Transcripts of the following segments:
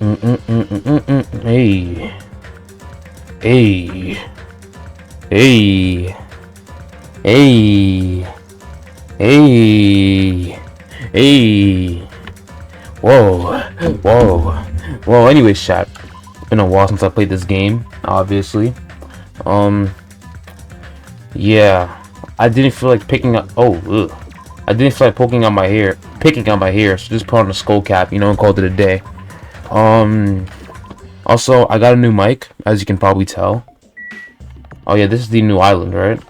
Hey. Hey. Hey. Hey. Hey. Hey. Whoa. Whoa. Well, anyways, chat. It's been a while since I played this game, obviously. Yeah. I didn't feel like picking up. I didn't feel like picking out my hair, so just put on a skull cap, and called it a day. Also, I got a new mic, as you can probably tell. Oh yeah, this is the new island, right?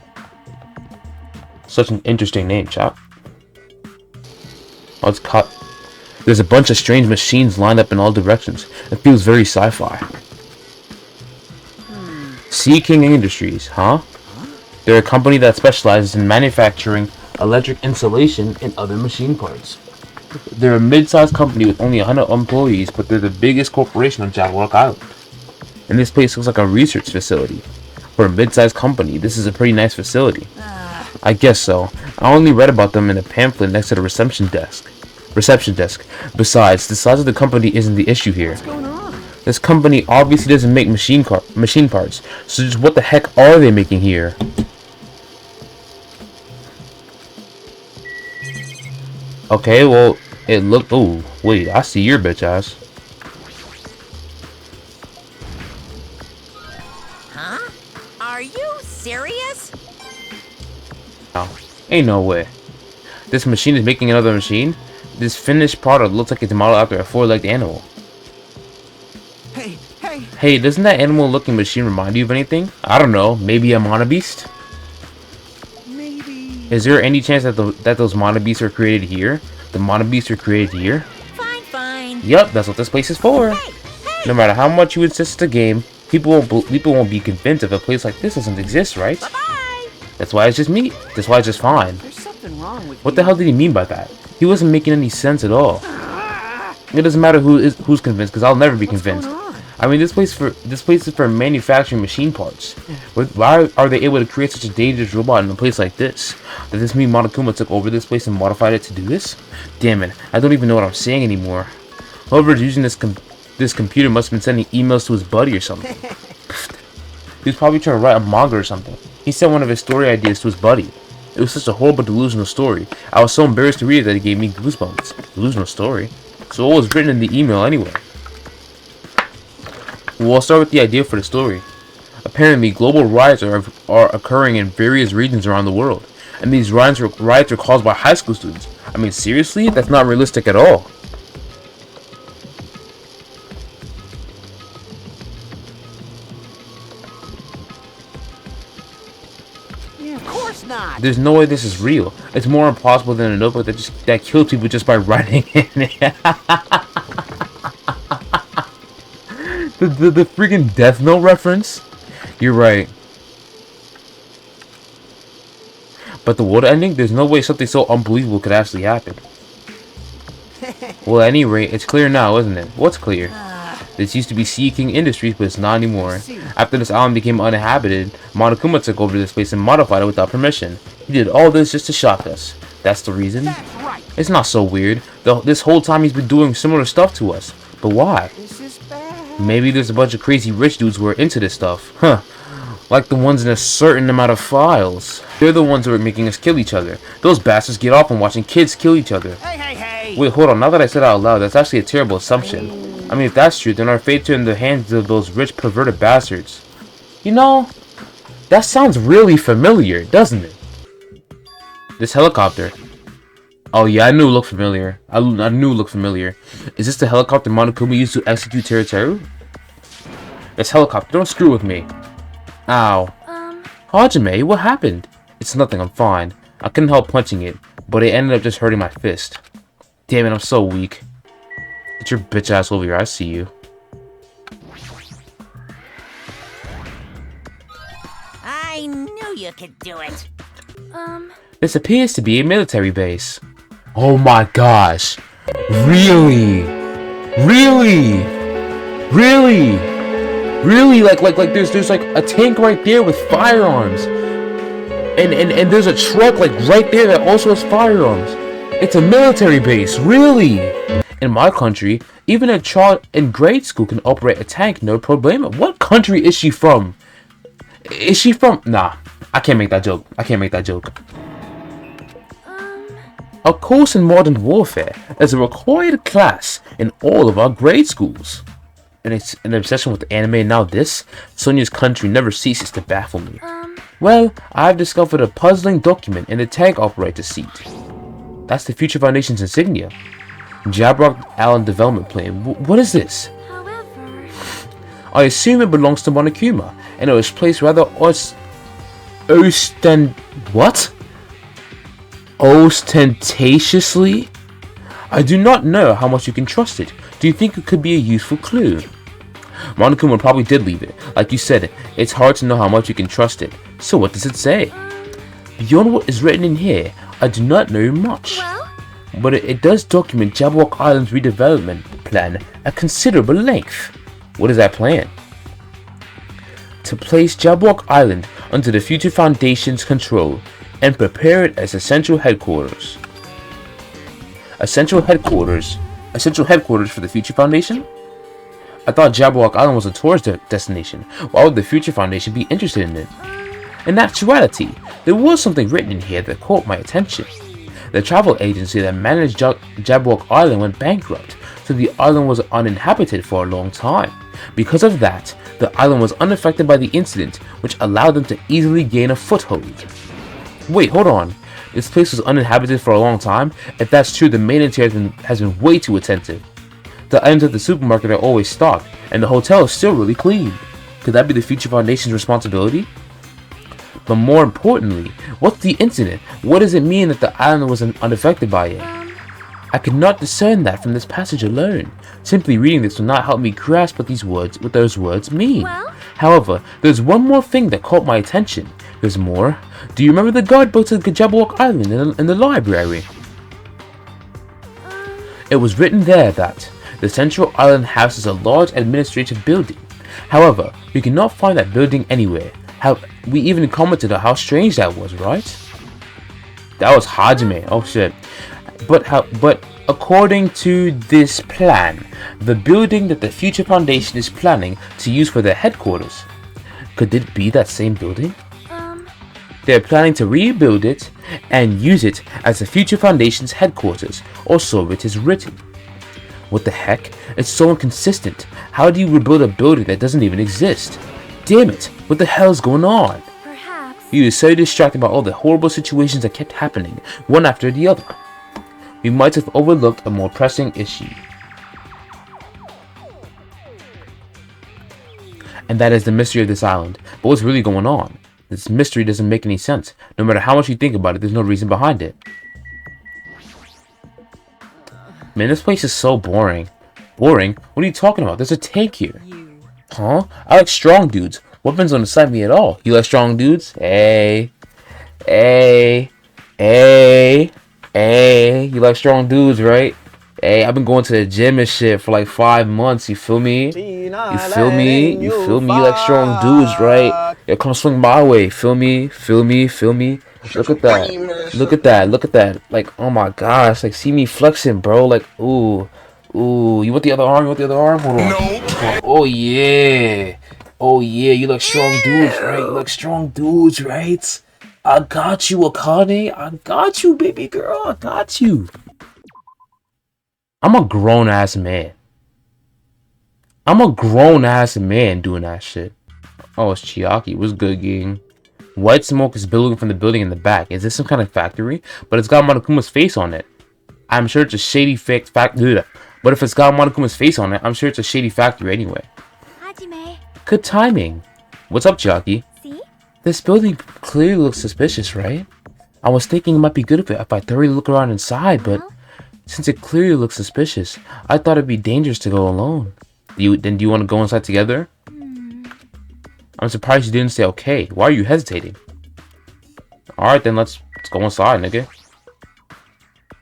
Such an interesting name, chap. Oh, it's cut. There's a bunch of strange machines lined up in all directions. It feels very sci-fi. Sea King Industries, huh? They're a company that specializes in manufacturing electric insulation and other machine parts. They're a mid-sized company with only 100 employees, but they're the biggest corporation on Jack Island. And this place looks like a research facility. For a mid-sized company, this is a pretty nice facility. I guess so. I only read about them in a pamphlet next to the reception desk. Besides, the size of the company isn't the issue here. What's going on? This company obviously doesn't make machine parts, so just what the heck are they making here? Okay, well, it looked. Oh, wait, I see your bitch ass. Huh? Are you serious? No, ain't no way. This machine is making another machine? This finished product looks like it's modeled after a four-legged animal. Hey, doesn't that animal-looking machine remind you of anything? I don't know, maybe a monobeast? Maybe. Is there any chance that those monobeasts are created here? The monobeasts are created here? Fine. Yup, that's what this place is for. Hey. No matter how much you insist it's a game, people won't be convinced if a place like this doesn't exist, right? Bye-bye. That's why it's just me. That's why it's just fine. There's something wrong with What the hell did he mean by that? He wasn't making any sense at all. It doesn't matter who's convinced, because I'll never be convinced. I mean, this place is for manufacturing machine parts. Why are they able to create such a dangerous robot in a place like this? Does this mean Monokuma took over this place and modified it to do this? Damn it, I don't even know what I'm saying anymore. Whoever's using this computer must have been sending emails to his buddy or something. He was probably trying to write a manga or something. He sent one of his story ideas to his buddy. It was such a horrible delusional story. I was so embarrassed to read it that it gave me goosebumps. Delusional story? So what was written in the email anyway? Well, I'll start with the idea for the story. Apparently, global riots are occurring in various regions around the world. And these riots are caused by high school students. I mean, seriously? That's not realistic at all. Yeah, of course not. There's no way this is real. It's more impossible than a notebook that kills people just by writing in it. The freaking Death Note reference? You're right. But the world ending? There's no way something so unbelievable could actually happen. Well, at any rate, it's clear now, isn't it? What's clear? This used to be Sea King Industries, but it's not anymore. After this island became uninhabited, Monokuma took over this place and modified it without permission. He did all this just to shock us. That's the reason? That's right. It's not so weird. This whole time he's been doing similar stuff to us. But why? This is bad. Maybe there's a bunch of crazy rich dudes who are into this stuff. Huh. Like the ones in a certain amount of files. They're the ones who are making us kill each other. Those bastards get off on watching kids kill each other. Hey. Wait, hold on. Now that I said it out loud, that's actually a terrible assumption. I mean, if that's true, then our fate are in the hands of those rich perverted bastards. You know, that sounds really familiar, doesn't it? This helicopter. Oh yeah, I knew it looked familiar. I knew it looked familiar. Is this the helicopter Monokuma used to execute Teruteru? This helicopter, don't screw with me. Ow. Hajime, what happened? It's nothing, I'm fine. I couldn't help punching it, but it ended up just hurting my fist. Damn it, I'm so weak. Get your bitch ass over here, I see you. I knew you could do it. This appears to be a military base. Oh my gosh. Really? Like there's like a tank right there with firearms. And there's a truck like right there that also has firearms. It's a military base, really? In my country, even a child in grade school can operate a tank no problemo. What country is she from? Is she from? Nah, I can't make that joke. I can't make that joke. A course in modern warfare is a required class in all of our grade schools. And it's an obsession with anime, and now this? Sonia's country never ceases to baffle me. Well, I've discovered a puzzling document in the tank operator seat. That's the Future Foundation's insignia. Jabrock Allen Development Plan. What is this? However, I assume it belongs to Monokuma, and it was placed rather ostentatiously? I do not know how much you can trust it. Do you think it could be a useful clue? Monokuma probably did leave it. Like you said, it's hard to know how much you can trust it. So what does it say? Beyond what is written in here, I do not know much. well, But it does document Jabberwock Island's redevelopment plan at considerable length. What is that plan? To place Jabberwock Island under the Future Foundation's control and prepare it as a central headquarters. A central headquarters for the Future Foundation? I thought Jabberwock Island was a tourist destination. Why would the Future Foundation be interested in it? In actuality, there was something written in here that caught my attention. The travel agency that managed Jabberwock Island went bankrupt, so the island was uninhabited for a long time. Because of that, the island was unaffected by the incident, which allowed them to easily gain a foothold. Wait, hold on. This place was uninhabited for a long time? If that's true, the maintenance here has been way too attentive. The items at the supermarket are always stocked, and the hotel is still really clean. Could that be the Future Foundation's responsibility? But more importantly, what's the incident? What does it mean that the island was unaffected by it? I could not discern that from this passage alone. Simply reading this will not help me grasp what those words mean. Well? However, there's one more thing that caught my attention. There's more. Do you remember the guidebook to Jabberwock Island in the library? It was written there that the Central Island houses a large administrative building. However, we cannot find that building anywhere. We even commented on how strange that was, right? That was Hajime. Oh shit. But according to this plan, the building that the Future Foundation is planning to use for their headquarters, could it be that same building? They're planning to rebuild it and use it as the Future Foundation's headquarters, or so it is written. What the heck? It's so inconsistent. How do you rebuild a building that doesn't even exist? Damn it, what the hell's going on? perhaps. He was so distracted by all the horrible situations that kept happening, one after the other. We might have overlooked a more pressing issue. And that is the mystery of this island. But what's really going on? This mystery doesn't make any sense. No matter how much you think about it, there's no reason behind it. Man, this place is so boring. Boring? What are you talking about? There's a tank here. Huh? I like strong dudes. Weapons don't excite me at all. You like strong dudes? Hey. Hey. Hey. Hey. You like strong dudes, right? Hey, I've been going to the gym and shit for like 5 months. You feel me? You feel me? You feel me? You like strong dudes, right? Yo, come swing my way. Feel me? Feel me? Feel me? Look at that. Look at that. Look at that. Like, oh my gosh. Like, see me flexing, bro. Like, ooh. Ooh. You want the other arm? You want the other arm? Hold on. No. Oh, yeah. Oh, yeah. You like strong dudes, right? You like strong dudes, right? I got you, Akane. I got you, baby girl. I got you. I'm a grown-ass man. I'm a grown-ass man doing that shit. Oh, it's Chiaki. What's good, gang? White smoke is billowing from the building in the back. Is this some kind of factory? But it's got Monokuma's face on it. I'm sure it's a shady factory. But if it's got Monokuma's face on it, I'm sure it's a shady factory anyway. Hajime, Good timing. What's up, Chiaki? see? This building clearly looks suspicious, right? I was thinking it might be good if I thoroughly look around inside, but Well? since it clearly looks suspicious, I thought it'd be dangerous to go alone. Do you want to go inside together? I'm surprised you didn't say okay. Why are you hesitating? Alright then, let's go inside, nigga.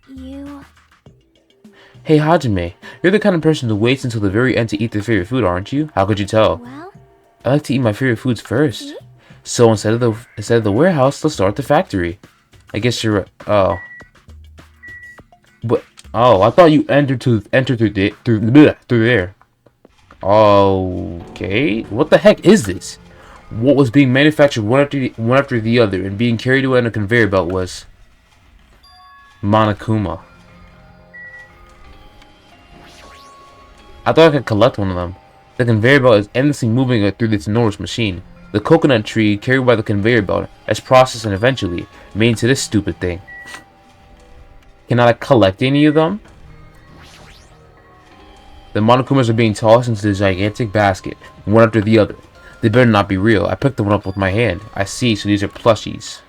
You... Hey Hajime, you're the kind of person who waits until the very end to eat their favorite food, aren't you? How could you tell? well? I like to eat my favorite foods first. See? So instead of the warehouse, let's start the factory. I guess you're oh. But Oh, I thought you entered through there. Okay, what the heck is this? What was being manufactured one after the other and being carried away on a conveyor belt was Monokuma. I thought I could collect one of them. The conveyor belt is endlessly moving through this enormous machine. The coconut tree carried by the conveyor belt is processed and eventually made into this stupid thing. Can I collect any of them? The Monokumas are being tossed into this gigantic basket, one after the other. They better not be real. I picked them up with my hand. I see, so these are plushies.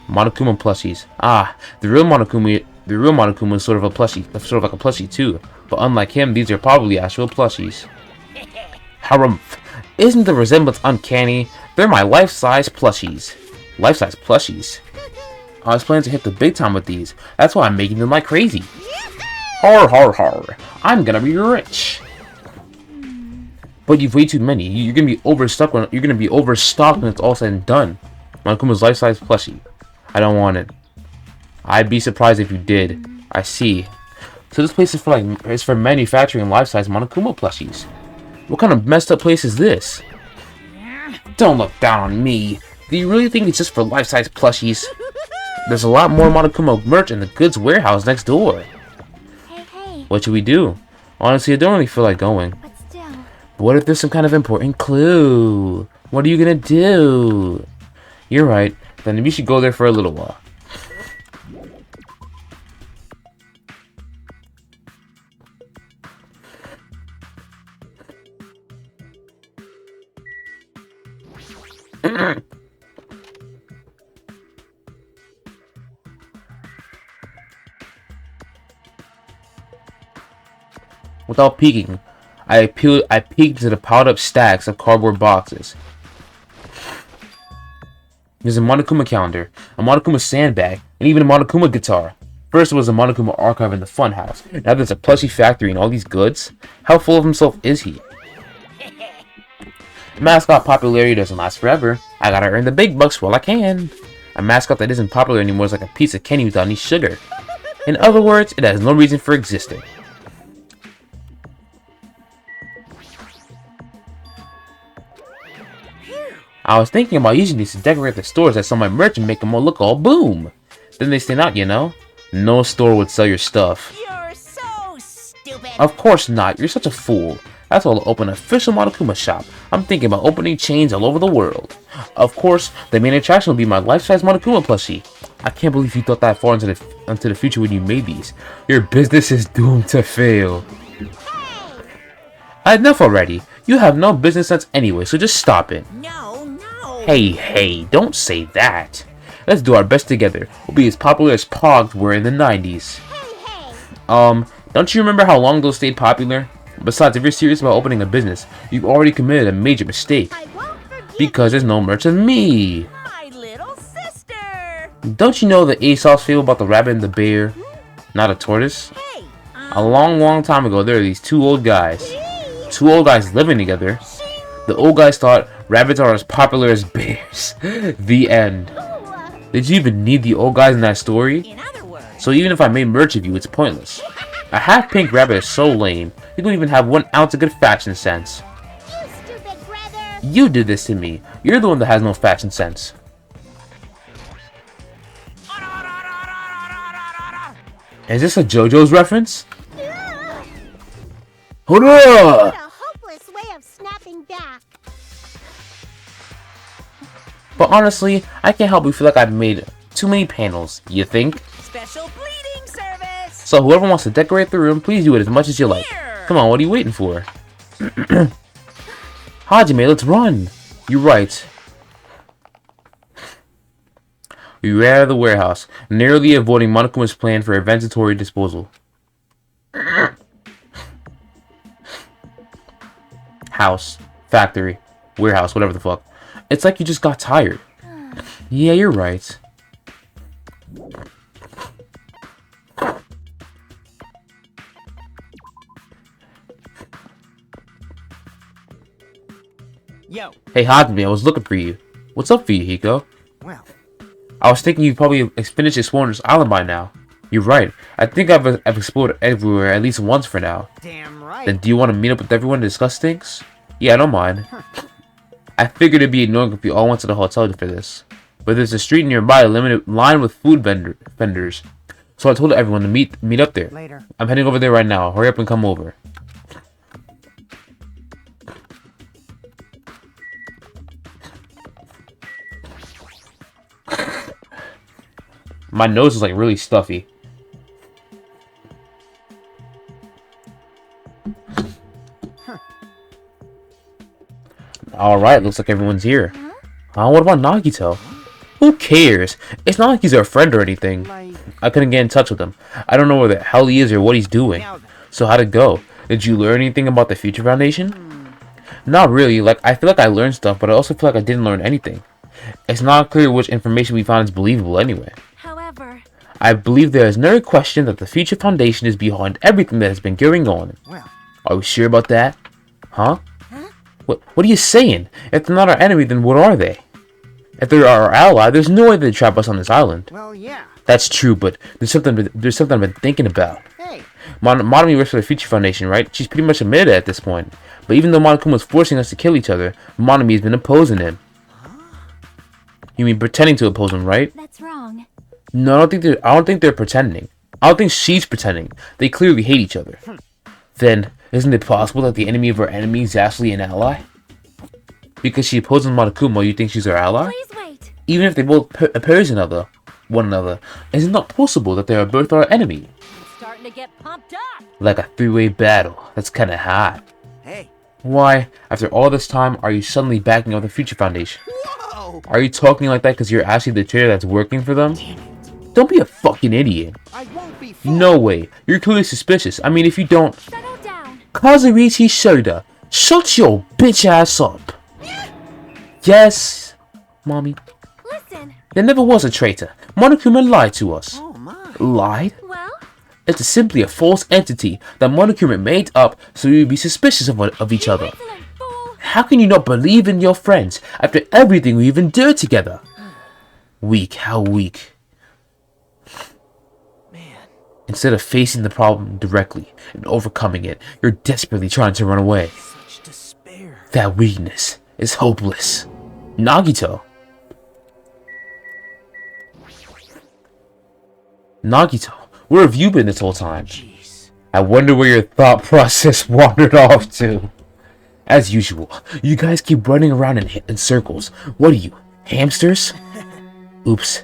Monokuma plushies. Ah, the real Monokuma is sort of a plushie, sort of like a plushie too. But unlike him, these are probably actual plushies. Harumph. Isn't the resemblance uncanny? They're my life-size plushies. Life-size plushies? I was planning to hit the big time with these. That's why I'm making them like crazy. Har har har. I'm gonna be rich. But you've way too many. You're gonna be overstocked when it's all said and done. Monokuma's life-size plushie. I don't want it. I'd be surprised if you did. I see. So this place is for manufacturing life-size Monokuma plushies. What kind of messed up place is this? Don't look down on me. Do you really think it's just for life-size plushies? There's a lot more Monokuma merch in the goods warehouse next door. Hey. What should we do? Honestly, I don't really feel like going. But still. But what if there's some kind of important clue? What are you gonna do? You're right. Then we should go there for a little while. Without peeking, I peeked into the piled up stacks of cardboard boxes. There's a Monokuma calendar, a Monokuma sandbag, and even a Monokuma guitar. First was a Monokuma archive in the funhouse. Now there's a plushie factory and all these goods. How full of himself is he? Mascot popularity doesn't last forever. I gotta earn the big bucks while I can. A mascot that isn't popular anymore is like a piece of candy without any sugar. In other words, it has no reason for existing. I was thinking about using these to decorate the stores that sell my merch and make them all look all boom. Then they stand out, you know? No store would sell your stuff. You're so stupid. Of course not. You're such a fool. That's why I'll open an official Monokuma shop. I'm thinking about opening chains all over the world. Of course, the main attraction will be my life-size Monokuma plushie. I can't believe you thought that far into the future when you made these. Your business is doomed to fail. Enough already. You have no business sense anyway, so just stop it. No. Hey, don't say that. Let's do our best together. We'll be as popular as Pogs were in the 90s. Hey. Don't you remember how long those stayed popular? Besides, if you're serious about opening a business, you've already committed a major mistake. I won't forgive Because there's no merch of me. My little sister. Don't you know the Aesop's fable about the rabbit and the bear? Not a tortoise? Hey. A long time ago, there were these two old guys. Two old guys living together. The old guys thought rabbits are as popular as bears. The end. Did you even need the old guys in that story? In other words. So even if I made merch of you, it's pointless. A half-pink rabbit is so lame. You don't even have 1 ounce of good fashion sense. You stupid brother. You did this to me. You're the one that has no fashion sense. Is this a JoJo's reference? Hold What up! a hopeless way of snapping back. But honestly, I can't help but feel like I've made too many panels. You think? Special bleeding service. So whoever wants to decorate the room, please do it as much as you like. Here. Come on, what are you waiting for? Hajime, let's run! You're right. We ran out of the warehouse, narrowly avoiding Monokuma's plan for inventory disposal. House, factory, warehouse, whatever the fuck. It's like you just got tired. Yeah, you're right. Yo. Hey, Hajime, I was looking for you. What's up for you, Hiko? Well. I was thinking you probably finished exploring this island by now. You're right. I think I've explored everywhere at least once for now. Damn right. Then do you want to meet up with everyone to discuss things? Yeah, I don't mind. I figured it'd be annoying if we all went to the hotel for this. But there's a street nearby lined with food vendors. So I told everyone to meet up there. Later. I'm heading over there right now. Hurry up and come over. My nose is like really stuffy. Alright, looks like everyone's here. What about Nagito? Who cares? It's not like he's our friend or anything. I couldn't get in touch with him. I don't know where the hell he is or what he's doing. So how'd it go? Did you learn anything about the Future Foundation? Not really. Like, I feel like I learned stuff, but I also feel like I didn't learn anything. It's not clear which information we found is believable anyway. However, I believe there is no question that the Future Foundation is behind everything that has been going on. Well. Are we sure about that? Huh? What are you saying? If they're not our enemy, then what are they? If they're our ally, there's no way they'd trap us on this island. Well, yeah. That's true, but there's something I've been thinking about. Hey. Monami works for the Future Foundation, right? She's pretty much admitted it at this point. But even though Monokuma was forcing us to kill each other, Monami has been opposing him. You mean pretending to oppose him, right? that's wrong. No, I don't think they're pretending. I don't think she's pretending. They clearly hate each other. Then, isn't it possible that the enemy of our enemy is actually an ally? Because she opposes Monokuma, you think she's our ally? Please wait. Even if they both oppose one another, is it not possible that they are both our enemy? I'm starting to get pumped up. Like a three-way battle. That's kinda hot. Hey. Why, after all this time, are you suddenly backing up the Future Foundation? Whoa. Are you talking like that because you're actually the traitor that's working for them? Don't be a fucking idiot. I won't be fooled. No way. You're clearly suspicious. I mean, if you don't... Settle down. Kazuichi Shoda, shut your bitch ass up. Yes, Mommy. Listen. There never was a traitor. Monokuma lied to us. Oh my. Lied? Well, It's simply a false entity that Monokuma made up so we would be suspicious of each other. excellent fool. How can you not believe in your friends after everything we've endured together? Weak, how weak. Man. Instead of facing the problem directly and overcoming it, you're desperately trying to run away. Such despair. That weakness is hopeless. Nagito. Nagito, where have you been this whole time? Jeez. I wonder where your thought process wandered off to. As usual, you guys keep running around in circles. What are you, hamsters? Oops.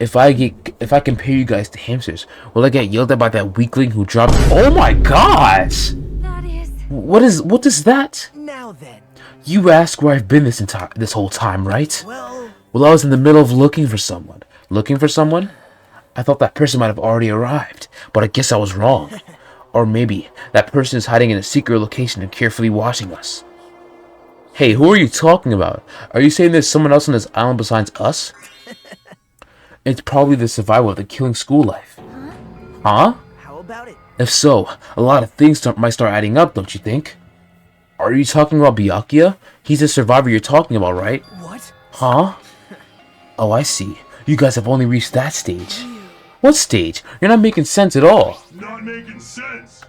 If I compare you guys to hamsters, will I get yelled at by that weakling who dropped? Oh my gosh! That is. What is that? Now then. You ask where I've been this whole time, right? Well. Well, I was in the middle of looking for someone. Looking for someone? I thought that person might have already arrived, but I guess I was wrong. Or maybe that person is hiding in a secret location and carefully watching us. Hey, who are you talking about? Are you saying there's someone else on this island besides us? It's probably the survivor of the killing school life. Huh? How about it? If so, a lot of things might start adding up, don't you think? Are you talking about Byakuya? He's the survivor you're talking about, right? What? Huh? Oh, I see. You guys have only reached that stage. What stage? You're not making sense at all. Not making sense.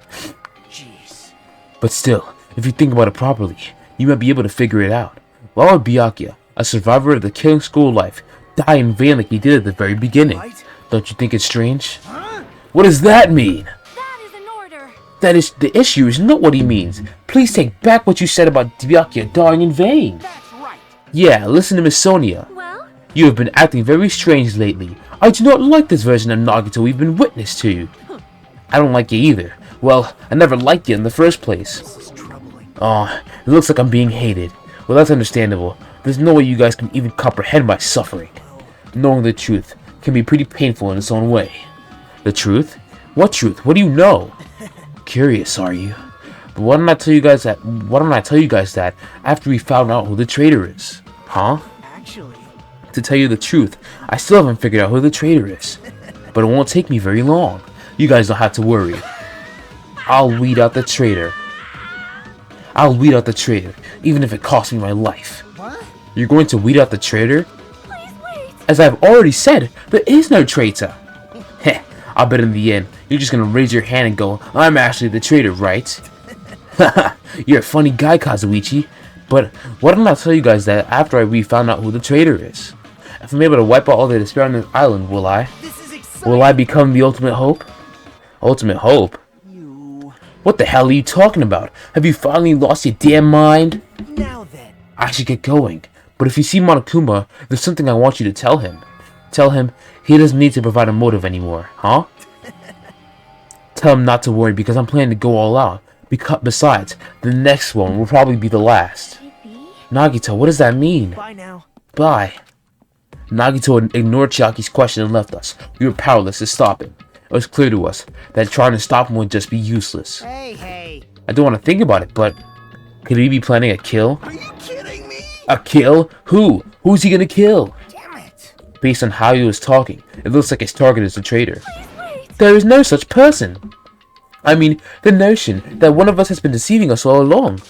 Jeez. But still, if you think about it properly, you might be able to figure it out. Why would Byakuya, a survivor of the killing school life, die in vain like he did at the very beginning? Right? Don't you think it's strange? Huh? What does that mean? That is an order. That is, the issue is not what he means. Please take back what you said about Byakuya dying in vain. That's right. Yeah, listen to Miss Sonia. Well, You have been acting very strange lately. I do not like this version of Nagito we've been witness to. I don't like you either. Well, I never liked you in the first place. This is troubling. Oh, it looks like I'm being hated. Well, that's understandable. There's no way you guys can even comprehend my suffering. Knowing the truth can be pretty painful in its own way. The truth? What truth? What do you know? Curious, are you? But why don't I tell you guys that after we found out who the traitor is? Huh? Actually. To tell you the truth, I still haven't figured out who the traitor is. But it won't take me very long. You guys don't have to worry. I'll weed out the traitor. I'll weed out the traitor, even if it costs me my life. What? You're going to weed out the traitor? please wait. As I've already said, there is no traitor. Heh, I'll bet in the end, you're just gonna raise your hand and go, I'm actually the traitor, right? Haha, you're a funny guy, Kazuichi. But why don't I tell you guys that after we found out who the traitor is? If I'm able to wipe out all the despair on this island, will I? This is exciting. Will I become the ultimate hope? Ultimate hope? You. What the hell are you talking about? Have you finally lost your damn mind? Now then. I should get going. But if you see Monokuma, there's something I want you to tell him. Tell him he doesn't need to provide a motive anymore, huh? Tell him not to worry because I'm planning to go all out. Besides, the next one will probably be the last. Nagito, what does that mean? Bye now. Bye. Nagito ignored Chiaki's question and left us. We were powerless to stop him. It was clear to us that trying to stop him would just be useless. Hey. I don't want to think about it, but could he be planning a kill? Are you kidding me? A kill? Who? Who's he gonna kill? Damn it. Based on how he was talking, it looks like his target is the traitor. Wait. There is no such person. I mean, the notion that one of us has been deceiving us all along.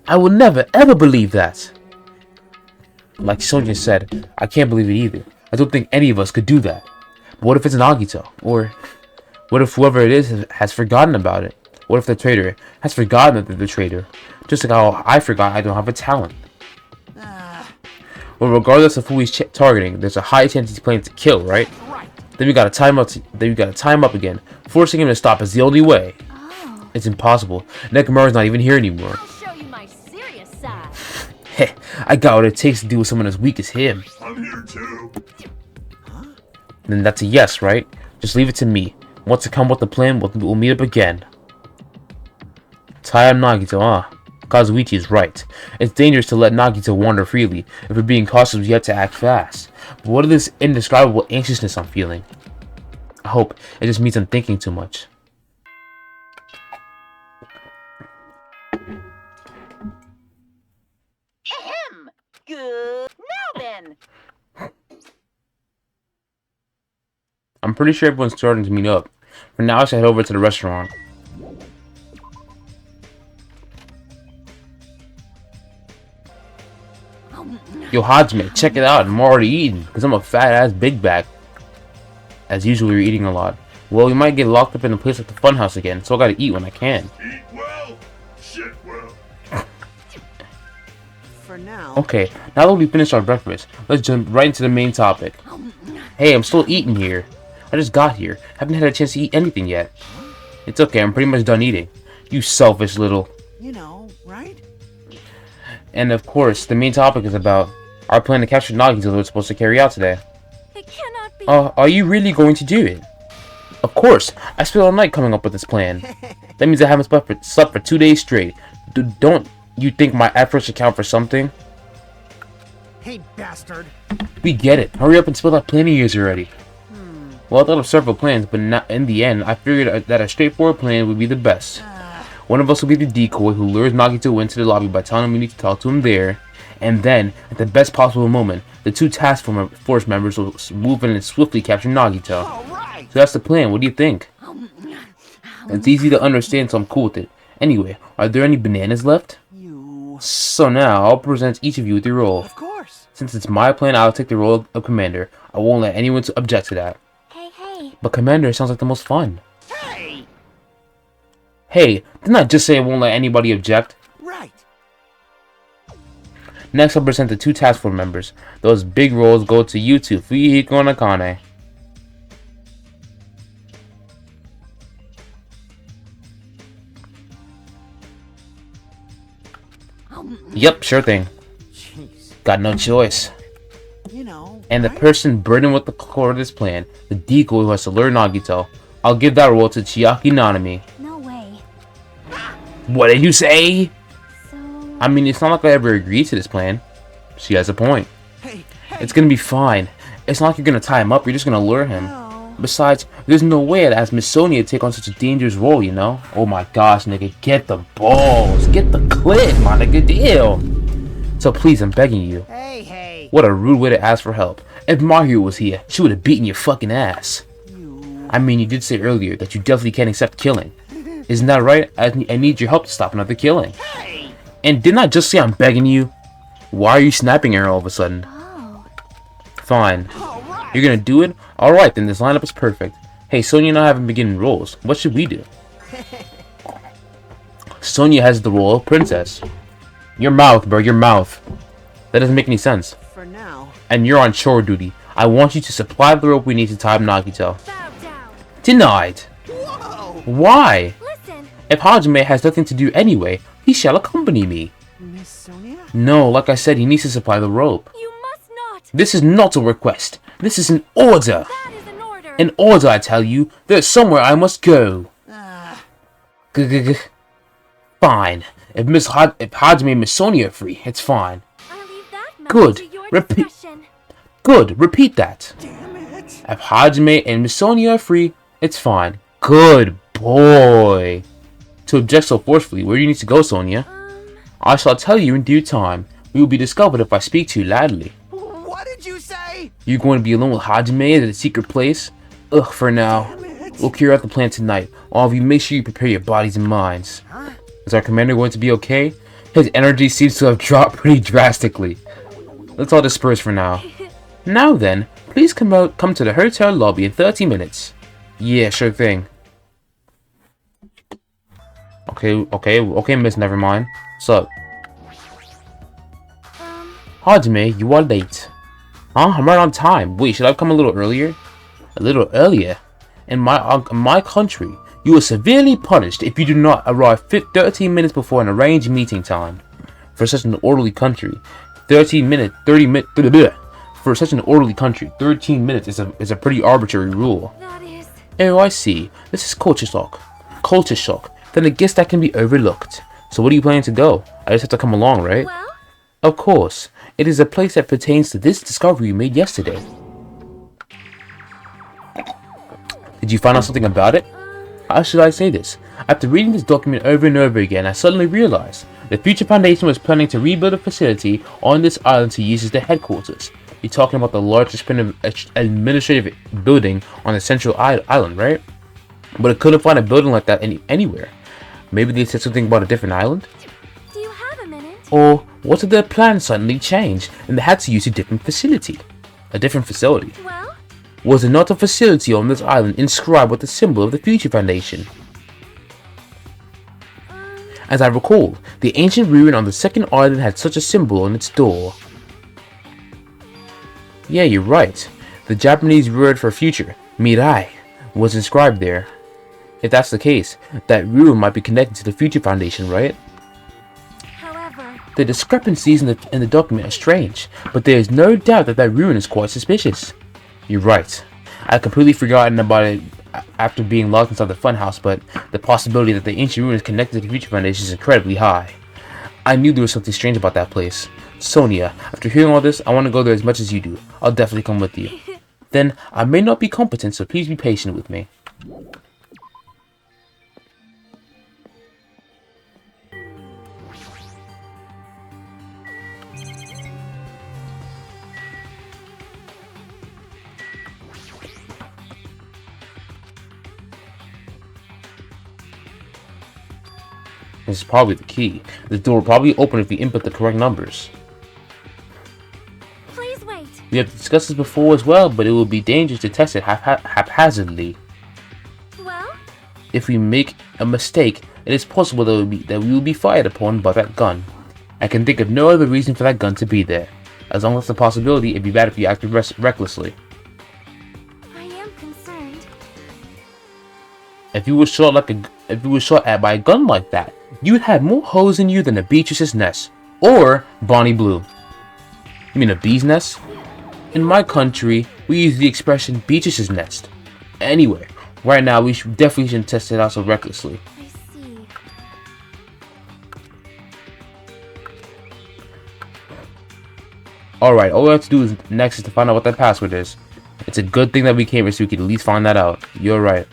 I will never, ever believe that. Like Sonia said, I can't believe it either. I don't think any of us could do that. But what if it's Nagito? Or what if whoever it is has forgotten about it? What if the traitor has forgotten that they're the traitor? Just like how I forgot I don't have a talent. Well, regardless of who he's targeting, there's a high chance he's planning to kill, right? Right. Then we gotta time up again. Forcing him to stop is the only way. Oh, It's impossible. Nekomaru's not even here anymore. I'll show you my serious side. Heh, I got what it takes to deal with someone as weak as him. I'm here too. Then that's a yes, right? Just leave it to me. Once I come with the plan, we'll meet up again. Tie up Nagito, huh? Kazuichi is right. It's dangerous to let Nagito wander freely. If we're being cautious, we have to act fast. But what is this indescribable anxiousness I'm feeling? I hope it just means I'm thinking too much. Ahem. Good. Now then. I'm pretty sure everyone's starting to meet up. For now, I should head over to the restaurant. Yo, Hajime, check it out. I'm already eating, because I'm a fat-ass big bag. As usual, you're eating a lot. Well, we might get locked up in a place like the funhouse again, so I gotta eat when I can. Eat well, shit well. For now. Okay, now that we finished our breakfast, let's jump right into the main topic. Hey, I'm still eating here. I just got here. Haven't had a chance to eat anything yet. It's okay, I'm pretty much done eating. You selfish little... You know, right? And of course, the main topic is about our plan to capture Nagito that we're supposed to carry out today. It cannot be. Are you really going to do it? Of course, I spent all night coming up with this plan. That means I haven't slept for 2 days straight. Don't you think my efforts should count for something? Hey, bastard. We get it. Hurry up and spill that plan of yours already. Well, I thought of several plans, but in the end, I figured that a straightforward plan would be the best. One of us will be the decoy who lures Nagito into the lobby by telling him we need to talk to him there. And then, at the best possible moment, the two task force members will move in and swiftly capture Nagito. All right. So that's the plan. What do you think? It's easy to understand, so I'm cool with it. Anyway, are there any bananas left? You. So now, I'll present each of you with your role. Of course. Since it's my plan, I'll take the role of commander. I won't let anyone object to that. Hey. But commander sounds like the most fun. Hey. Hey, didn't I just say I won't let anybody object? Right. Next, I'll present the two task force members. Those big roles go to you two, Fuyuhiko and Akane. Yep, sure thing. Jeez. Got no choice. You know. And the right? person burdened with the core of this plan, the decoy who has to lure Nagito, I'll give that role to Chiaki Nanami. No way. What did you say? So. I mean, it's not like I ever agreed to this plan. She has a point. Hey. It's gonna be fine. It's not like you're gonna tie him up, you're just gonna lure him. No. Besides, there's no way I'd ask Miss Sonia to take on such a dangerous role, you know? Oh my gosh, nigga, get the balls. Get the clit, my nigga, deal. So please, I'm begging you. Hey. What a rude way to ask for help. If Mario was here, she would have beaten your fucking ass. You. I mean, you did say earlier that you definitely can't accept killing. Isn't that right? I need your help to stop another killing. Hey. And didn't I just say I'm begging you? Why are you snapping at her all of a sudden? Oh. Fine. All right. You're gonna do it? Alright, then this lineup is perfect. Hey, Sonia and I haven't been getting roles. What should we do? Sonia has the role of princess. Your mouth, bro, your mouth. That doesn't make any sense. For now. And you're on chore duty. I want you to supply the rope we need to tie up Nagito. Bow down. Denied. Whoa! Why? Listen. If Hajime has nothing to do anyway, he shall accompany me. Miss Sonia? No, like I said, he needs to supply the rope. You must not. This is not a request. This is an order. That is an order. An order, I tell you. There's somewhere I must go. Ah, Fine. If Hajime and Miss Sonia are free, it's fine. I'll leave that matter Good. to your Repeat. discretion. Good. Repeat that. damn it. If Hajime and Miss Sonia are free, it's fine. Good boy. To object so forcefully, where do you need to go, Sonia? I shall tell you in due time. We will be discovered if I speak too loudly. What did you say? You're going to be alone with Hajime at a secret place? Ugh, for now. Damn it. We'll carry out the plan tonight. All of you, make sure you prepare your bodies and minds. Huh? Is our commander going to be okay? His energy seems to have dropped pretty drastically. Let's all disperse for now. Now then, please come to the hotel lobby in 30 minutes. Yeah, sure thing. Okay, miss, never mind. What's up? Hajime, you are late. Huh? I'm right on time. Wait, should I come a little earlier? A little earlier? In my country, you are severely punished if you do not arrive 13 minutes before an arranged meeting time. For such an orderly country, 13 minutes is a pretty arbitrary rule. That is. Oh, I see. This is culture shock. Culture shock. Then I guess that can be overlooked. So what are you planning to go? I just have to come along, right? Well, Of course. It is a place that pertains to this discovery you made yesterday. Did you find out something about it? How should I say this? After reading this document over and over again, I suddenly realized the Future Foundation was planning to rebuild a facility on this island to use as the headquarters. You're talking about the largest administrative building on the central island, right? But I couldn't find a building like that anywhere. Maybe they said something about a different island? do you have a minute? Or what if their plans suddenly changed and they had to use a different facility? A different facility? Well, Was there not a facility on this island inscribed with the symbol of the Future Foundation? As I recall, the ancient ruin on the second island had such a symbol on its door. Yeah, you're right. The Japanese word for future, mirai, was inscribed there. If that's the case, that ruin might be connected to the Future Foundation, right? however, The discrepancies in the document are strange, but there is no doubt that that ruin is quite suspicious. You're right. I had completely forgotten about it after being locked inside the funhouse, but the possibility that the ancient ruin is connected to the Future Foundation is incredibly high. I knew there was something strange about that place. Sonia, after hearing all this, I want to go there as much as you do. I'll definitely come with you. Then, I may not be competent, so please be patient with me. This is probably the key. The door will probably open if we input the correct numbers. please wait. We have discussed this before as well, but it will be dangerous to test it haphazardly. Well, If we make a mistake, it is possible that we will be fired upon by that gun. I can think of no other reason for that gun to be there. As long as that's a possibility, it'd be bad if you acted recklessly. I am concerned. If you were shot at by a gun like that, you'd have more holes in you than a Beatrice's nest or Bonnie Blue. You mean a bee's nest? In my country, we use the expression Beatrice's nest. Anyway, right now we definitely shouldn't test it out so recklessly. I see. Alright, all we have to do next is to find out what that password is. It's a good thing that we came here so we could at least find that out. You're right.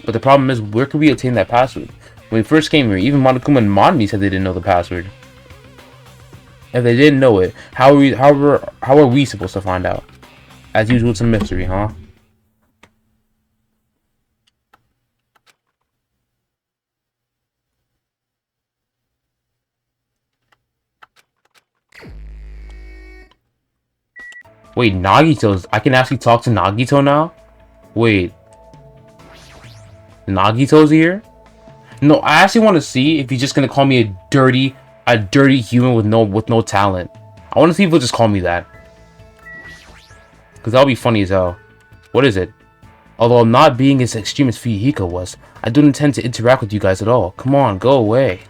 But the problem is, where could we obtain that password? When we first came here, even Monokuma and Monmi said they didn't know the password. If they didn't know it, how are we supposed to find out? As usual, it's a mystery, huh? Wait, Nagito's... I can actually talk to Nagito now? Wait. Nagito's here? No, I actually want to see if he's just gonna call me a dirty human with no talent. I want to see if he'll just call me that. Because that'll be funny as hell. What is it? Although I'm not being as extreme as Fuyuhiko was, I don't intend to interact with you guys at all. Come on, go away.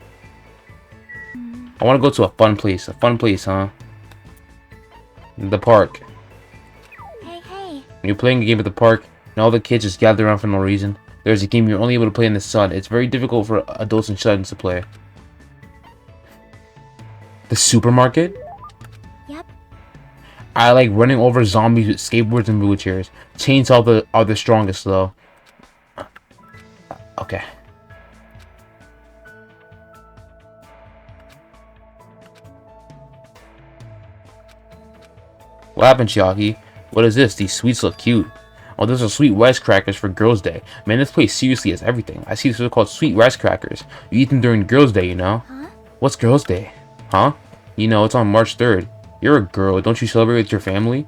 I want to go to a fun place. A fun place, huh? The park. Hey. When you're playing a game at the park, and all the kids just gather around for no reason, there's a game you're only able to play in the sun. It's very difficult for adults and shut-ins to play. The supermarket? Yep. I like running over zombies with skateboards and wheelchairs. Chainsaw are the strongest though. Okay. What happened, Chiaki? What is this? These sweets look cute. Oh, those are sweet rice crackers for Girls' Day. Man, this place seriously has everything. I see these are called sweet rice crackers. You eat them during Girls' Day, you know? Huh? What's Girls' Day? Huh? You know, it's on March 3rd. You're a girl. Don't you celebrate with your family?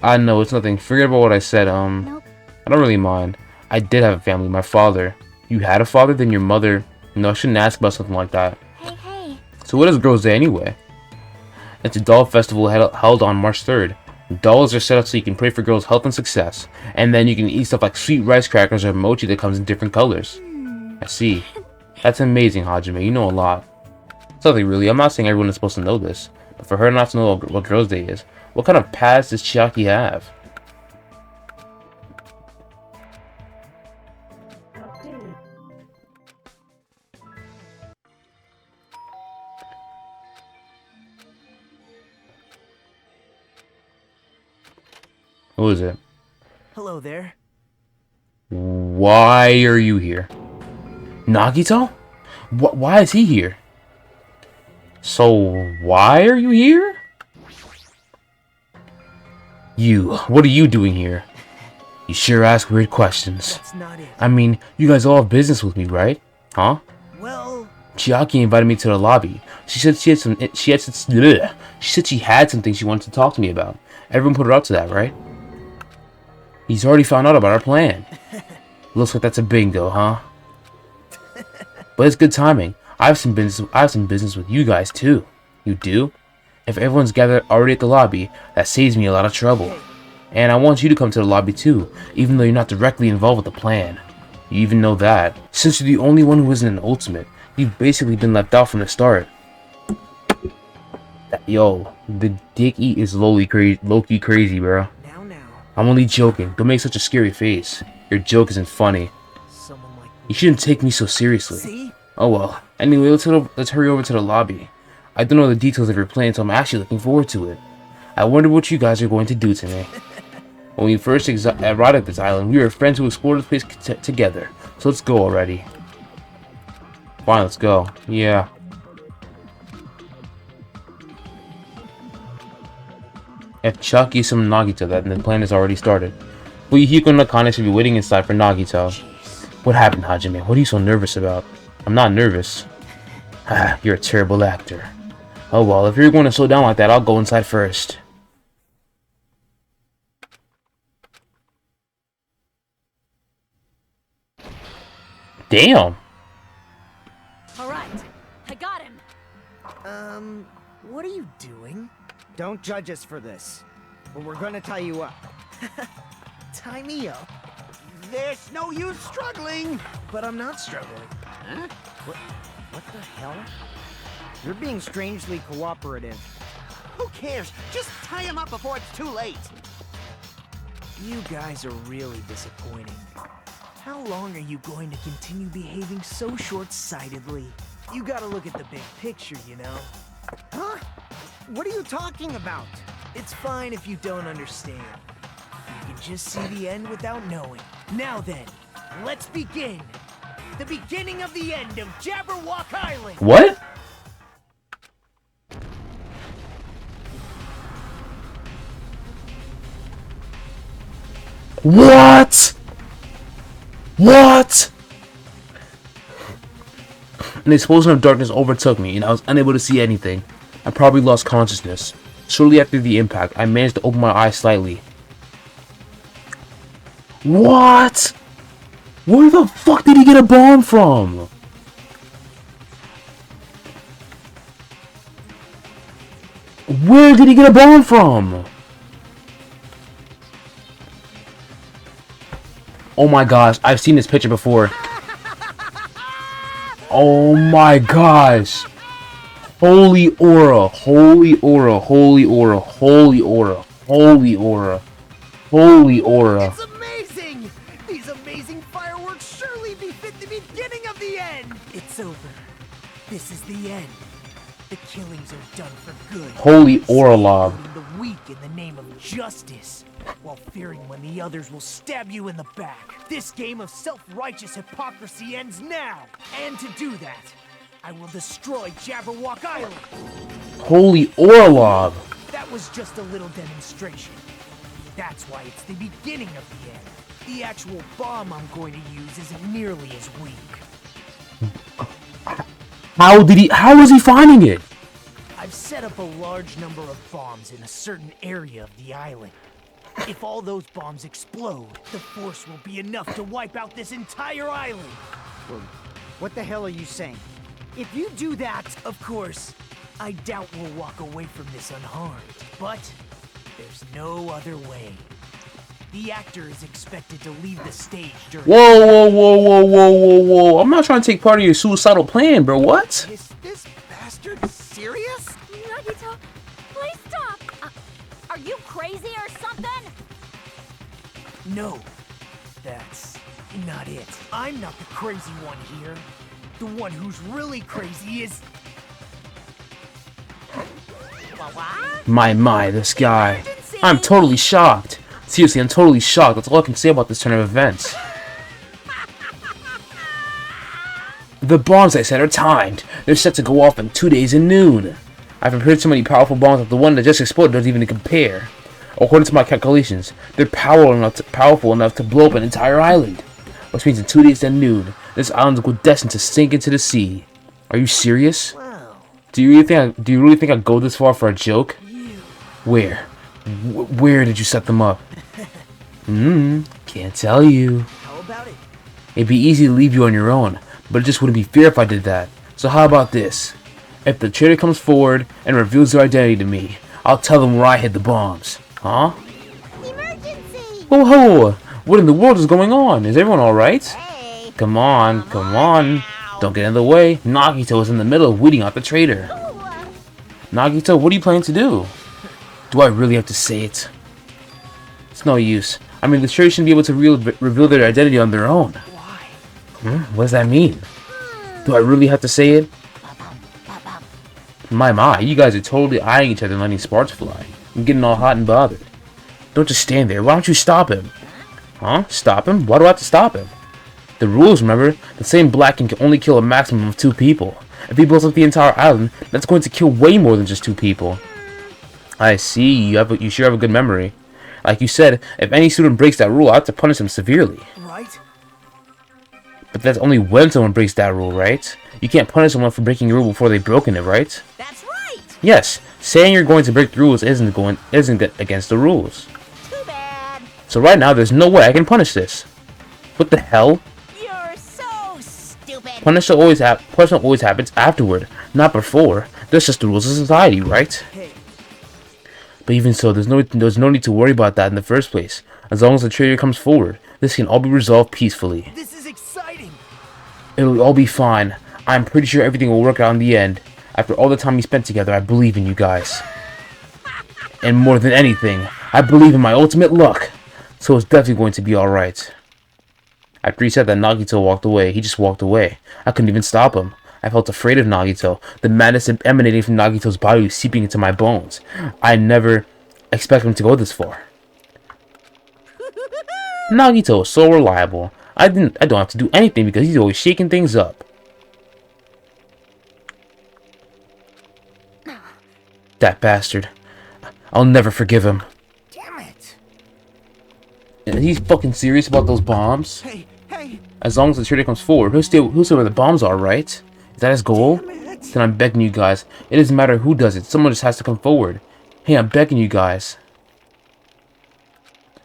I know, it's nothing. Forget about what I said. Nope. I don't really mind. I did have a family. My father. You had a father? Then your mother. No, I shouldn't ask about something like that. Hey. So what is Girls' Day anyway? It's a doll festival held on March 3rd. Dolls are set up so you can pray for girls' health and success. And then you can eat stuff like sweet rice crackers or mochi that comes in different colors. I see. That's amazing, Hajime. You know a lot. It's nothing really. I'm not saying everyone is supposed to know this. But for her not to know what Girls' Day is, what kind of past does Chiaki have? Who is it? Hello there. Why are you here? Nagito? Why is he here? So, why are you here? What are you doing here? You sure ask weird questions. That's not it. I mean, you guys all have business with me, right? Huh? Well, Chiaki invited me to the lobby. She said she had some things she wanted to talk to me about. Everyone put her up to that, right? He's already found out about our plan. Looks like that's a bingo, huh? But it's good timing. I have some business with you guys too. You do? If everyone's gathered already at the lobby, that saves me a lot of trouble. And I want you to come to the lobby too, even though you're not directly involved with the plan. You even know that. Since you're the only one who isn't an ultimate, you've basically been left out from the start. Yo, the dick eat is low-key crazy, bro. now. I'm only joking. Don't make such a scary face. Your joke isn't funny. Someone like You shouldn't take me so seriously. See? Oh well. Anyway, let's hurry over to the lobby. I don't know the details of your plan, so I'm actually looking forward to it. I wonder what you guys are going to do to me. When we first arrived at this island, we were friends who explored this place together. So let's go already. Fine, let's go. Yeah. If Chucky is some Nagito, then the plan has already started. Fuyuhiko and Nakane should be waiting inside for Nagito. What happened, Hajime? What are you so nervous about? I'm not nervous. Ah, you're a terrible actor. Oh well, if you're going to slow down like that, I'll go inside first. Damn! Alright, I got him. What are you doing? Don't judge us for this, but we're gonna tie you up. Tie me up? There's no use struggling! But I'm not struggling. Huh? What the hell? You're being strangely cooperative. Who cares? Just tie him up before it's too late! You guys are really disappointing. How long are you going to continue behaving so short-sightedly? You gotta look at the big picture, you know? Huh? What are you talking about? It's fine if you don't understand. You can just see the end without knowing. Now then, let's begin! The beginning of the end of Jabberwock Island! What? What? What? An explosion of darkness overtook me, and I was unable to see anything. I probably lost consciousness. Shortly after the impact, I managed to open my eyes slightly. What? Where the fuck did he get a bomb from? Where did he get a bomb from? Oh my gosh, I've seen this picture before. Oh my gosh. Holy aura, holy aura, holy aura, holy aura, holy aura, holy aura. It's amazing! These amazing fireworks surely befit the beginning of the end! It's over. This is the end. The killings are done for good. Holy aura lob. The weak in the name of justice, while fearing when the others will stab you in the back. This game of self-righteous hypocrisy ends now. And to do that, I will destroy Jabberwock Island. Holy aura lob. That was just a little demonstration. That's why it's the beginning of the end. The actual bomb I'm going to use isn't nearly as weak. How is he finding it? I've set up a large number of bombs in a certain area of the island. If all those bombs explode, the force will be enough to wipe out this entire island. What the hell are you saying? If you do that, of course, I doubt we'll walk away from this unharmed. But there's no other way. The actor is expected to leave the stage during... Whoa. I'm not trying to take part of your suicidal plan, bro. What? Is this bastard serious? Nagito, please stop. Are you crazy or something? No, that's not it. I'm not the crazy one here. The one who's really crazy is... My, this guy. I'm totally shocked. Seriously, I'm totally shocked. That's all I can say about this turn of events. The bombs I set are timed. They're set to go off in 2 days and noon. I've prepared so many powerful bombs that the one that just exploded doesn't even compare. According to my calculations, they're powerful enough to blow up an entire island. Which means in 2 days and noon, this island will go destined to sink into the sea. Are you serious? Wow. Do you really think I'd go this far for a joke? Where? Where did you set them up? Can't tell you. How about it? It'd be easy to leave you on your own, but it just wouldn't be fair if I did that. So how about this? If the traitor comes forward and reveals their identity to me, I'll tell them where I hid the bombs. Huh? Emergency! Whoa! What in the world is going on? Is everyone alright? Hey! Come on. Don't get in the way. Nagito is in the middle of weeding out the traitor. Nagito, what are you planning to do? Do I really have to say it? It's no use. I mean, the traitor shouldn't be able to reveal their identity on their own. Why? What does that mean? Do I really have to say it? My, you guys are totally eyeing each other and letting sparks fly. I'm getting all hot and bothered. Don't just stand there. Why don't you stop him? Huh? Stop him? Why do I have to stop him? The rules, remember? The same black can only kill a maximum of 2 people. If he blows up the entire island, that's going to kill way more than just 2 people. I see. You sure have a good memory. Like you said, if any student breaks that rule, I have to punish them severely. Right? But that's only when someone breaks that rule, right? You can't punish someone for breaking a rule before they've broken it, right? That's right. Yes, saying you're going to break the rules isn't against the rules. Too bad. So right now, there's no way I can punish this. What the hell? You're so stupid. Punishment always happens afterward, not before. That's just the rules of society, right? Hey, But even so, there's no need to worry about that in the first place. As long as the traitor comes forward, this can all be resolved peacefully. this is exciting. It'll all be fine. I'm pretty sure everything will work out in the end. After all the time we spent together, I believe in you guys. And more than anything, I believe in my ultimate luck. So it's definitely going to be alright. After he said that, Nagito walked away. He just walked away. I couldn't even stop him. I felt afraid of Nagito. The madness emanating from Nagito's body was seeping into my bones. I never expected him to go this far. Nagito is so reliable. I don't have to do anything because he's always shaking things up. That bastard. I'll never forgive him. Damn it. And he's fucking serious about those bombs. Hey. As long as the traitor comes forward, he'll say where the bombs are, right? Is that his goal? Then I'm begging you guys. It doesn't matter who does it. Someone just has to come forward. Hey, I'm begging you guys.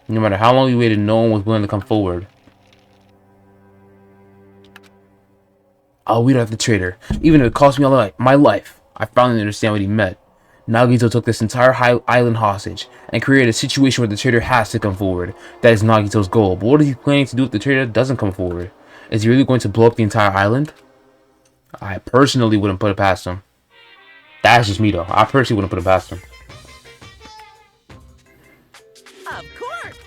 No matter how long we waited, no one was willing to come forward. I'll weed out the traitor, even if it cost me all my life. I finally understand what he meant. Nagito took this entire island hostage and created a situation where the traitor has to come forward. That is Nagito's goal. But what is he planning to do if the traitor doesn't come forward? Is he really going to blow up the entire island? I personally wouldn't put it past him. That's just me though. I personally wouldn't put it past him. Of course.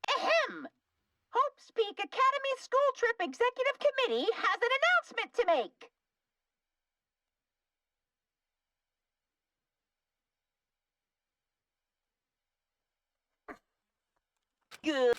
Ahem. Hope's Peak Academy School Trip Executive Committee has an announcement to make. Good.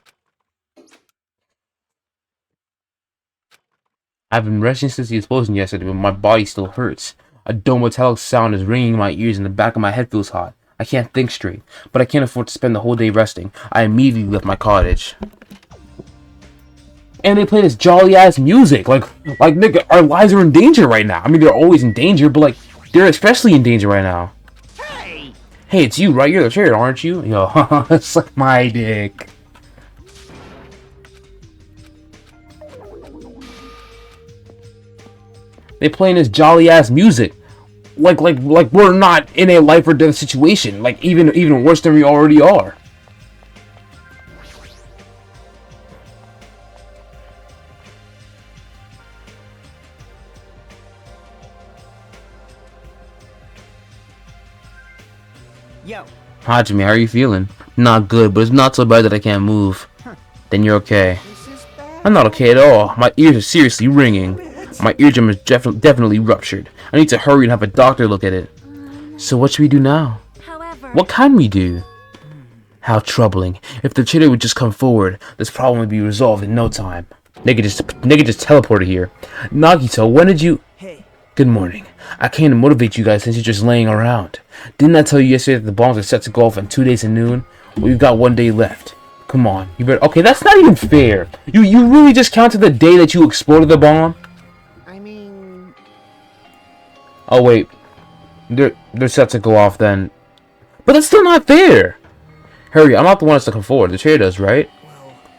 I've been resting since the explosion yesterday, but my body still hurts. A dull metallic sound is ringing in my ears and the back of my head feels hot. I can't think straight, but I can't afford to spend the whole day resting. I immediately left my cottage. And they play this jolly-ass music. Like, nigga, our lives are in danger right now. I mean, they're always in danger, but, like, they're especially in danger right now. Hey! Hey, it's you, right? You're the traitor, aren't you? Yo, it's like my dick. They playing this jolly-ass music. Like we're not in a life or death situation. Like, even worse than we already are. Yo. Hajime, how are you feeling? Not good, but it's not so bad that I can't move. Then you're okay. This is bad. I'm not okay at all. My ears are seriously ringing. My eardrum is definitely ruptured. I need to hurry and have a doctor look at it. So what should we do now? However, What can we do? How troubling. If the traitor would just come forward, this problem would be resolved in no time. Nigga just teleported here. Nagito, when did you... Hey. Good morning. I came to motivate you guys since you're just laying around. Didn't I tell you yesterday that the bombs are set to go off in 2 days at noon? Well, we've got 1 day left. Come on, you better... Okay, that's not even fair. You really just counted the day that you exploded the bomb? I mean... Oh wait, they're set to go off then. But that's still not fair. Hurry, I'm not the one that's to come forward. The traitor does, right?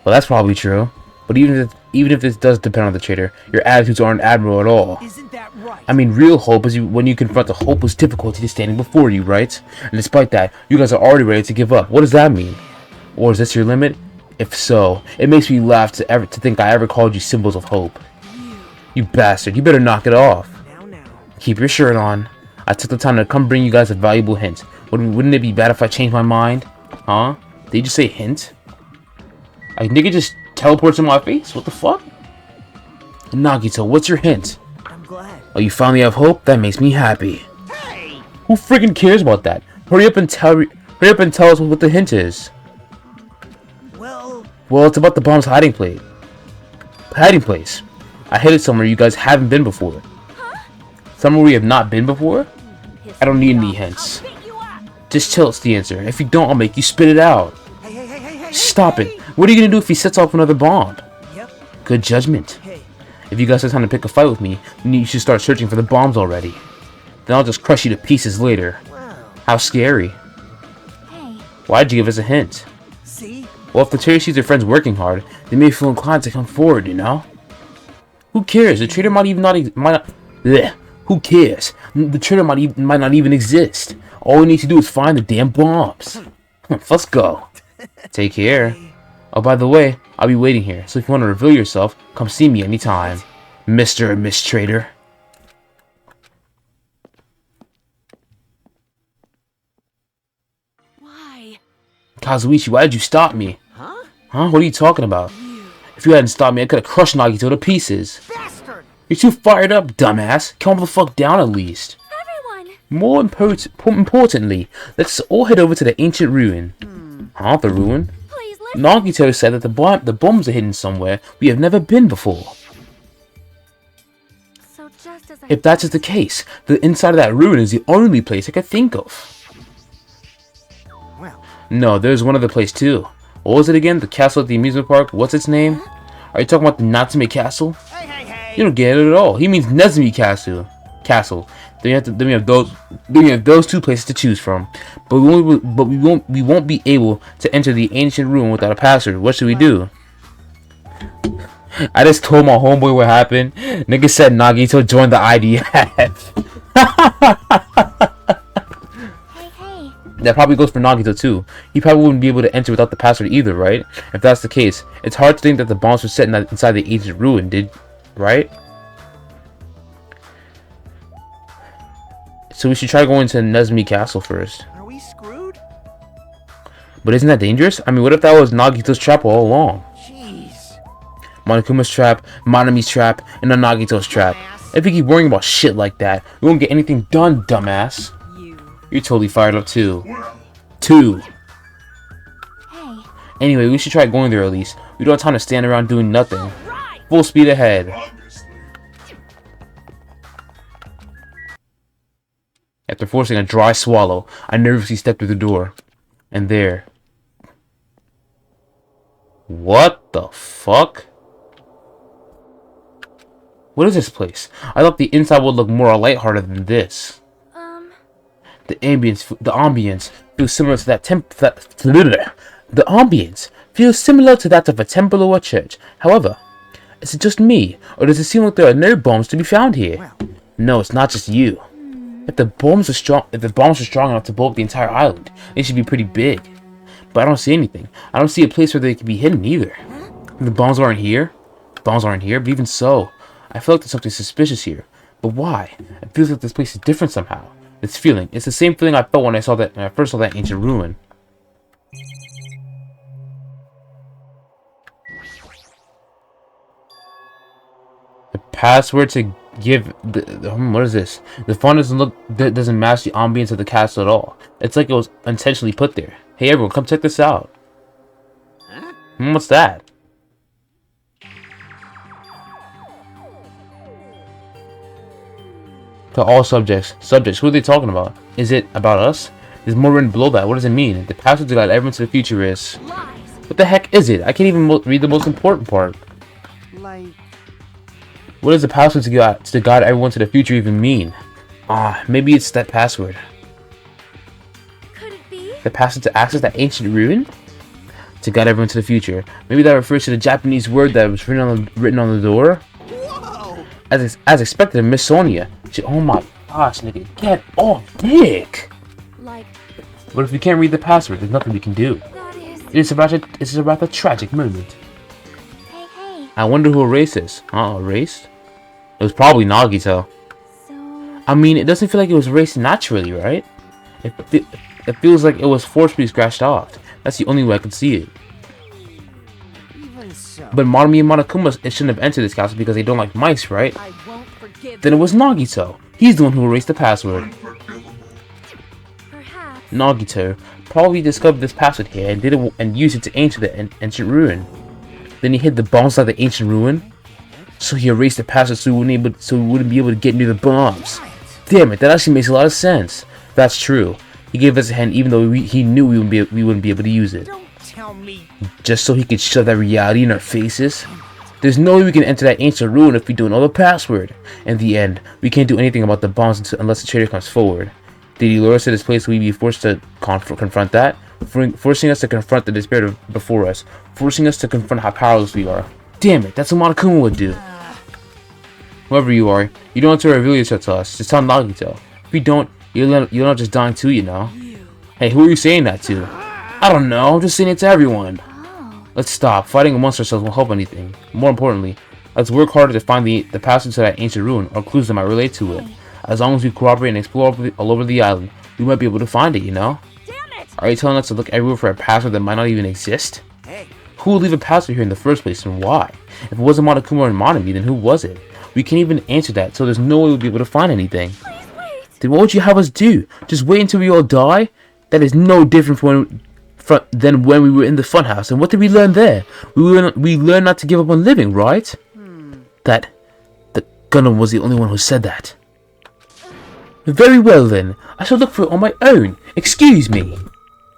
Well, that's probably true. But even if this does depend on the traitor, your attitudes aren't admirable at all. Isn't that right? I mean, real hope is when you confront the hopeless difficulty standing before you, right? And despite that, you guys are already ready to give up. What does that mean? Or is this your limit? If so, it makes me laugh to think I ever called you symbols of hope. You bastard! You better knock it off. Now. Keep your shirt on. I took the time to come bring you guys a valuable hint. Wouldn't it be bad if I changed my mind? Huh? Did you just say hint? A nigga just teleports in my face? What the fuck? Nagito, what's your hint? I'm glad. Oh, you finally have hope? That makes me happy. Hey! Who freaking cares about that? Hurry up and tell us what the hint is. Well, it's about the bomb's hiding place. I hid it somewhere you guys haven't been before. Somewhere we have not been before? I don't need any hints. Just tell us the answer. If you don't, I'll make you spit it out. Hey. Stop it. What are you gonna do if he sets off another bomb? Yep. Good judgment. Hey. If you guys have time to pick a fight with me, then you should start searching for the bombs already. Then I'll just crush you to pieces later. Wow. How scary. hey, Why'd you give us a hint? See? Well, if the traitor sees their friends working hard, they may feel inclined to come forward, you know? Who cares? The traitor might not... Blech. Who cares? The traitor might not even exist. All we need to do is find the damn bombs. Let's go. Take care. Oh, by the way, I'll be waiting here, so if you want to reveal yourself, come see me anytime. Mr. and Miss Traitor. why? Kazuichi, why did you stop me? Huh? Huh? What are you talking about? If you hadn't stopped me, I could have crushed Nagito to pieces. Bastard! You're too fired up, dumbass. Calm the fuck down at least. Everyone! Importantly, let's all head over to the ancient ruin. Huh? The ruin? Please listen. Nagito said that the bombs are hidden somewhere we have never been before. So just as I If that is the case, the inside of that ruin is the only place I could think of. Well, No, there's one other place too. What was it again? The castle at the amusement park? What's its name? Are you talking about the Natsume Castle? hey, hey, hey! You don't get it at all. He means Nezumi Castle. Then we have those two places to choose from. But we won't be able to enter the ancient ruin without a password. What should we do? I just told my homeboy what happened. Nigga said Nagito joined the IDF. hey. That probably goes for Nagito too. He probably wouldn't be able to enter without the password either, right? If that's the case, it's hard to think that the bombs were set inside the ancient ruin, right? So we should try going to Nezumi Castle first. Are we screwed? But isn't that dangerous? I mean, what if that was Nagito's trap all along? Jeez. Monokuma's trap, Manami's trap, and then Nagito's trap. If we keep worrying about shit like that, we won't get anything done, dumbass. You're totally fired up too. Well, 2. Hey. Anyway, we should try going there at least. We don't have time to stand around doing nothing. Right. Full speed ahead. obviously. After forcing a dry swallow, I nervously stepped through the door. And there. What the fuck? What is this place? I thought the inside would look more lighthearted than this. The ambience feels similar to the ambience feels similar to that of a temple or a church. However, is it just me, or does it seem like there are no bombs to be found here? Well. No, it's not just you. If the bombs are strong enough to blow up the entire island, they should be pretty big. But I don't see anything. I don't see a place where they could be hidden either. The bombs aren't here. But even so, I feel like there's something suspicious here. But why? It feels like this place is different somehow. It's the same feeling I felt when I first saw that ancient ruin. The password to give what is this? The font doesn't match the ambience of the castle at all. It's like it was intentionally put there. Hey everyone, come check this out. What's that? To all subjects, who are they talking about? Is it about us? There's more written below that. What does it mean? The password to guide everyone to the future is... Lies. What the heck is it? I can't even read the most important part. Like, What does the password to guide everyone to the future even mean? Maybe it's that password. Could it be? The password to access that ancient ruin? To guide everyone to the future. Maybe that refers to the Japanese word that was written on the door? whoa! As expected of Miss Sonia. Oh my gosh, nigga, get off dick! Like, But if we can't read the password, there's nothing we can do. that is. It's about a tragic moment. Hey. I wonder who erased this. Erased? It was probably Nagito. So. I mean, it doesn't feel like it was erased naturally, right? It feels like it was forcefully scratched off. That's the only way I can see it. Even so. But Manami and Monokuma shouldn't have entered this castle because they don't like mice, right? I won't forgive. Then it was Nagito. He's the one who erased the password. Unforgivable. Perhaps. Nagito probably discovered this password here and used it to enter the ancient ruin. Then he hid the bombs out of the ancient ruin. So he erased the password so we wouldn't be able to get near the bombs. Damn it, that actually makes a lot of sense. That's true. He gave us a hand even though he knew we wouldn't be able to use it. Don't tell me. Just so he could shove that reality in our faces. There's no way we can enter that ancient ruin if we don't know the password. In the end, we can't do anything about the bombs unless the traitor comes forward. Did he lure us to this place so we'd be forced to confront that? Forcing us to confront the despair before us. Forcing us to confront how powerless we are. Damn it, that's what Monokuma would do. Whoever you are, you don't have to reveal yourself to us. Just tell Nagito. If you don't, you're not just dying too, you know. Hey, who are you saying that to? I don't know, I'm just saying it to everyone. Let's stop. Fighting amongst ourselves won't help anything. More importantly, let's work harder to find the passage to that ancient ruin or clues that might relate to it. As long as we cooperate and explore all over the island, we might be able to find it, you know? Damn it! Are you telling us to look everywhere for a password that might not even exist? Hey, Who would leave a password here in the first place and why? If it wasn't Monokuma and Manami, then who was it? We can't even answer that, so there's no way we'll be able to find anything. Please wait. then what would you have us do? Just wait until we all die? That is no different than when we were in the funhouse. And what did we learn there? We learned not to give up on living, right? That the gunner was the only one who said that. Very well then. I shall look for it on my own. Excuse me.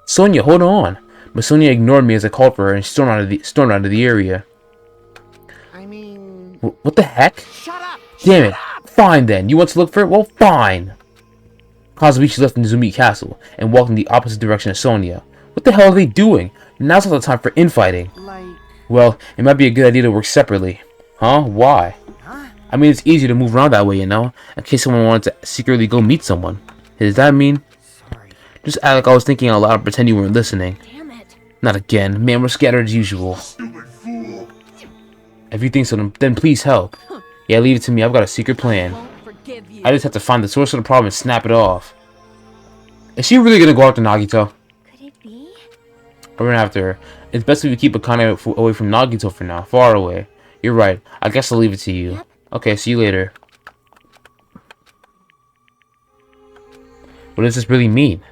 Sonia, hold on. But Sonia ignored me as I called for her and stormed out of the area. I mean... What the heck? Shut up! Damn it. Fine then. You want to look for it? Well, fine. Kazuichi left Nezumi Castle and walked in the opposite direction of Sonia. What the hell are they doing? Now's not the time for infighting. Like... Well, it might be a good idea to work separately. Huh? Why? Huh? I mean, it's easier to move around that way, you know? In case someone wanted to secretly go meet someone. Does that mean? Sorry. Just act like I was thinking out loud and pretend you weren't listening. Damn it. Not again. Man, we're scattered as usual. Stupid fool. If you think so, then please help. Yeah, leave it to me. I've got a secret plan. Won't forgive you. I just have to find the source of the problem and snap it off. Is she really gonna go after Nagito? Could it be? We're gonna have to her. It's best if we keep Akane away from Nagito for now. Far away. You're right. I guess I'll leave it to you. Yep. Okay, see you later. What does this really mean?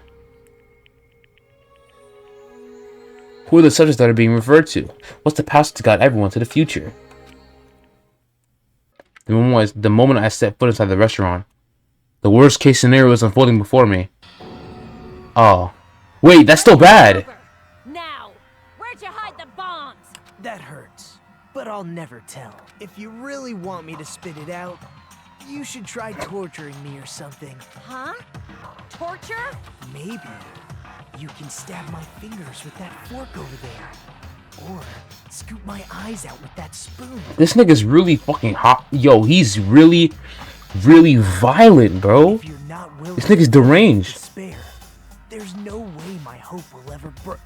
Who are the subjects that are being referred to? What's the past to guide everyone to the future? The moment I set foot inside the restaurant, the worst case scenario is unfolding before me. Oh. Wait, that's still bad! Over. Now, where'd you hide the bombs? That hurts. But I'll never tell. If you really want me to spit it out, you should try torturing me or something. Huh? Torture? Maybe you can stab my fingers with that fork over there. Or scoop my eyes out with that spoon. This nigga's really fucking hot. Yo, he's really violent, bro. If you're not willing This nigga's to deranged. despair, there's no way my hope will ever break.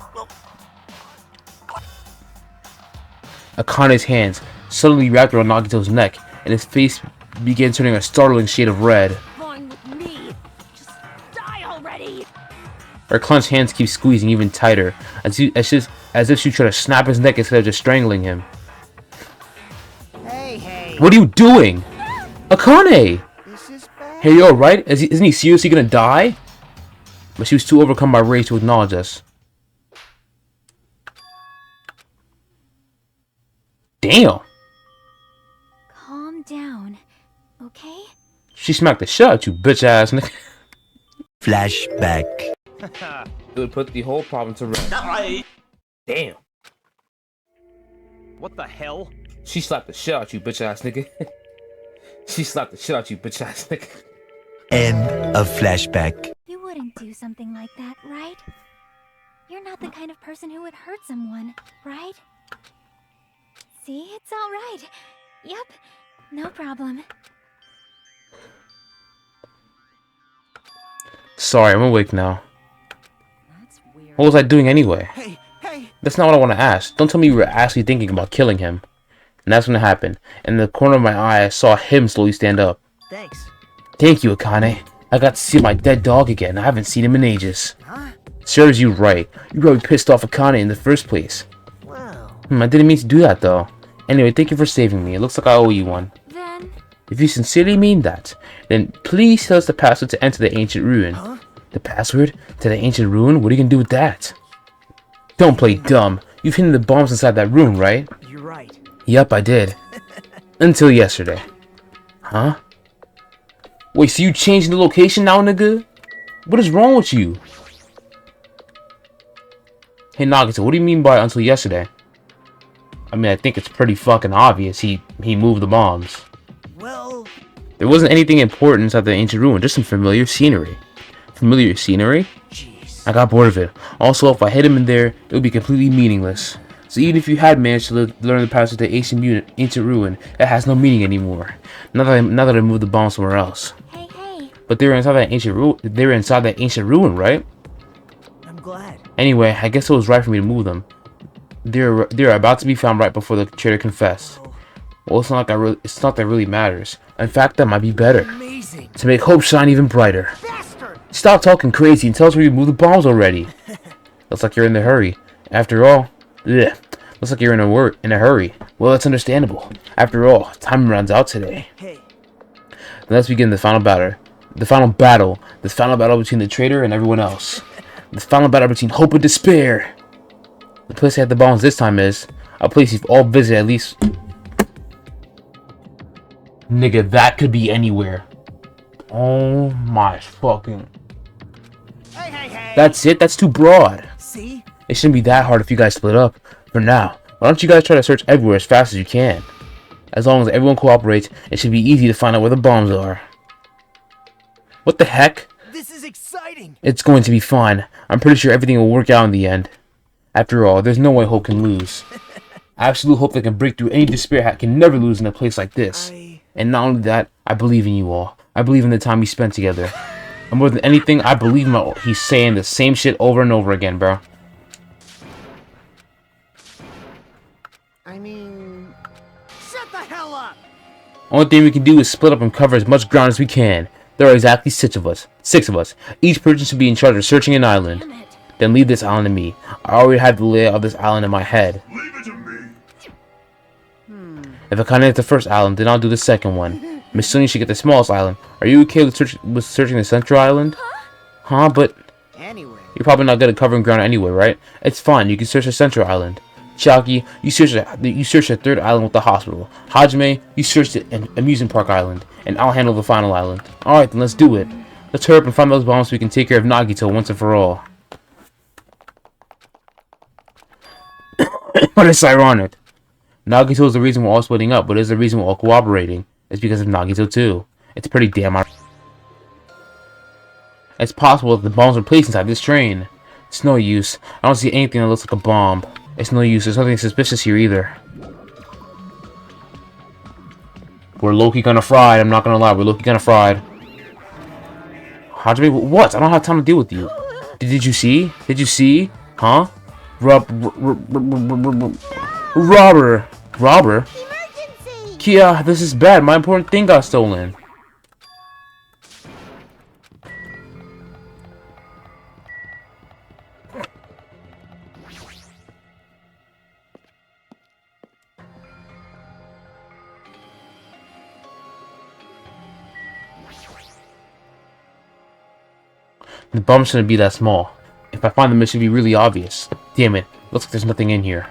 Akane's hands suddenly wrapped around Nagito's neck, and his face began turning a startling shade of red. Going with me. Just die already. Her clenched hands keep squeezing even tighter, as if she tried to snap his neck instead of just strangling him. Hey. What are you doing? Akane! This is bad. Hey, you alright? Isn't he seriously gonna die? But she was too overcome by rage to acknowledge us. Damn! Calm down, okay? She smacked the shit out you, bitch ass nigga. Flashback. It would put the whole problem to rest. Damn. What the hell? She slapped the shit out you, bitch ass nigga. She slapped the shit out you, bitch ass nigga. End of flashback. You wouldn't do something like that, right? You're not the kind of person who would hurt someone, right? See, it's all right. Yep, no problem. Sorry, I'm awake now. That's weird. What was I doing anyway? Hey. That's not what I want to ask. Don't tell me you were actually thinking about killing him. And that's when it happened. In the corner of my eye, I saw him slowly stand up. Thanks. Thank you, Akane. I got to see my dead dog again. I haven't seen him in ages. Huh? Serves you right. You probably pissed off Akane in the first place. Wow. I didn't mean to do that, though. Anyway, thank you for saving me. It looks like I owe you one. Then, If you sincerely mean that, then please tell us the password to enter the ancient ruin. Huh? The password to the ancient ruin? What are you gonna do with that? Don't play dumb. You've hidden the bombs inside that room, right? You're right. Yep, I did. Until yesterday. Huh? Wait, so you changed the location now, nigga? What is wrong with you? Hey, Nagito, what do you mean by until yesterday? I mean, I think it's pretty fucking obvious he moved the bombs. Well, There wasn't anything important inside the ancient ruin, just some familiar scenery. Familiar scenery? jeez. I got bored of it. Also, if I hid him in there, it would be completely meaningless. So even if you had managed to learn the password to the ancient ruin, it has no meaning anymore. Now that I moved the bomb somewhere else. Hey. But they were inside that ancient ruin. They were inside that ancient ruin, right? I'm glad. Anyway, I guess it was right for me to move them. They're about to be found right before the traitor confessed. Well, it's not that really matters. In fact, that might be better. Amazing. To make hope shine even brighter. Bastard. Stop talking crazy and tell us where you moved the bombs already. Looks like you're in a hurry. After all, ugh, looks like you're in a hurry. Well, that's understandable. After all, time runs out today. Hey. Then let's begin the final battle. The final battle. This final battle between the traitor and everyone else. This final battle between hope and despair. The place that had the bombs this time is a place you've all visited at least. Nigga, that could be anywhere. Oh my fucking. Hey. That's it? That's too broad. See? It shouldn't be that hard if you guys split up. For now, why don't you guys try to search everywhere as fast as you can? As long as everyone cooperates, it should be easy to find out where the bombs are. What the heck? This is exciting. It's going to be fine. I'm pretty sure everything will work out in the end. After all, there's no way Hope can lose. Absolute hope that can break through any despair can never lose in a place like this. And not only that, I believe in you all. I believe in the time we spent together. And more than anything, I believe in he's saying the same shit over and over again, bro. I mean, shut the hell up. Only thing we can do is split up and cover as much ground as we can. There are exactly 6 of us. Each person should be in charge of searching an island. Then leave this island to me. I already have the layout of this island in my head. Leave it to me. If I connect the first island, then I'll do the second one. Miss Sunny should get the smallest island. Are you okay with searching the central island? Huh? But Anyway. you're probably not good at covering ground anyway, right? It's fine. You can search the central island. Chalky, you search the third island with the hospital. Hajime, you search the amusement park island. And I'll handle the final island. Alright, then let's do it. Let's hurry up and find those bombs so we can take care of Nagito once and for all. But it's ironic. Nagito is the reason we're all splitting up, but it's the reason we're all cooperating. It's because of Nagito too. It's pretty damn ironic. It's possible that the bombs were placed inside this train. It's no use. I don't see anything that looks like a bomb. It's no use. There's nothing suspicious here either. We're low-key kinda fried. I'm not gonna lie. We're low-key kinda fried. Hajime, what? I don't have time to deal with you. Did you see? Did you see? Huh? Robber. Emergency! Kia, this is bad. My important thing got stolen. The bomb shouldn't be that small. If I find them, it should be really obvious. Damn it. Looks like there's nothing in here.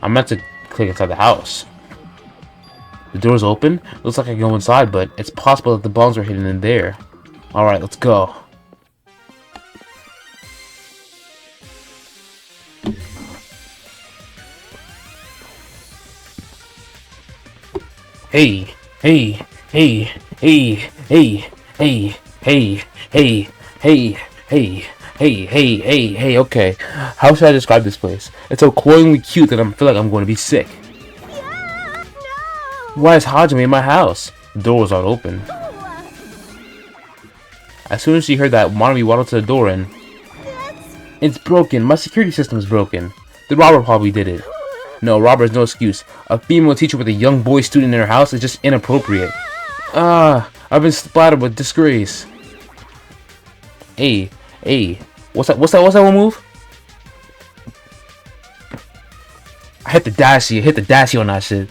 I meant to click inside the house. The door's open. Looks like I can go inside, but it's possible that the bombs are hidden in there. Alright, let's go. Hey. Hey, okay. How should I describe this place? It's so cloyingly cute that I feel like I'm going to be sick. Yeah, no! Why is Hajime in my house? The door was not open. As soon as she heard that, Monami waddled to the door and... It's broken. My security system is broken. The robber probably did it. No, robber is no excuse. A female teacher with a young boy student in her house is just inappropriate. I've been splattered with disgrace. Hey, what's that one move? I hit the dashi on that shit.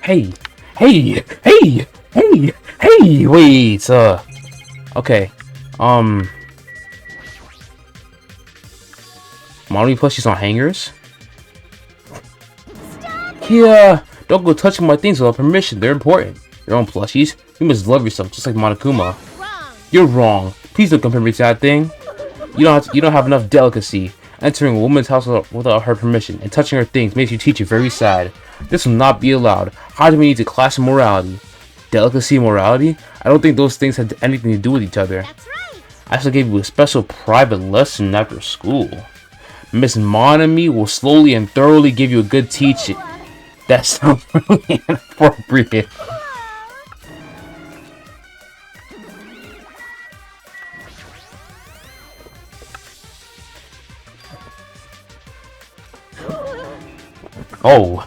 Hey, wait, okay, Mommy plushies on hangers? Yeah, don't go touching my things without permission, they're important. Your own plushies? You must love yourself, just like Monokuma. You're wrong, please don't compare me to that thing. You don't have enough delicacy. Entering a woman's house without her permission and touching her things makes your teacher very sad. This will not be allowed. Hajime needs a class of morality. Delicacy and morality? I don't think those things had anything to do with each other. That's right! I shall give you a special private lesson after school. Miss Monami will slowly and thoroughly give you a good teaching. That sounds really inappropriate. Oh,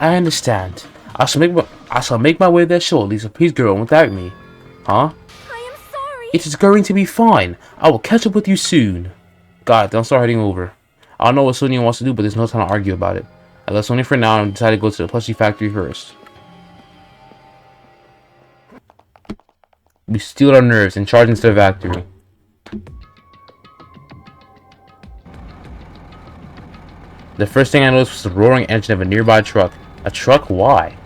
I understand. I shall make my way there shortly, so please go on without me. Huh? I am sorry. It is going to be fine. I will catch up with you soon. God, don't start heading over. I don't know what Sonia wants to do, but there's no time to argue about it. I left Sonia for now and decided to go to the plushie factory first. We steal our nerves and charge into the factory. The first thing I noticed was the roaring engine of a nearby truck. A truck? Why?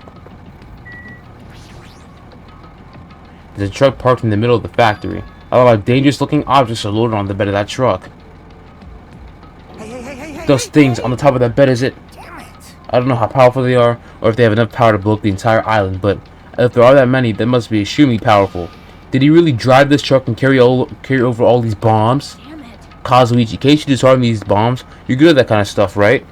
There's a truck parked in the middle of the factory. A lot of dangerous looking objects are loaded on the bed of that truck. Those things on the top of that bed, is it? I don't know how powerful they are, or if they have enough power to blow up the entire island, but if there are that many, they must be extremely powerful. Did he really drive this truck and carry over all these bombs? Damn it. Kazuichi, can't you disarm these bombs? You're good at that kind of stuff, right?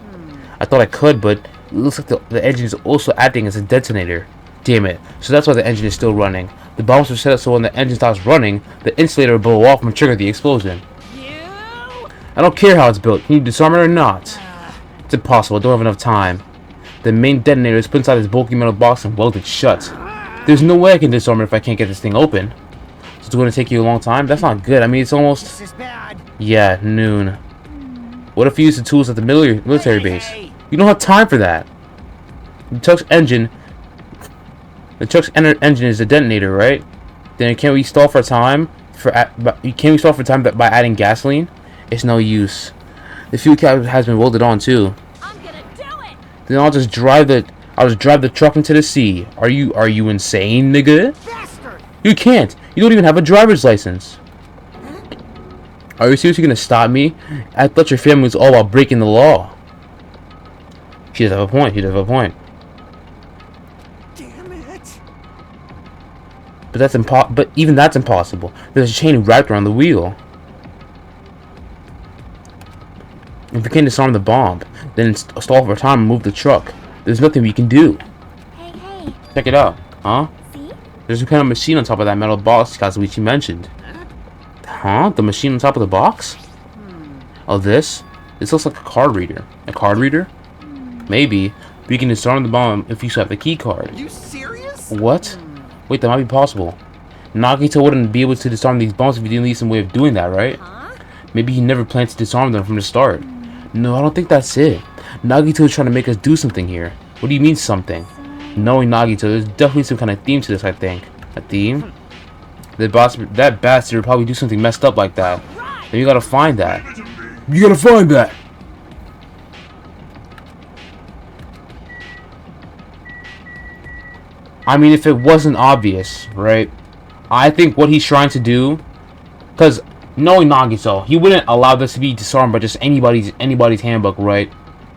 I thought I could, but it looks like the engine is also acting as a detonator. Damn it. So that's why the engine is still running. The bombs were set up so when the engine stops running, the insulator will blow off and trigger the explosion. I don't care how it's built. Can you disarm it or not? It's impossible. I don't have enough time. The main detonator is put inside this bulky metal box and welded shut. There's no way I can disarm it if I can't get this thing open. So it's going to take you a long time? That's not good. I mean, it's almost... This is bad. Yeah, noon. What if you use the tools at the military base? You don't have time for that. The truck's engine is a detonator, right? Then can't we stall for time? By adding gasoline? It's no use. The fuel cap has been welded on too. I'm gonna do it. Then I'll just drive the truck into the sea. Are you insane, nigga? Bastard! You can't. You don't even have a driver's license. Are you seriously gonna stop me? I thought your family was all about breaking the law. She does have a point. Damn it! But even that's impossible. There's a chain wrapped around the wheel. If we can't disarm the bomb, then stall for time and move the truck. There's nothing we can do. Hey. Check it out, huh? See? There's a kind of machine on top of that metal box Kazuichi mentioned. Huh? The machine on top of the box? Oh, this? This looks like a card reader. A card reader? Maybe. We can disarm the bomb if you have the key card. You serious? What? Wait, that might be possible. Nagito wouldn't be able to disarm these bombs if he didn't leave some way of doing that, right? Huh? Maybe he never planned to disarm them from the start. No, I don't think that's it. Nagito is trying to make us do something here. What do you mean something? Knowing Nagito, there's definitely some kind of theme to this, I think. A theme? That bastard would probably do something messed up like that. Then you gotta find that. You gotta find that! I mean, if it wasn't obvious, right? I think what he's trying to do... Because, knowing Nagito, he wouldn't allow this to be disarmed by just anybody's handbook, right?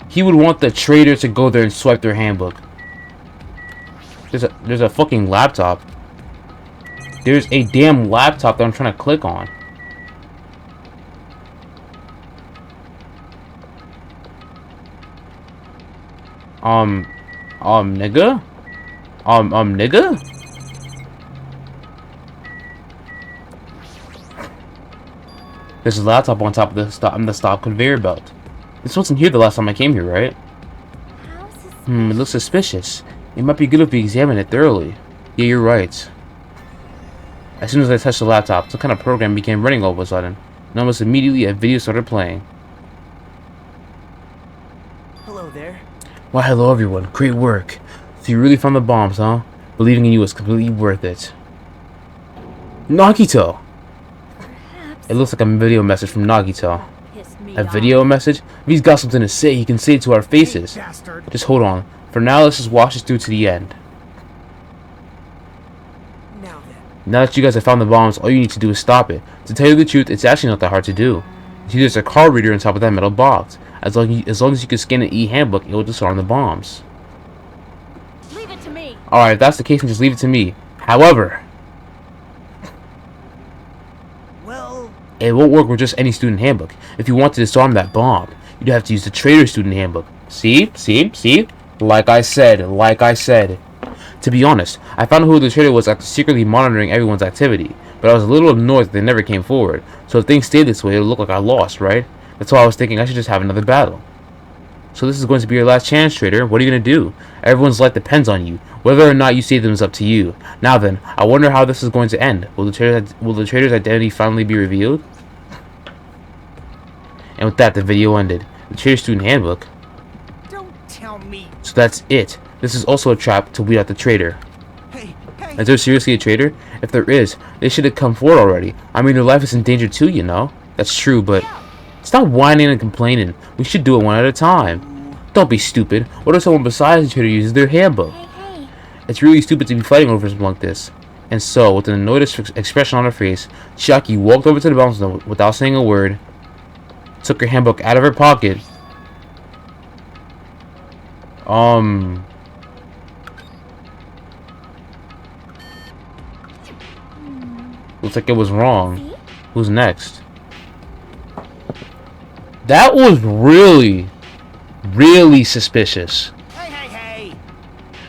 He would want the trader to go there and swipe their handbook. There's a fucking laptop. There's a damn laptop that I'm trying to click on. Nigga? Nigga? There's a laptop on top of the stop conveyor belt. This wasn't here the last time I came here, right? How suspicious. It looks suspicious. It might be good if we examine it thoroughly. Yeah, you're right. As soon as I touched the laptop, some kind of program began running all of a sudden. And almost immediately, a video started playing. Hello there. Why, hello everyone. Great work. So you really found the bombs, huh? Believing in you was completely worth it. Nagito! Perhaps. It looks like a video message from Nagito. Pissed me A off. video message? If he's got something to say, he can say it to our faces. Bastard. Just hold on. For now, let's just watch this through to the end. Now then. Now that you guys have found the bombs, all you need to do is stop it. To tell you the truth, it's actually not that hard to do. See, there's a card reader on top of that metal box. As long as you can scan an e-handbook, it will disarm the bombs. Leave it to me. Alright, if that's the case, then just leave it to me. However, Well, it won't work with just any student handbook. If you want to disarm that bomb, you'd have to use the trader student handbook. See? Like I said. To be honest, I found out who the trader was after secretly monitoring everyone's activity, but I was a little annoyed that they never came forward. So if things stay this way, it'll look like I lost, right? That's why I was thinking I should just have another battle. So this is going to be your last chance, traitor. What are you gonna do? Everyone's life depends on you. Whether or not you save them is up to you. Now then, I wonder how this is going to end. Will the traitor's identity finally be revealed? And with that, the video ended. The traitor student handbook. Don't tell me. So that's it. This is also a trap to weed out the traitor. Hey, hey. Is there seriously a traitor? If there is, they should have come forward already. I mean, their life is in danger too, you know. That's true, but stop whining and complaining. We should do it one at a time. Don't be stupid. What if someone besides the traitor uses their handbook? Hey, It's really stupid to be fighting over something like this. And so, with an annoyed expression on her face, Chiaki walked over to the bouncer without saying a word, took her handbook out of her pocket. Looks like it was wrong. see? Who's next? That was really, really suspicious. Hey, hey, hey.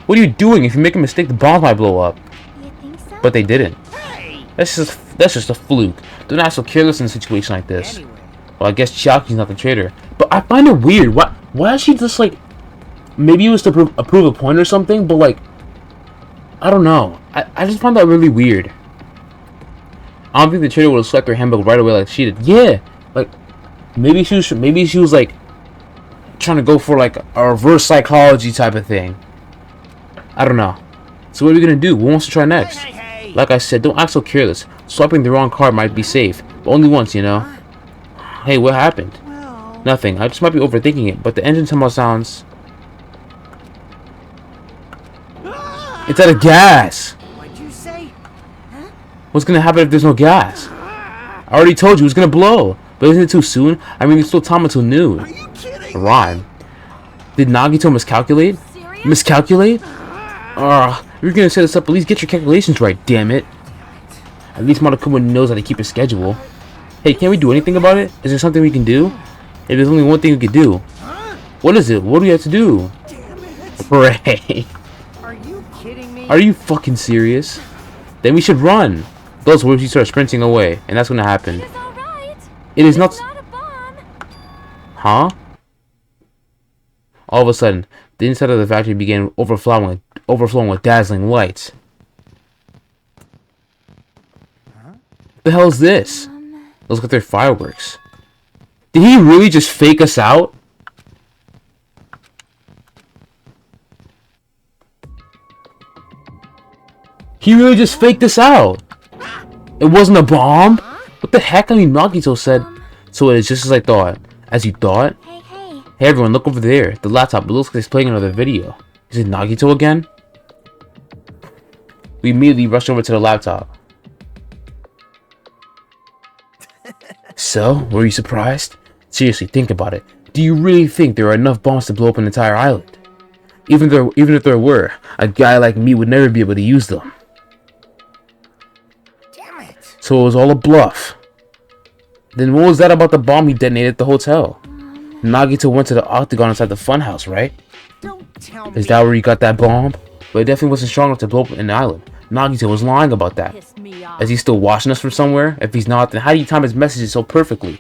What are you doing? If you make a mistake, the bomb might blow up. You think so? But they didn't. Hey. That's just a fluke. They're not so careless in a situation like this. Anyway. Well, I guess Chiaki's not the traitor. But I find it weird. Why is she just like... Maybe it was to prove a point or something, but like... I don't know. I just find that really weird. I don't think the traitor would have selected her handbook right away like she did. Yeah! Like, maybe she was like... trying to go for like a reverse psychology type of thing. I don't know. So what are we gonna do? Who wants to try next? Hey, hey, hey. Like I said, don't act so careless. Swiping the wrong card might be safe, but only once, you know. Hey, what happened? Well, Nothing. I just might be overthinking it, but the engine somehow sounds... It's out of gas! what'd you say? What's gonna happen if there's no gas? I already told you it was gonna blow. But isn't it too soon? I mean, it's still time until noon. Are you kidding? A rhyme. Did Nagito miscalculate? Serious? Miscalculate? If you're gonna set this up, at least get your calculations right, damn it. At least Monokuma knows how to keep a schedule. Hey, can't we do anything about it? Is there something we can do? If there's only one thing we can do. What is it? What do we have to do? Damn it. Hooray. Are you kidding me? Are you fucking serious? Then we should run. Those words you start sprinting away, and that's when it happened. It's all right. It is It's not... not a bomb. Huh? All of a sudden, the inside of the factory began overflowing with dazzling lights. What the hell is this? Looks like they're fireworks. Did he really just fake us out? He really just faked us out. It wasn't a bomb? What the heck? I mean, Nagito said. So it is just as I thought. As you thought? Hey, hey. Hey everyone, look over there. The laptop. It looks like it's playing another video. Is it Nagito again? We immediately rushed over to the laptop. So, were you surprised? Seriously, think about it. Do you really think there are enough bombs to blow up an entire island? Even if there were, a guy like me would never be able to use them. Damn it. So it was all a bluff. Then what was that about the bomb he detonated at the hotel? Nagito went to the octagon inside the funhouse, right? Don't tell me. Is that where you got that bomb? But it definitely wasn't strong enough to blow up an island. Nagito was lying about that. Pissed me off. Is he still watching us from somewhere? If he's not, then how do you time his messages so perfectly?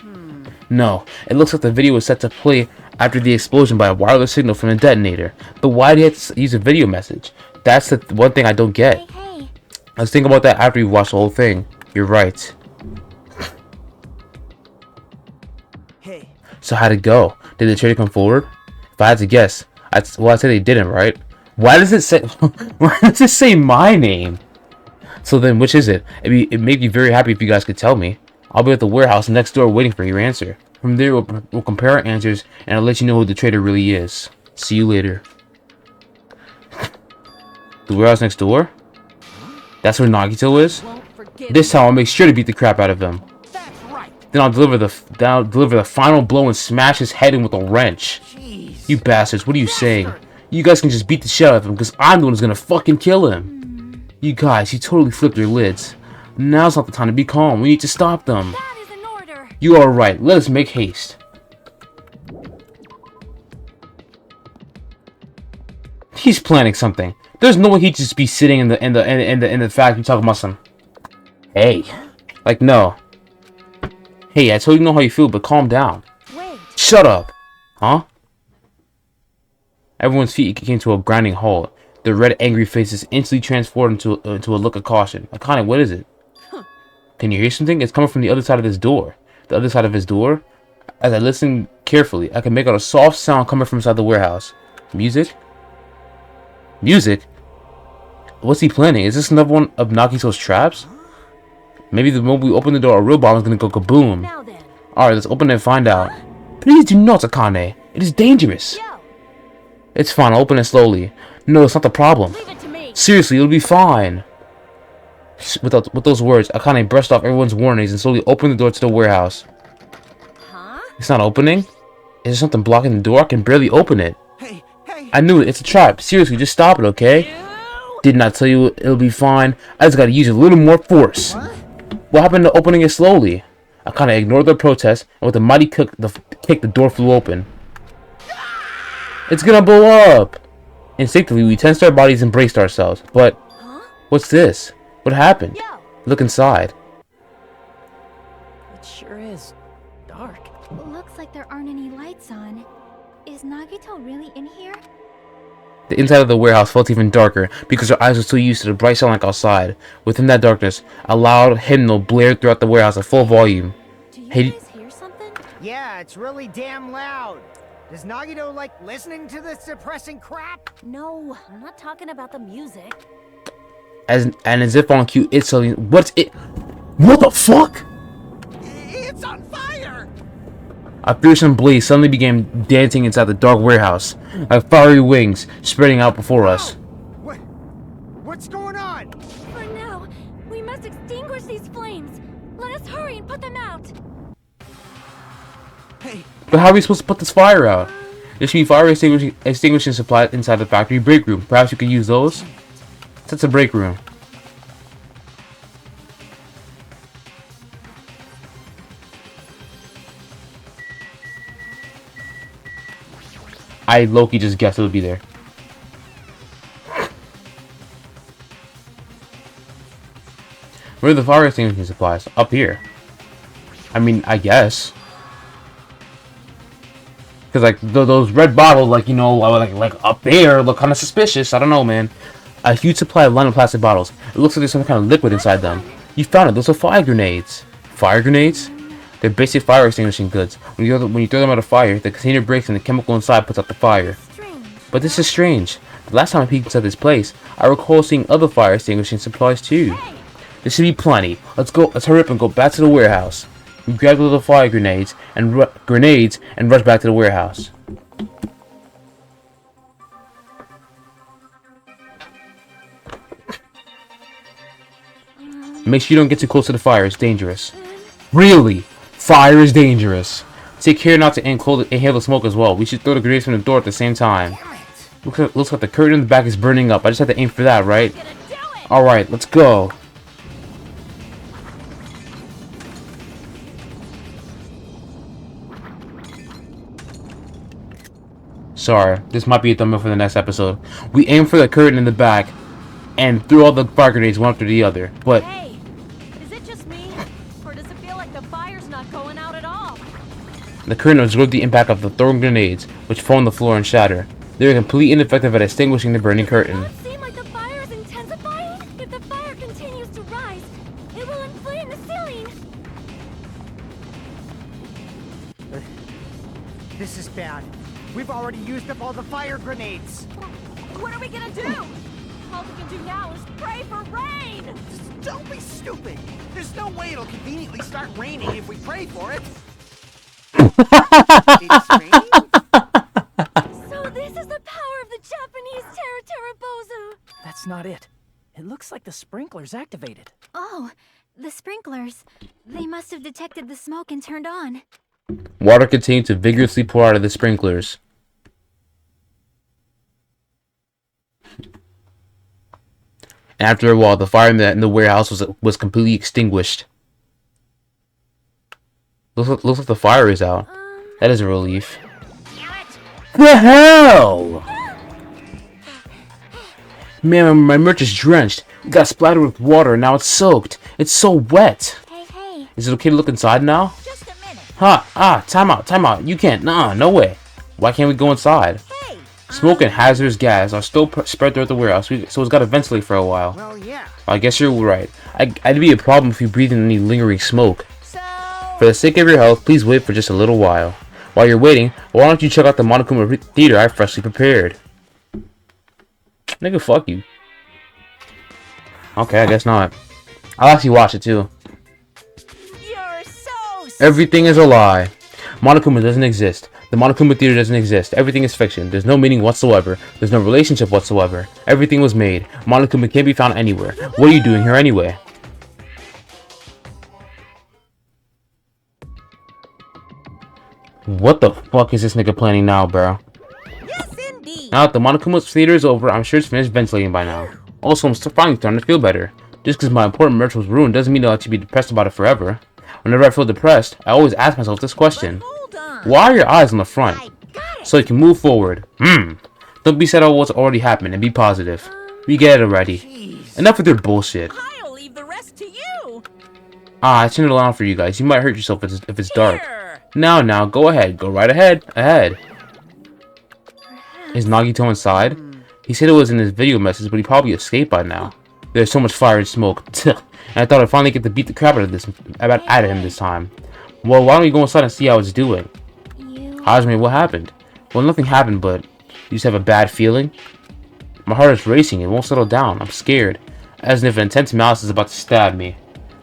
No, it looks like the video was set to play after the explosion by a wireless signal from the detonator. But why do you have to use a video message? That's the one thing I don't get. Hey, hey. Let's think about that after you watch the whole thing. You're right. Hey, So how'd it go? Did the traitor come forward? If I had to guess, I'd say they didn't, right? Why does it say why does it say my name? So then which is it? It made me very happy if you guys could tell me. I'll be at the warehouse next door waiting for your answer. From there we'll compare our answers and I'll let you know who the traitor really is. See you later. The warehouse next door? That's where Nagito is? Won't forget This time I'll make sure to beat the crap out of him. that's right. Then I'll deliver the final blow and smash his head in with a wrench. Jeez. You bastards, what are you saying? You guys can just beat the shit out of him because I'm the one who's gonna fucking kill him. You guys, you totally flipped your lids. Now's not the time to be calm. We need to stop them. that is an order. You are right. Let us make haste. He's planning something. There's no way he'd just be sitting in the factory talking about some. Hey, like no. Hey, I totally know how you feel, but calm down. Wait. Shut up. Huh? Everyone's feet came to a grinding halt. Their red, angry faces instantly transformed into a look of caution. Akane, what is it? Can you hear something? It's coming from the other side of this door. The other side of his door? As I listen carefully, I can make out a soft sound coming from inside the warehouse. Music? Music? What's he planning? Is this another one of Nagito's traps? Maybe the moment we open the door, a real bomb is gonna go kaboom. Now then. Alright, let's open it and find out. Please do not, Akane. It is dangerous. Yo, It's fine, I'll open it slowly. No, it's not the problem. leave it to me. Seriously, it'll be fine. With those words, Akane brushed off everyone's warnings and slowly opened the door to the warehouse. Huh? It's not opening? Is there something blocking the door? I can barely open it. Hey, hey! I knew it. It's a trap. Seriously, just stop it, okay? Did not tell you it'll be fine. I just gotta use a little more force. What happened to opening it slowly? Akane ignored the protest, and with a mighty kick, the door flew open. It's gonna blow up! Instinctively, we tensed our bodies and braced ourselves. But, what's this? What happened? Yo, Look inside. It sure is dark. Looks like there aren't any lights on. Is Nagito really in here? The inside of the warehouse felt even darker because our eyes were so used to the bright sunlight outside. Within that darkness, a loud hymnal blared throughout the warehouse at full volume. Do you Hey- guys hear something? Yeah, it's really damn loud. Does Nagito like listening to this depressing crap? no, I'm not talking about the music. As if on cue, it's suddenly. What's it? What the fuck? It's on fire! A fearsome blaze suddenly began dancing inside the dark warehouse, like fiery wings spreading out before us. What's going on? For now, we must extinguish these flames. Let us hurry and put them out. Hey, But how are we supposed to put this fire out? There should be fire extinguishing supplies inside the factory break room. Perhaps you could use those? That's a break room. I low-key just guessed it would be there. Where are the fire extinguishing supplies? Up here. I mean, I guess. Because, like, those red bottles, like, you know, like up there look kind of suspicious. I don't know, man. A huge supply of linen plastic bottles. It looks like there's some kind of liquid inside them. You found it. Those are fire grenades. Fire grenades? They're basic fire extinguishing goods. When you throw them at a fire, the container breaks and the chemical inside puts out the fire. Strange. But this is strange. The last time I peeked inside this place, I recall seeing other fire extinguishing supplies too. There should be plenty. Let's hurry up and go back to the warehouse. We grab the little fire grenades and rush back to the warehouse. Make sure you don't get too close to the fire. It's dangerous. Really? Fire is dangerous. Take care not to inhale the smoke as well. We should throw the grenades from the door at the same time. Looks like the curtain in the back is burning up. I just have to aim for that, right? Alright, let's go. Sorry, this might be a thumbnail for the next episode. We aimed for the curtain in the back and threw all the fire grenades one after the other. But Hey, is it just me? Or does it feel like the fire's not going out at all? the curtain absorbed the impact of the thrown grenades, which fell on the floor and shattered. They were completely ineffective at extinguishing the burning curtain. Does it seem like the fire is intensifying? If the fire continues to rise, it will inflame the ceiling. This is bad. We've already used up all the fire grenades. What are we gonna do? All we can do now is pray for rain. Just don't be stupid. There's no way it'll conveniently start raining if we pray for it. It's raining? So this is the power of the Japanese Terra Bozu. That's not it. It looks like the sprinkler's activated. Oh, the sprinklers. They must have detected the smoke and turned on. Water continued to vigorously pour out of the sprinklers. After a while, the fire in the warehouse was completely extinguished. Looks like the fire is out. That is a relief. The hell! Man, my merch is drenched. It got splattered with water and now it's soaked. It's so wet. Hey. Is it okay to look inside now? Just a minute. Time out. You can't. Nah, no way. Why can't we go inside? Hey, Smoke and hazardous gas are still spread throughout the warehouse, so it's got to ventilate for a while. Well, yeah. I I guess you're right. I'd be a problem if you breathe in any lingering smoke. So, For the sake of your health, please wait for just a little while. While you're waiting, why don't you check out the Monokuma Theater I freshly prepared? Nigga, fuck you. Okay, I guess not. I'll actually watch it too. you're so Everything is a lie. Monokuma doesn't exist. The Monokuma Theater doesn't exist. Everything is fiction. There's no meaning whatsoever. There's no relationship whatsoever. Everything was made. Monokuma can't be found anywhere. What are you doing here anyway? What the fuck is this nigga planning now, bro? yes, indeed. Now that the Monokuma Theater is over, I'm sure it's finished ventilating by now. Also, I'm finally starting to feel better. Just because my important merch was ruined doesn't mean I'll have to be depressed about it forever. Whenever I feel depressed, I always ask myself this question. Hold on. Why are your eyes on the front? I got it. So you can move forward. Don't be sad about what's already happened and be positive. We get it already. Jeez. Enough with your bullshit. I'll leave the rest to you. I turned it on for you guys. You might hurt yourself if it's dark. Here. Now, go ahead. Go right ahead. Is Nagito inside? He said it was in his video message, but he probably escaped by now. There's so much fire and smoke. And I thought I'd finally get to beat the crap out of him this time. Well, why don't we go inside and see how it's doing? Hajime, what happened? Well, nothing happened, but you just have a bad feeling? My heart is racing. It won't settle down. I'm scared. As if an intense malice is about to stab me.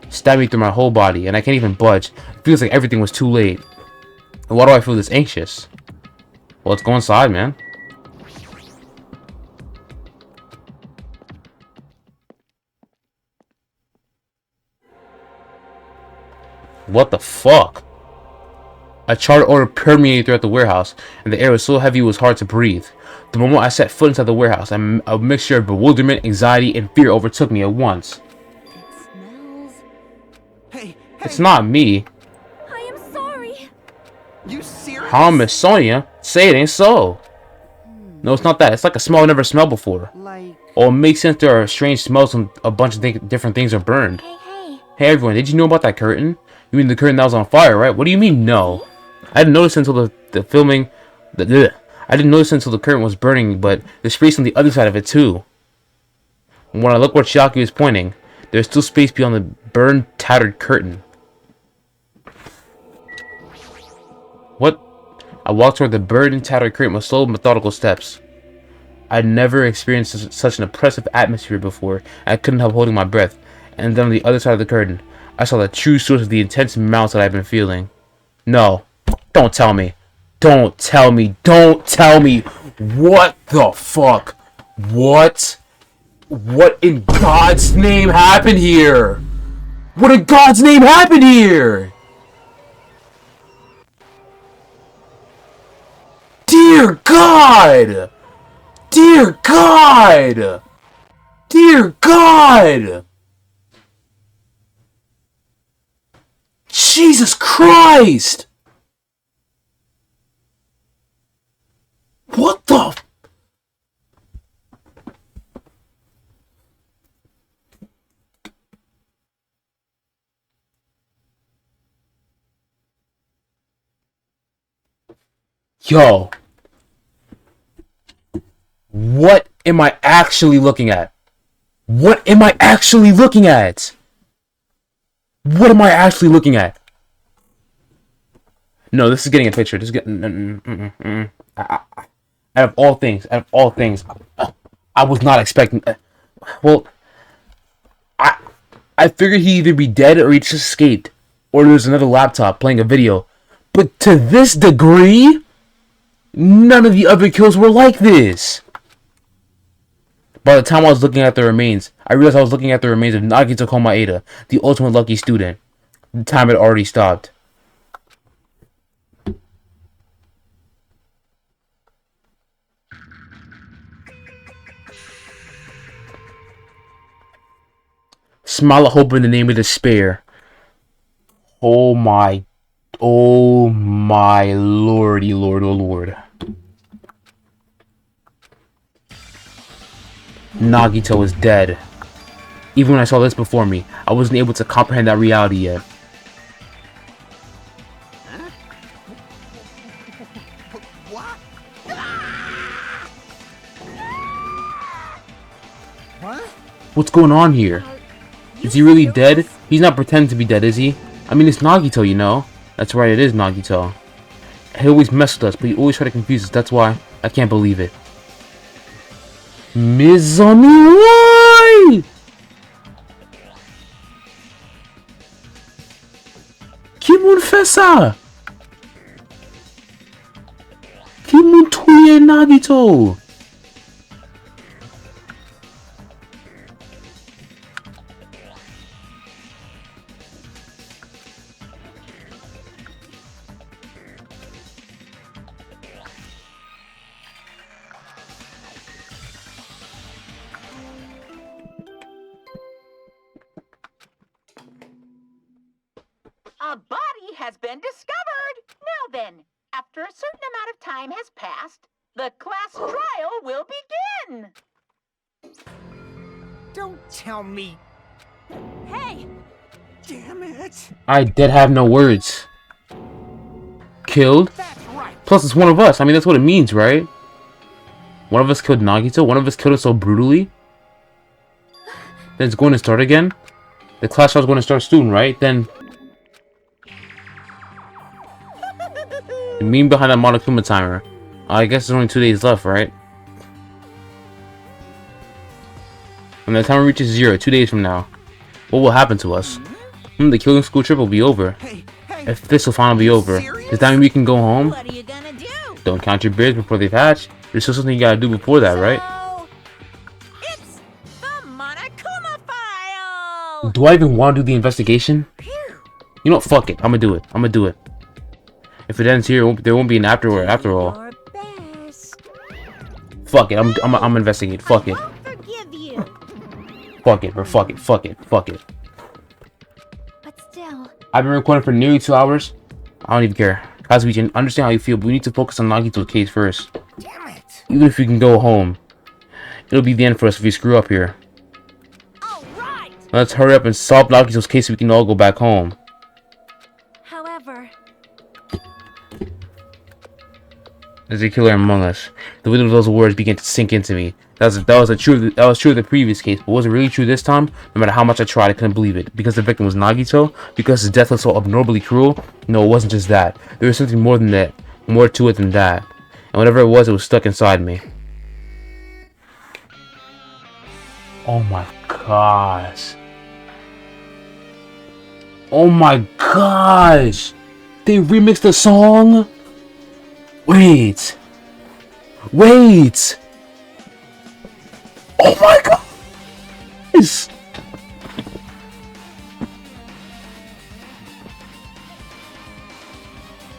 Stab me through my whole body, and I can't even budge. It feels like everything was too late. And why do I feel this anxious? Well, let's go inside, man. What the fuck? A charred odor permeated throughout the warehouse, and the air was so heavy it was hard to breathe. The moment I set foot inside the warehouse, a mixture of bewilderment, anxiety, and fear overtook me at once. Smells. Hey, It's not me. I am sorry. you serious? Huh, Miss Sonia? Say it ain't so. No, it's not that. It's like a smell I never smelled before. Like, Oh, it makes sense there are strange smells when a bunch of different things are burned. Hey. Hey everyone, did you know about that curtain? You mean the curtain that was on fire, right? What do you mean, no? I didn't notice until the filming... I didn't notice until the curtain was burning, but there's space on the other side of it too. And when I look where Chiaki is pointing, there's still space beyond the burned, tattered curtain. What? I walked toward the burned and tattered curtain with slow, methodical steps. I'd never experienced such an oppressive atmosphere before, and I couldn't help holding my breath. And then on the other side of the curtain, I saw the true source of the intense malice that I've been feeling. No. Don't tell me. Don't tell me. Don't tell me. What the fuck? What? What in God's name happened here? What in God's name happened here? Dear God! Dear God! Dear God! Jesus Christ! What the? Yo. What am I actually looking at? What am I actually looking at? What am I actually looking at? No, this is getting a picture. This is getting... Out of all things, I was not expecting... well, I figured he'd either be dead or he just escaped. Or there's another laptop playing a video. But to this degree, none of the other kills were like this. By the time I was looking at the remains, I realized I was looking at the remains of Nagito Komaeda, the ultimate lucky student. The time had already stopped. Smile of hope in the name of despair. Oh my lordy lord, oh lord. Nagito is dead. Even when I saw this before me, I wasn't able to comprehend that reality yet. what? What's going on here? Is he really dead? He's not pretending to be dead, is he? I mean, it's Nagito, you know. That's right, it is Nagito. He always messed with us, but he always tried to confuse us. That's why I can't believe it. Mizami, why? Kimun fessa. Kimun tuye Nagito. A body has been discovered! Now then, after a certain amount of time has passed, the class trial will begin! Don't tell me. Hey! Damn it. I did have no words. Killed? That's right. Plus, it's one of us. I mean, that's what it means, right? One of us killed Nagito. One of us killed him so brutally. Then it's going to start again. The class trial's going to start soon, right? Then the meme behind that Monokuma timer. I guess there's only 2 days left, right? When the timer reaches 0, 2 days from now, what will happen to us? The killing school trip will be over. Hey, If this will finally be over, does that mean we can go home? What are you gonna do? Don't count your beers before they've hatched. There's still something you gotta do before that, right? So, it's the Monokuma file! Do I even want to do the investigation? You know what? Fuck it. I'm gonna do it. I'm gonna do it. If it ends here, there won't be an afterward after all. Your best. Fuck it. I'm gonna investigate. Fuck it. I won't forgive you. Fuck it, bro. Fuck it. Fuck it. Fuck it. But still, I've been recording for nearly 2 hours. I don't even care. Guys, we can understand how you feel, but we need to focus on Nagito's case first. Damn it. Even if we can go home, it'll be the end for us if we screw up here. All right. Let's hurry up and solve Nagito's case so we can all go back home. however, There's a killer among us. The wisdom of those words began to sink into me. That was true of the previous case, but was it really true this time? No matter how much I tried, I couldn't believe it. Because the victim was Nagito? Because his death was so abnormally cruel? No, it wasn't just that. There was something more than that. More to it than that. And whatever it was stuck inside me. Oh my gosh. Oh my gosh! They remixed the song? Wait! Wait! Oh my god!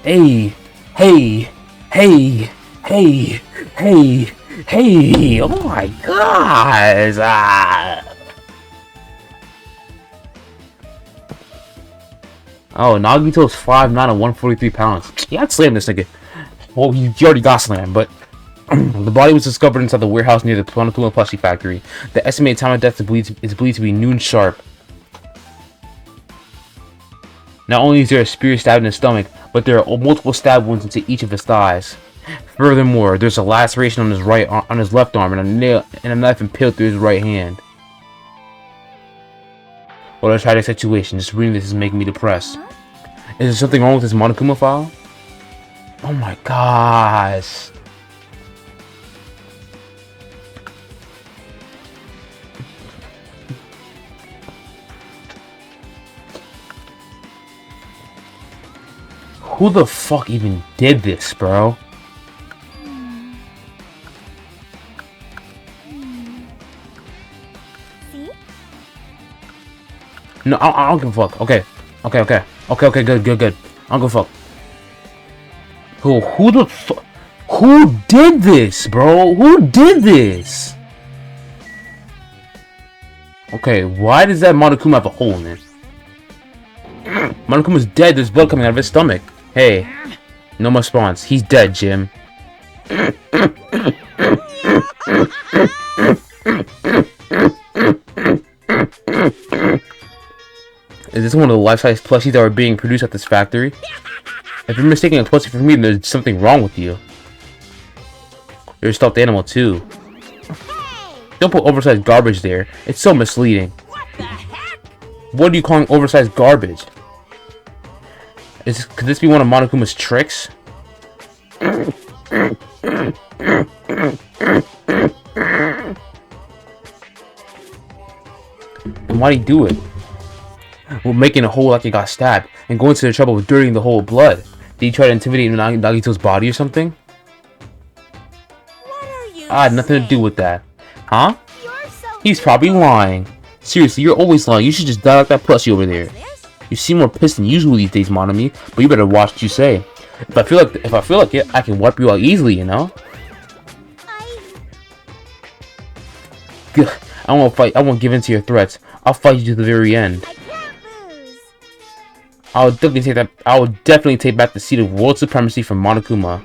Hey! Hey! Hey! Hey! Hey! Hey! Oh my gosh! Oh, Nagito's 5'9" and 143 pounds. Yeah, I'd slam this nigga. Well, you already got slammed, but the body was discovered inside the warehouse near the Monokuma plushie factory. The estimated time of death is believed to be noon sharp. Not only is there a spear stabbed in his stomach, but there are multiple stab wounds into each of his thighs. Furthermore, there's a laceration on his left arm, and a nail and a knife impaled through his right hand. What a tragic situation. Just reading this is making me depressed. Is there something wrong with this Monokuma file? Oh my gosh. Who the fuck even did this, bro? see? No, I don't give a fuck. Okay, good. I don't give a fuck. Who the fuck? Who did this, bro? Who did this? Okay, why does that Monokuma have a hole in it? Monokuma's dead. There's blood coming out of his stomach. Hey, no response. He's dead, Jim. Is this one of the life-size plushies that are being produced at this factory? If you're mistaking a plushie for me, then there's something wrong with you. You're a stuffed animal too. Don't put oversized garbage there. It's so misleading. What the heck? What are you calling oversized garbage? Could this be one of Monokuma's tricks? And why'd he do it? Well, making a hole like he got stabbed and going to the trouble of dirtying the hole with blood. Did he try to intimidate Nagito's body or something? What are you I had nothing to do with that. Huh? You're so He's probably lying. Seriously, you're always lying. You should just die like that pussy over there. this? You seem more pissed than usual these days, Monomi, but you better watch what you say. If I feel like it, I can wipe you out easily, you know? Gah, I won't fight. I won't give in to your threats. I'll fight you to the very end. I can't lose. I will definitely take back the seat of world supremacy from Monokuma.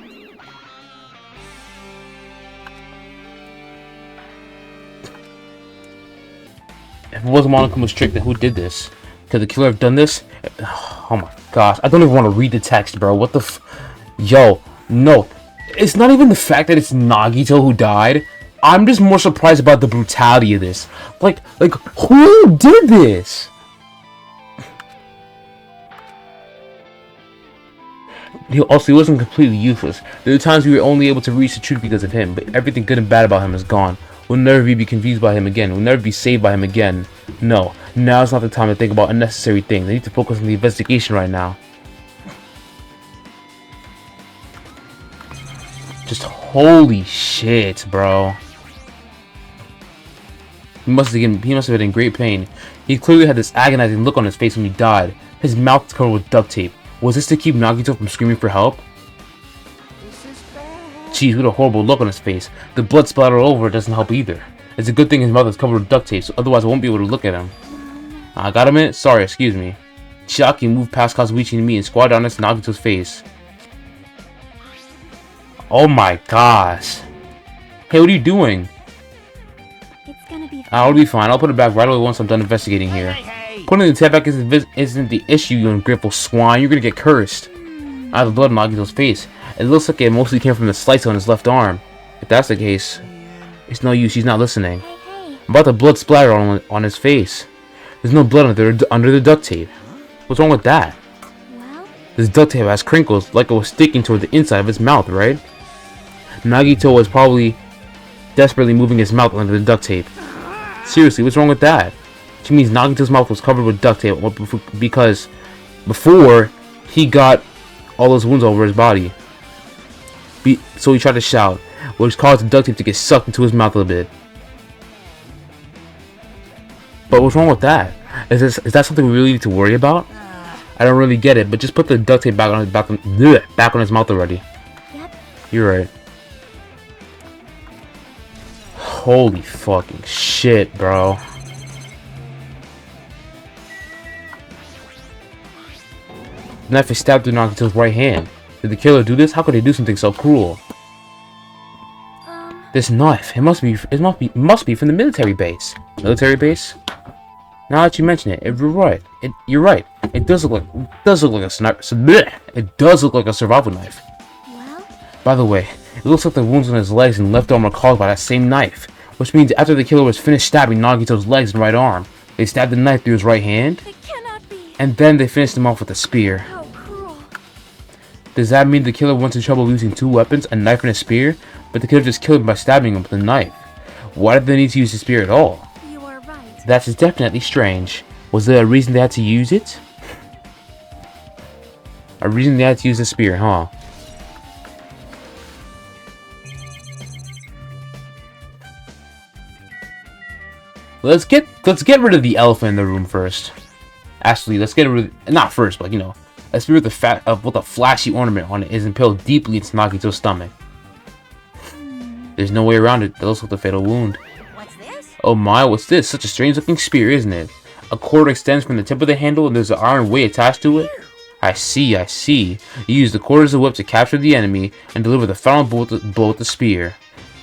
If it wasn't Monokuma's trick, then who did this? Could the killer have done this? Oh my gosh, I don't even want to read the text, bro. What the Yo, no. It's not even the fact that it's Nagito who died. I'm just more surprised about the brutality of this. Like, who did this? He wasn't completely useless. There were times we were only able to reach the truth because of him, but everything good and bad about him is gone. We'll never be confused by him again. We'll never be saved by him again. No, now's not the time to think about unnecessary things. I need to focus on the investigation right now. Just holy shit, bro. He must have been in great pain. He clearly had this agonizing look on his face when he died. His mouth was covered with duct tape. Was this to keep Nagito from screaming for help? Jeez, what a horrible look on his face. The blood splattered all over it doesn't help either. It's a good thing his mouth is covered with duct tape, so otherwise I won't be able to look at him. I got a minute? Sorry, excuse me. Chiaki moved past Kazuichi and me and squatted down next to Nagito's face. Oh my gosh. Hey, what are you doing? It's gonna be I'll be fine. I'll put it back right away once I'm done investigating here. Putting the tape back isn't the issue, you ungrateful swine. You're gonna get cursed. I have the blood on Nagito's face. It looks like it mostly came from the slice on his left arm. If that's the case, it's no use. He's not listening. About the blood splatter on his face. There's no blood under the duct tape. What's wrong with that? well. This duct tape has crinkles like it was sticking toward the inside of his mouth, right? Nagito was probably desperately moving his mouth under the duct tape. Seriously, what's wrong with that? Which means Nagito's mouth was covered with duct tape because before he got all those wounds over his body. So he tried to shout, which caused the duct tape to get sucked into his mouth a little bit. But what's wrong with that? Is that something we really need to worry about? I don't really get it, but just put the duct tape back on his mouth already. Yep. You're right. Holy fucking shit, bro. The knife is stabbed through Nagito's right hand. Did the killer do this? How could he do something so cruel? This knife, it must be from the military base. Military base? Now that you mention it, you're right. You're right. It does look like a sniper. It does look like a survival knife. Well, By the way, it looks like the wounds on his legs and left arm are caused by that same knife, which means after the killer was finished stabbing Nagito's legs and right arm, they stabbed the knife through his right hand, It cannot be. and then they finished him off with a spear. How cruel. Does that mean the killer went in trouble using two weapons, a knife and a spear, but they could have just killed him by stabbing him with a knife? Why did they need to use the spear at all? You are right. That is definitely strange. Was there a reason they had to use it? A reason they had to use the spear, huh? Let's get rid of the elephant in the room first. Actually, let's get rid of, not first, but let's be rid of the fact of what the flashy ornament on it is impaled deeply into Nagito's stomach. There's no way around it. That looks like the fatal wound. What's this? Oh my, what's this? Such a strange looking spear, isn't it? A cord extends from the tip of the handle and there's an iron weight attached to it. I see. You use the cord as a whip to capture the enemy and deliver the final blow with the spear.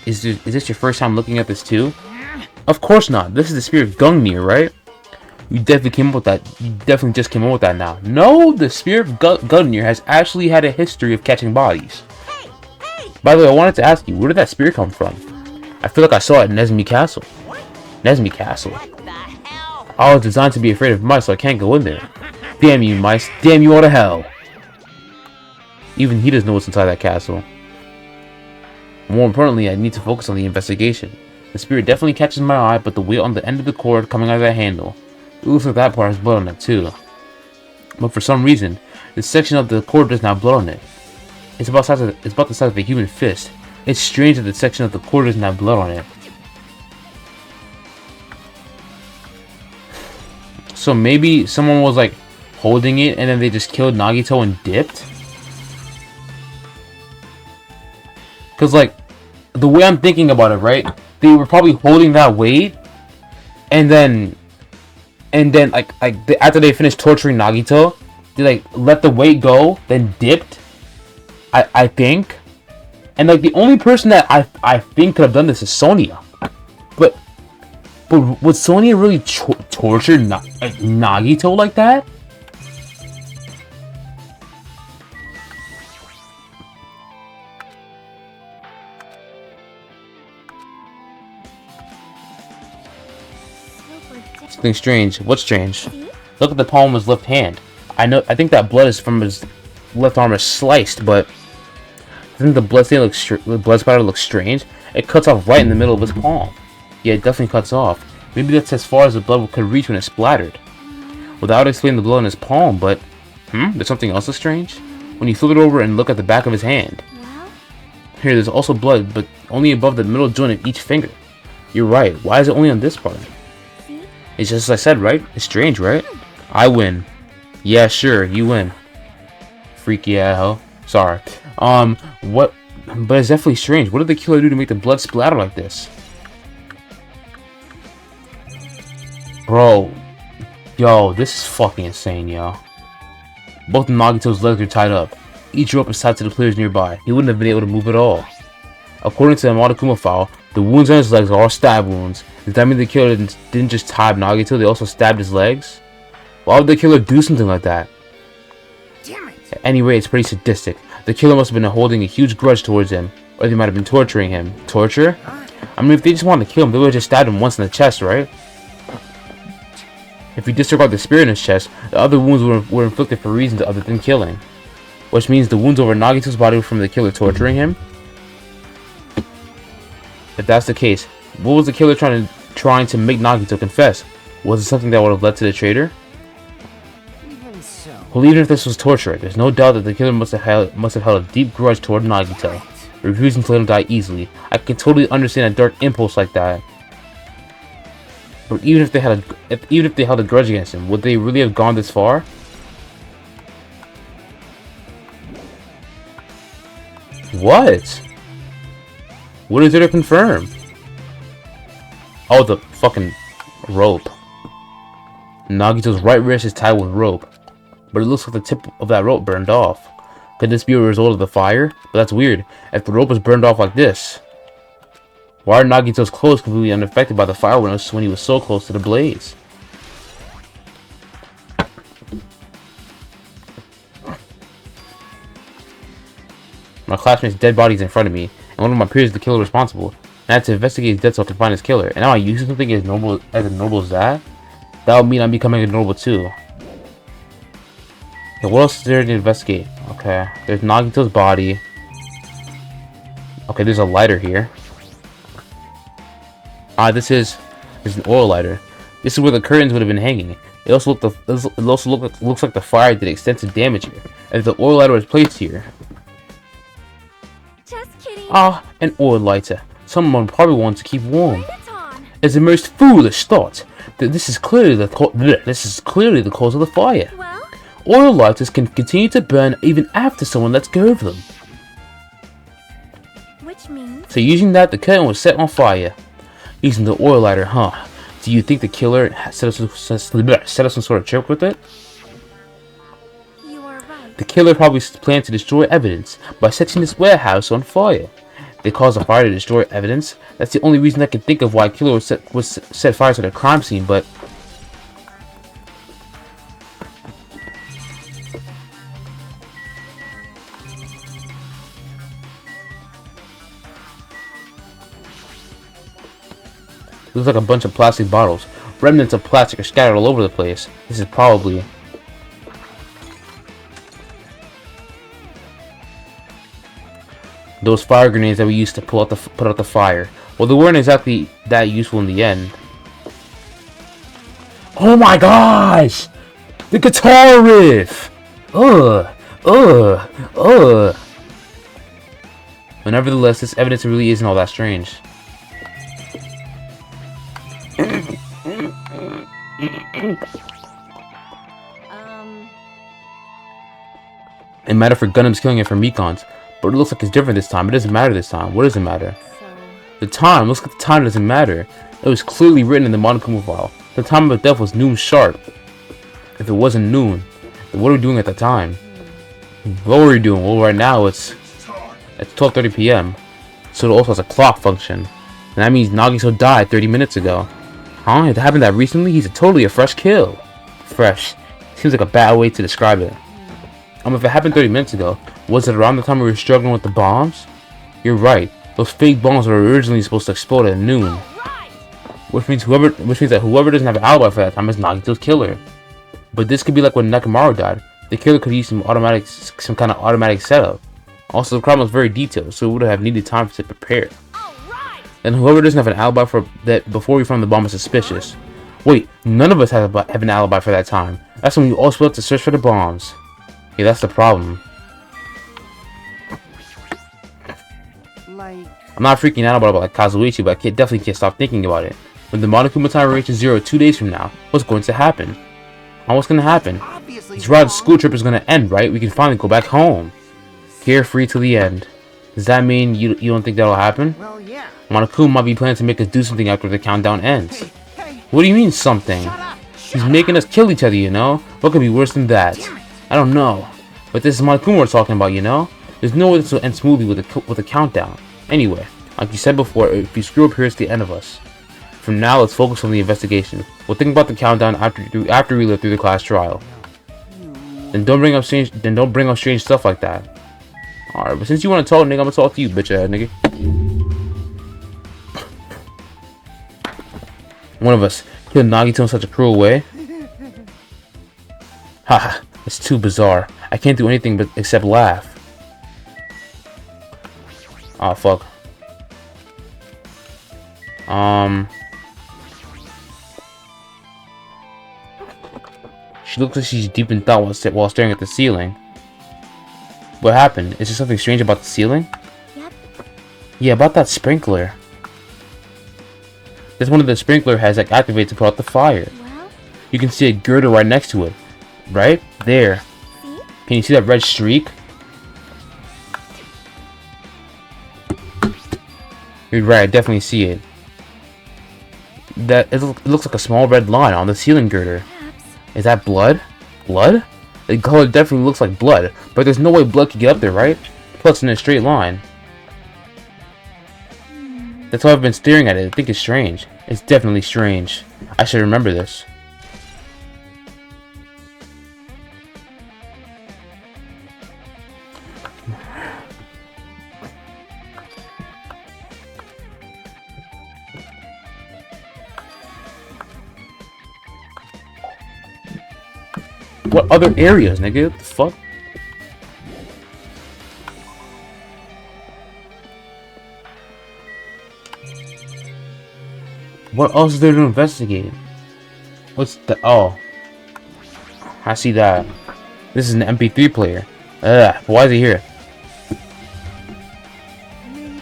Is this your first time looking at this too? Of course not. This is the spear of Gungnir, right? You definitely came up with that. You definitely just came up with that now. No, the spear of Gungnir has actually had a history of catching bodies. By the way, I wanted to ask you, where did that spear come from? I feel like I saw it in Nezumi Castle. Nesmi Castle. What the hell? I was designed to be afraid of mice, so I can't go in there. Damn you, mice. Damn you all to hell. Even he doesn't know what's inside that castle. More importantly, I need to focus on the investigation. The spirit definitely catches my eye, but the weight on the end of the cord coming out of that handle. It looks like that part has blood on it too. But for some reason, this section of the cord does not have blood on it. It's about the size of a human fist. It's strange that the section of the cord doesn't have blood on it. So maybe someone was like holding it and then they just killed Nagito and dipped? Cause like the way I'm thinking about it, right? They were probably holding that weight and then after they finished torturing Nagito, they like let the weight go, then dipped. I think. And like the only person that I think could have done this is Sonia. But would Sonia really torture Nagito like that? Something strange. What's strange? Look at the palm of his left hand. I think that blood is from his left arm is sliced, but doesn't the blood spatter looks strange? It cuts off right in the middle of his palm. Yeah, it definitely cuts off. Maybe that's as far as the blood could reach when it splattered. Without explaining the blood in his palm, but there's something else that's strange. When you flip it over and look at the back of his hand. Here, there's also blood, but only above the middle joint of each finger. You're right. Why is it only on this part? It's just as I said, right? It's strange, right? I win. Yeah, sure, you win. Freaky asshole. Sorry. What? But it's definitely strange. What did the killer do to make the blood splatter like this? Bro. Yo, this is fucking insane, yo. Both of Nagito's legs are tied up. Each rope is tied to the players nearby. He wouldn't have been able to move at all. According to the Monokuma file, the wounds on his legs are all stab wounds. Does that mean the killer didn't just tie up Nagito, they also stabbed his legs? Why would the killer do something like that? Damn it. At any rate, it's pretty sadistic. The killer must have been holding a huge grudge towards him, or they might have been torturing him. Torture? I mean, if they just wanted to kill him, they would have just stabbed him once in the chest, right? If we disregard the spear in his chest, the other wounds were inflicted for reasons other than killing. Which means the wounds over Nagito's body were from the killer torturing him? If that's the case, what was the killer trying to make Nagito confess? Was it something that would have led to the traitor? Even so. Well, even if this was torture, there's no doubt that the killer must have held a deep grudge toward Nagito, refusing to let him die easily. I can totally understand a dark impulse like that. But even if they held a grudge against him, would they really have gone this far? What? What is there to confirm? Oh, the fucking rope. Nagito's right wrist is tied with rope, but it looks like the tip of that rope burned off. Could this be a result of the fire? But that's weird. If the rope was burned off like this, why are Nagito's clothes completely unaffected by the fire when he was so close to the blaze? My classmate's dead body is in front of me, and one of my peers is the killer responsible. And I had to investigate his death cell to find his killer. And now I use something as normal as that? That would mean I'm becoming ignorable too. Okay, what else is there to investigate? Okay, there's Nagito's body. Okay, there's a lighter here. There's an oil lighter. This is where the curtains would have been hanging. It also looks like the fire did extensive damage here, as the oil lighter was placed here. Just kidding. An oil lighter. Someone probably wants to keep warm. Light it on. It's the most foolish thought that this is clearly the cause of the fire. Well, Oil lighters can continue to burn even after someone lets go of them. which means So using that, the curtain was set on fire. Using the oil lighter, huh? Do you think the killer set up some sort of trick with it? you are right. The killer probably planned to destroy evidence by setting this warehouse on fire. They caused a fire to destroy evidence. That's the only reason I can think of why a killer would set fire to the crime scene, but... Looks like a bunch of plastic bottles. Remnants of plastic are scattered all over the place. This is probably... those fire grenades that we used to put out the fire. Well, they weren't exactly that useful in the end. Oh my gosh! The guitar riff! But nevertheless, this evidence really isn't all that strange. It mattered for Gundam's killing it for Mikon's, but it looks like it's different this time. It doesn't matter this time. What does it matter? The time. Looks like the time doesn't matter. It was clearly written in the Monokuma file. The time of death was noon sharp. If it wasn't noon, then what are we doing at that time? What were we doing? Well, right now it's 12:30 p.m. So it also has a clock function. And that means Nagito died 30 minutes ago. Huh? It happened that recently? He's totally a fresh kill. Fresh. Seems like a bad way to describe it. If it happened 30 minutes ago, was it around the time we were struggling with the bombs? You're right. Those fake bombs were originally supposed to explode at noon. Which means that whoever doesn't have an alibi for that time is Nagito's killer. But this could be like when Nekomaru died. The killer could use some kind of automatic setup. Also, the crime was very detailed, so it would have needed time to prepare. And whoever doesn't have an alibi for that before we found the bomb is suspicious. Wait, none of us have an alibi for that time. That's when we all split up to search for the bombs. Yeah, that's the problem. I'm not freaking out about it like Kazuichi, but I definitely can't stop thinking about it. When the Monokuma time reaches 0 2 days from now, what's going to happen? What's going to happen? This ride school trip is going to end, right? We can finally go back home. Carefree till the end. Does that mean you don't think that'll happen? Well, yeah. Monokuma might be planning to make us do something after the countdown ends. What do you mean, something? He's making us kill each other, you know? What could be worse than that? I don't know. But this is Monokuma we're talking about, you know? There's no way this will end smoothly with a countdown. Anyway, like you said before, if you screw up here, it's the end of us. From now, let's focus on the investigation. We'll think about the countdown after we live through the class trial. Then don't bring up strange stuff like that. Alright, but since you want to talk, nigga, I'm gonna talk to you, bitch ass nigga. One of us killed Nagito in such a cruel way. Haha, it's too bizarre. I can't do anything except laugh. Oh fuck. She looks like she's deep in thought while staring at the ceiling. What happened? Is there something strange about the ceiling? Yep. Yeah, about that sprinkler. That's one of the sprinkler heads that activates to put out the fire. Well? You can see a girder right next to it. Right? There. See? Can you see that red streak? You're right, I definitely see it. It looks like a small red line on the ceiling girder. Perhaps. Is that blood? Blood? The color definitely looks like blood, but there's no way blood could get up there, right? Plus in a straight line. That's why I've been staring at it. I think it's strange. It's definitely strange. I should remember this. What other areas, nigga? What the fuck? What else is there to investigate? What's the... Oh. I see that. This is an MP3 player. Ugh, why is he here?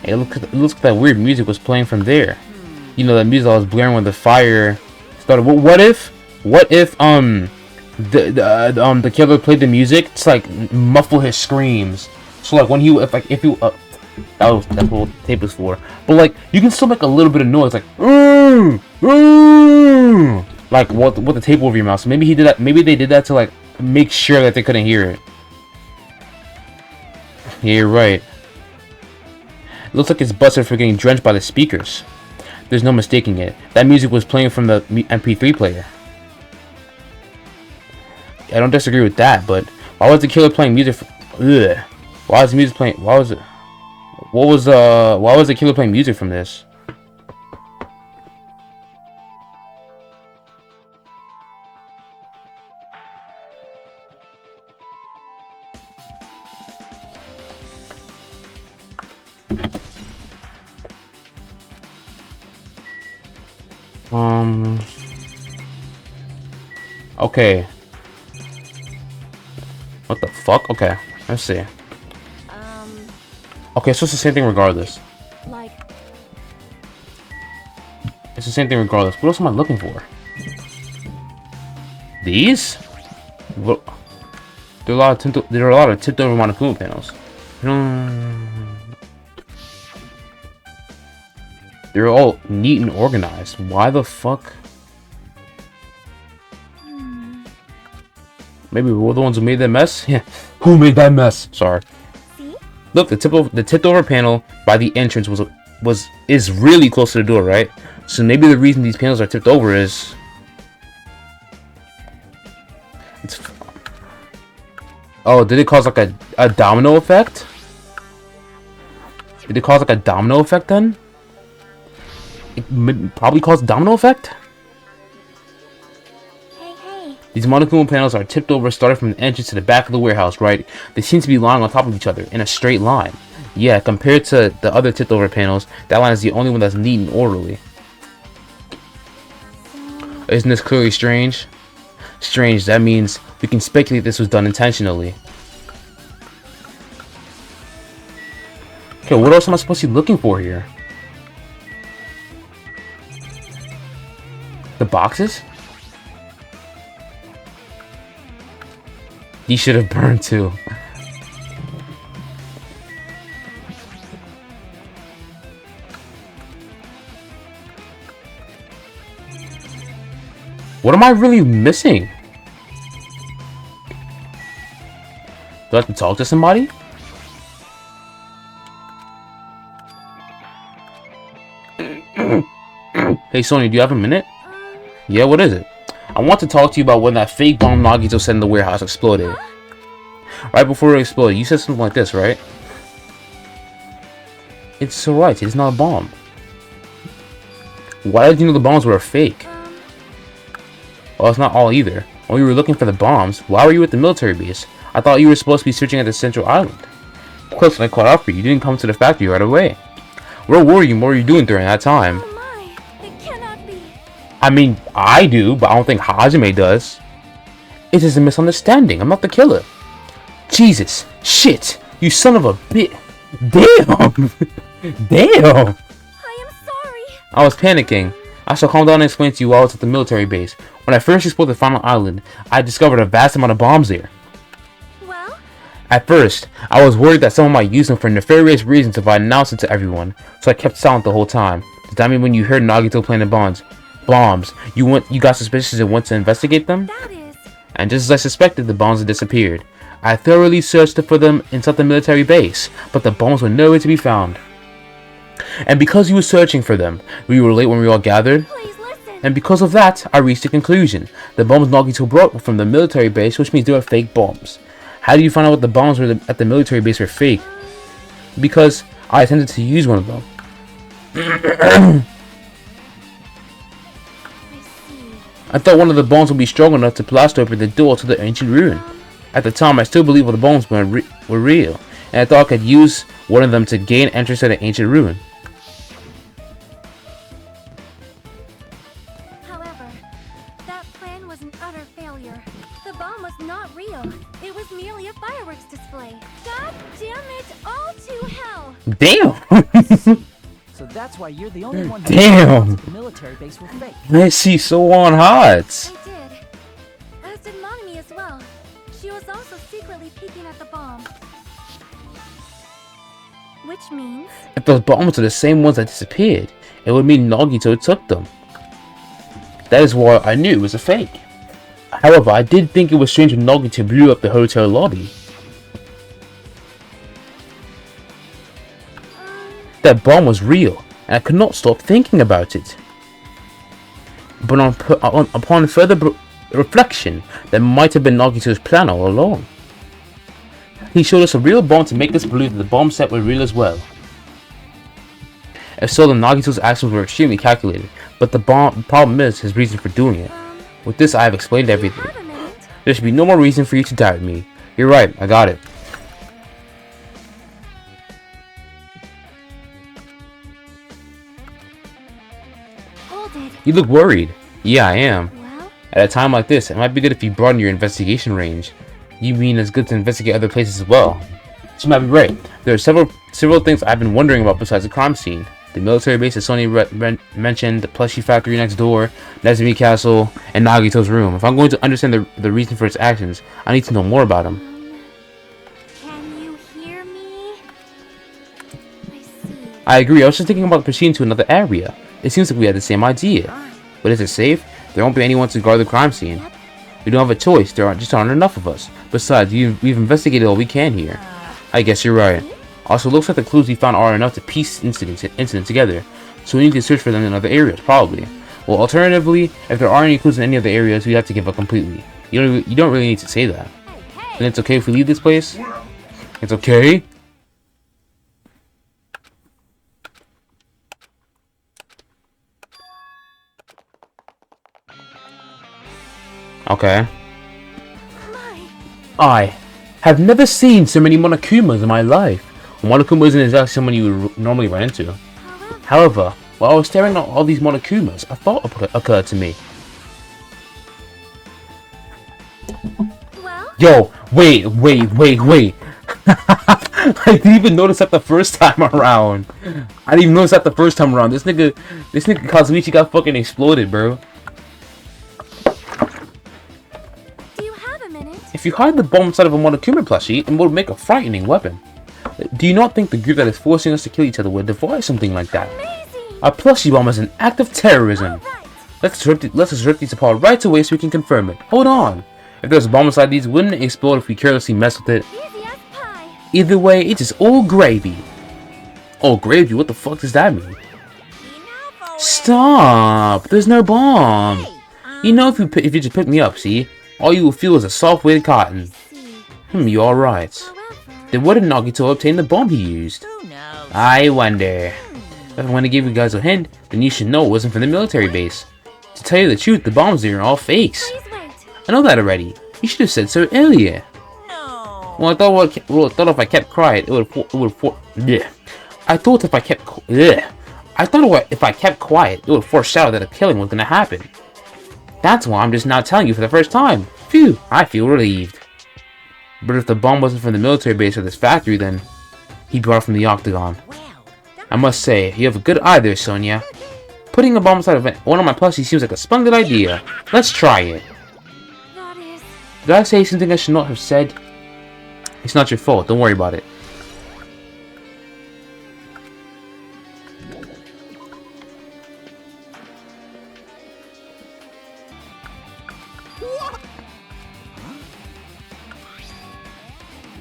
Hey, it looks like that weird music was playing from there. You know, that music that was blaring when the fire started. What if the killer played the music to like muffle his screams? So like when he that's what the tape was for. But like you can still make a little bit of noise, like like what the tape over your mouth. So maybe he did that. Maybe they did that to like make sure that they couldn't hear it. Yeah, you're right. It looks like it's busted for getting drenched by the speakers. There's no mistaking it. That music was playing from the MP3 player. I don't disagree with that, but why was the killer playing music? Why was the music playing? Why was it? Why was the killer playing music from this? Okay. What the fuck? Okay, let's see. Okay, so it's the same thing regardless. Like, It's the same thing regardless. What else am I looking for? These? What? There are a lot of tipped over Monokuma panels. They're all neat and organized. Why the fuck? Maybe we're the ones who made that mess? Yeah. Who made that mess? Sorry. See? Look, the tipped over panel by the entrance is really close to the door, right? So maybe the reason these panels are tipped over is oh, did it cause like a domino effect? Did it cause like a domino effect then? It probably caused a domino effect? Hey. These Monokuma panels are tipped over, starting from the entrance to the back of the warehouse, right? They seem to be lying on top of each other in a straight line. Yeah, compared to the other tipped over panels, that line is the only one that's neat and orderly. Isn't this clearly strange? Strange, that means we can speculate this was done intentionally. Okay, what else am I supposed to be looking for here? The boxes? These should have burned too. What am I really missing? Do I have to talk to somebody? Hey Sonya, do you have a minute? Yeah, what is it? I want to talk to you about when that fake bomb Nagito set in the warehouse exploded. Right before it exploded, you said something like this, right? It's alright, it's not a bomb. Why did you know the bombs were fake? Well, it's not all either. When we were looking for the bombs, why were you at the military base? I thought you were supposed to be searching at the central island. Of course, when I caught up for you, you didn't come to the factory right away. Where were you? What were you doing during that time? oh my, it cannot be. I mean, I do, but I don't think Hajime does. It is a misunderstanding. I'm not the killer. Jesus. Shit. You son of a bitch. Damn. Damn. I am sorry. I was panicking. I shall calm down and explain to you while I was at the military base. When I first explored the final island, I discovered a vast amount of bombs there. Well, At first, I was worried that someone might use them for nefarious reasons if I announced it to everyone, so I kept silent the whole time. Does that mean when you heard Nagito planting bombs, you got suspicious and went to investigate them? that is. And just as I suspected, the bombs had disappeared. I thoroughly searched for them inside the military base, but the bombs were nowhere to be found. And because you were searching for them, we were late when we all gathered. Please listen. And because of that, I reached a conclusion. The bombs Nagito brought were from the military base, which means they were fake bombs. How do you find out what the bombs were at the military base were fake? Because I attempted to use one of them. I see. I thought one of the bombs would be strong enough to blast open the door to the ancient ruin. At the time, I still believed the bombs were real, and I thought I could use one of them to gain entrance to the ancient ruin. However, that plan was an utter failure. The bomb was not real. It was merely a fireworks display. God damn it, all to hell! Damn! So that's why you're the only one who Damn. knows that the military base were fake. Man, she's so on hot. I did. As did Monami as well. She was also secretly peeking at the bomb. Which means... If those bombs are the same ones that disappeared, it would mean Nagito took them. That is why I knew it was a fake. However, I did think it was strange when Nagito blew up the hotel lobby. That bomb was real, and I could not stop thinking about it. But upon further reflection, that might have been Nagito's plan all along. He showed us a real bomb to make us believe that the bomb set were real as well. If so, then Nagito's actions were extremely calculated, but the problem is his reason for doing it. With this, I have explained everything. Have a minute. There should be no more reason for you to doubt me. You're right, I got it. Hold it. You look worried. Yeah, I am. Well, At a time like this, it might be good if you broaden your investigation range. You mean it's good to investigate other places as well. She might be right. There are several things I've been wondering about besides the crime scene. The military base that Sony mentioned, the plushie factory next door, Nezumi Castle, and Nagito's room. If I'm going to understand the reason for its actions, I need to know more about him. can you hear me? I see. I agree, I was just thinking about proceeding to another area. It seems like we had the same idea. But is it safe? There won't be anyone to guard the crime scene. We don't have a choice, there aren't enough of us. Besides, we've investigated all we can here. I guess you're right. Also, looks like the clues we found are enough to piece incident together. So we need to search for them in other areas, probably. Well, alternatively, if there aren't any clues in any other areas, we have to give up completely. You don't really need to say that. Then it's okay if we leave this place? It's okay? Okay. I have never seen so many Monokumas in my life. Monokuma isn't exactly someone you would normally run into. However, while I was staring at all these Monokumas, a thought occurred to me. Well, Yo, wait. I didn't even notice that the first time around. This nigga Kazuichi got fucking exploded, bro. do you have a minute? If you hide the bomb inside of a Monokuma plushie, it would make a frightening weapon. Do you not think the group that is forcing us to kill each other would devise something like that? Amazing! A plushie bomb is an act of terrorism. Right. Let's just rip these apart right away so we can confirm it. Hold on. If there's a bomb inside these, wouldn't it explode if we carelessly mess with it? Easy as pie. Either way, it's just all gravy. All gravy? What the fuck does that mean? Stop! There's no bomb. You know, if you just pick me up, see, all you will feel is a soft weighted cotton. You're alright. Then what did Nagito obtain the bomb he used? Who knows? I wonder. If I'm gonna give you guys a hint, then you should know it wasn't from the military base. To tell you the truth, the bombs there are all fakes. Please wait. I know that already. You should have said so earlier. No. Well, I thought if I kept quiet, it would foreshadow that a killing was gonna happen. That's why I'm just now telling you for the first time. Phew, I feel relieved. But if the bomb wasn't from the military base or this factory, then he brought it from the Octagon. I must say, you have a good eye there, Sonia. Putting a bomb inside of one of my plushies seems like a splendid idea. Let's try it. That is... Did I say something I should not have said? It's not your fault, don't worry about it.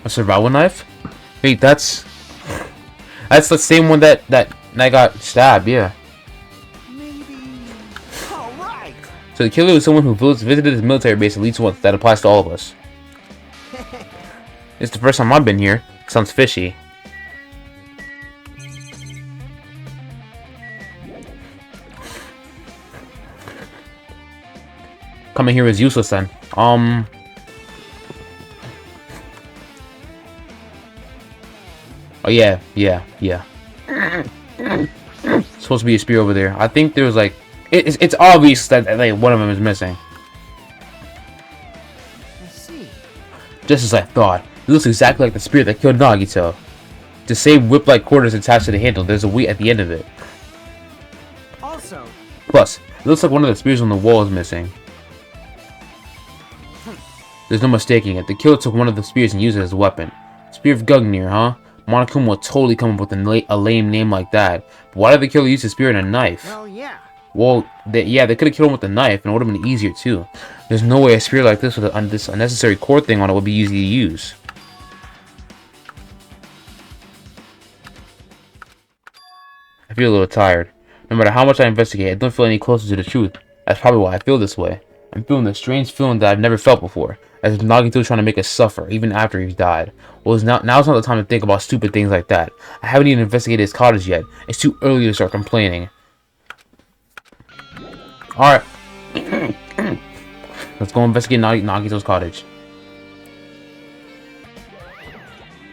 A survival knife? Wait, that's the same one that got stabbed, yeah. Alright! So the killer is someone who visited his military base at least once. That applies to all of us. It's the first time I've been here. Sounds fishy. Coming here is useless then. Oh yeah. Supposed to be a spear over there. I think there's like, it's obvious that like one of them is missing. I see. Just as I thought, it looks exactly like the spear that killed Nagito. The same whip-like quarters attached to the handle. There's a weight at the end of it. Also, Plus, it looks like one of the spears on the wall is missing. There's no mistaking it. The killer took one of the spears and used it as a weapon. Spear of Gungnir, huh? Monokuma will totally come up with a lame name like that. But why did the killer use his spear and a knife? well, yeah. Well, they could have killed him with a knife, and it would have been easier too. There's no way a spear like this with this unnecessary cord thing on it would be easy to use. I feel a little tired. No matter how much I investigate, I don't feel any closer to the truth. That's probably why I feel this way. I'm feeling a strange feeling that I've never felt before, as if Nagito is trying to make us suffer, even after he's died. Well, now's not the time to think about stupid things like that. I haven't even investigated his cottage yet. It's too early to start complaining. Alright. Let's go investigate Nagito's cottage.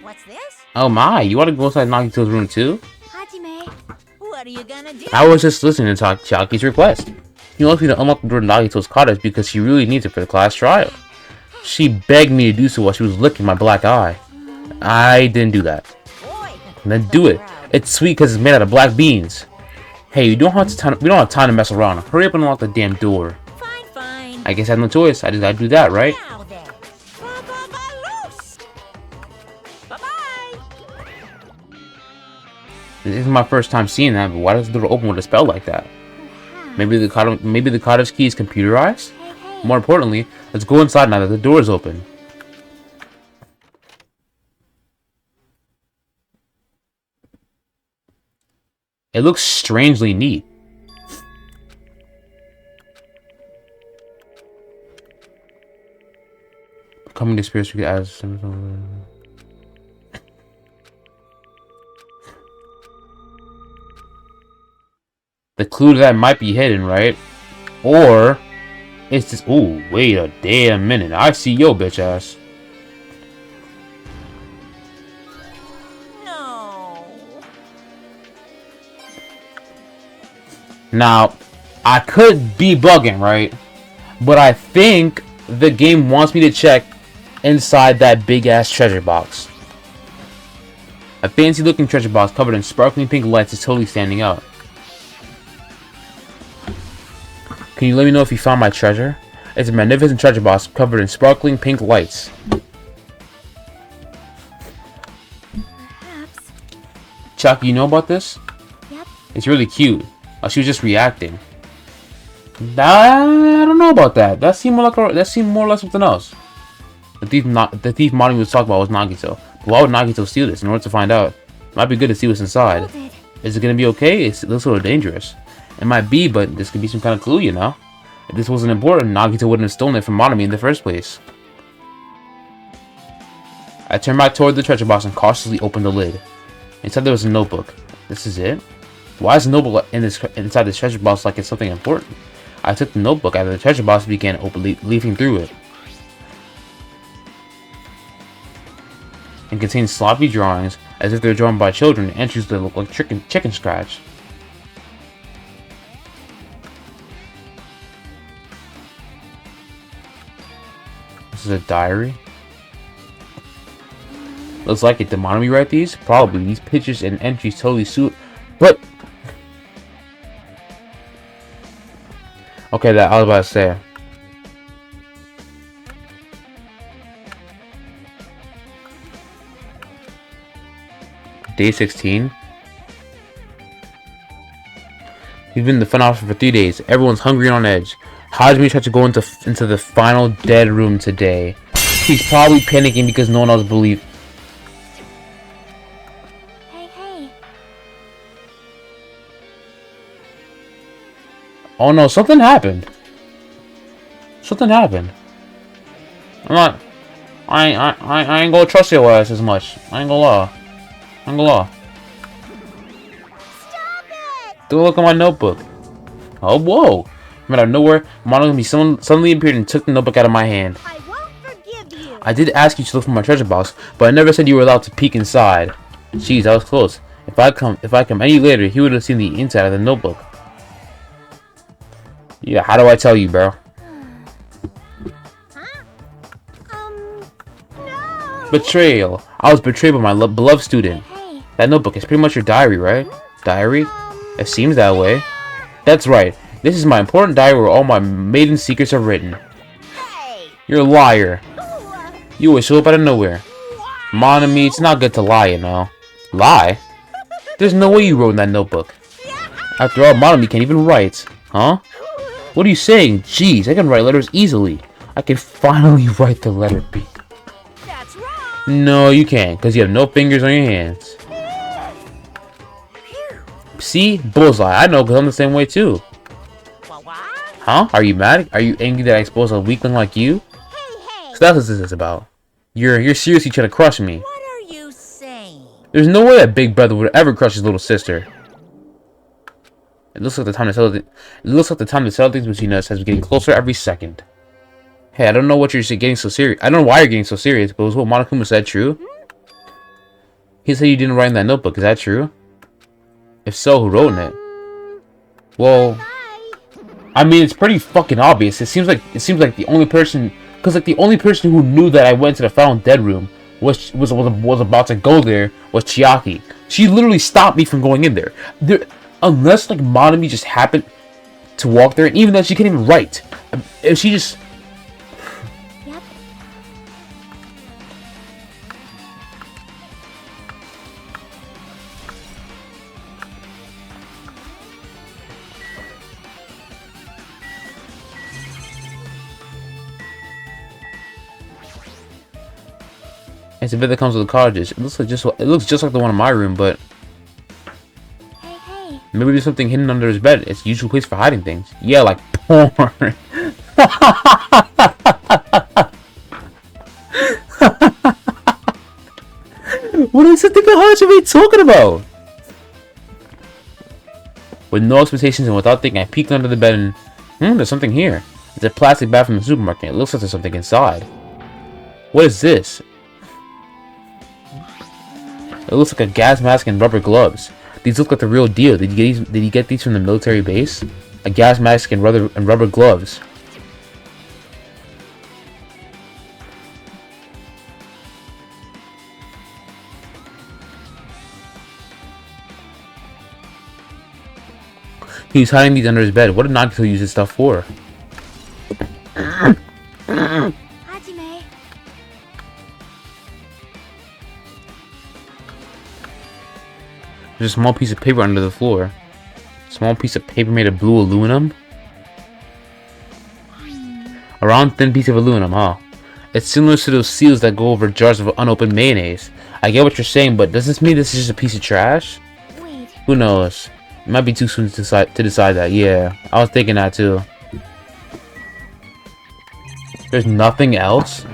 What's this? Oh my, you want to go inside Nagito's room too? Hajime. What are you gonna do? I was just listening to Chaki's request. He wants me to unlock the door to Nagito's cottage because she really needs it for the class trial. She begged me to do so while she was licking my black eye. I didn't do that. And then do it. It's sweet because it's made out of black beans. Hey, we don't have time to mess around. Hurry up and unlock the damn door. Fine, fine. I guess I have no choice. I just gotta do that, right? Now then. Loose. Bye-bye. This is my first time seeing that, but why does the door open with a spell like that? Maybe the cottage key is computerized? More importantly, let's go inside now that the door is open. It looks strangely neat. Coming to spirits we could add some. The clue to that might be hidden, right? Or it's just, ooh, wait a damn minute. I see your bitch ass. No. Now, I could be bugging, right? But I think the game wants me to check inside that big ass treasure box. A fancy looking treasure box covered in sparkling pink lights is totally standing out. Can you let me know if you found my treasure? It's a magnificent treasure box covered in sparkling pink lights. Perhaps. Chuck, you know about this? Yep. It's really cute. She was just reacting. I don't know about that. That seemed more or less something else. The thief Mari was talking about was Nagito. But why would Nagito steal this? In order to find out, it might be good to see what's inside. Hold it. Is it gonna be okay? It looks a little dangerous. It might be, but this could be some kind of clue, you know? If this wasn't important, Nagito wouldn't have stolen it from Monami in the first place. I turned back toward the treasure box and cautiously opened the lid. Inside there was a notebook. This is it? Why is the notebook inside this treasure box like it's something important? I took the notebook out of the treasure box and began leafing through it. It contained sloppy drawings, as if they were drawn by children, and entries that looked like chicken scratch. This is a diary. Looks like it. Did Monami write these? Probably. These pictures and entries totally suit. But okay, that I was about to say. Day 16. We've been in the fun office for 3 days. Everyone's hungry and on edge. Hajime tried to go into the final dead room today. He's probably panicking because no one else believes. Hey. Oh no, something happened. Something happened. I ain't gonna trust your ass as much. I ain't gonna lie. Stop it! Don't look at my notebook. Oh whoa. From out of nowhere, Monami suddenly appeared and took the notebook out of my hand. I won't forgive you. I did ask you to look for my treasure box, but I never said you were allowed to peek inside. Jeez, I was close. If I come any later, he would have seen the inside of the notebook. Yeah, how do I tell you, bro? No. Betrayal. I was betrayed by my beloved student. Hey. That notebook is pretty much your diary, right? Diary? It seems that way. That's right. This is my important diary where all my maiden secrets are written. Hey. You're a liar. You always show up out of nowhere. Monami, it's not good to lie, you know. Lie? There's no way you wrote in that notebook. After all, Monami can't even write. Huh? What are you saying? Jeez, I can write letters easily. I can finally write the letter B. That's wrong. No, you can't, because you have no fingers on your hands. See? Bullseye. I know, because I'm the same way, too. Huh? Are you mad? Are you angry that I exposed a weakling like you? Hey. So that's what this is about. You're seriously trying to crush me. What are you saying? There's no way that big brother would ever crush his little sister. It looks like the time to settle things between us has been getting closer every second. Hey, I don't know what you're getting so serious. I don't know why you're getting so serious, but was what Monokuma said true? He said you didn't write in that notebook. Is that true? If so, who wrote in it? Well, I mean, it's pretty fucking obvious. It seems like the only person, because like the only person who knew that I went to the found dead room was about to go there was Chiaki. She literally stopped me from going in there. Unless like Monami just happened to walk there, and even then she can't even write. If she just. Yep. It's a bit that comes with the cottages. It looks just like the one in my room, but Hey, hey. maybe there's something hidden under his bed. It's the usual place for hiding things. Yeah, like porn. What is it Hajime talking about? With no expectations and without thinking, I peeked under the bed and there's something here. It's a plastic bag from the supermarket. It looks like there's something inside. What is this? It looks like a gas mask and rubber gloves. These look like the real deal. Did you get these from the military base? A gas mask and rubber gloves. He's hiding these under his bed. What did Nagito use this stuff for? Hajime. There's a small piece of paper under the floor. Small piece of paper made of blue aluminum. A round thin piece of aluminum, huh? It's similar to those seals that go over jars of unopened mayonnaise. I get what you're saying, but does this mean this is just a piece of trash? Wait. Who knows? It might be too soon to decide that. Yeah, I was thinking that too. There's nothing else?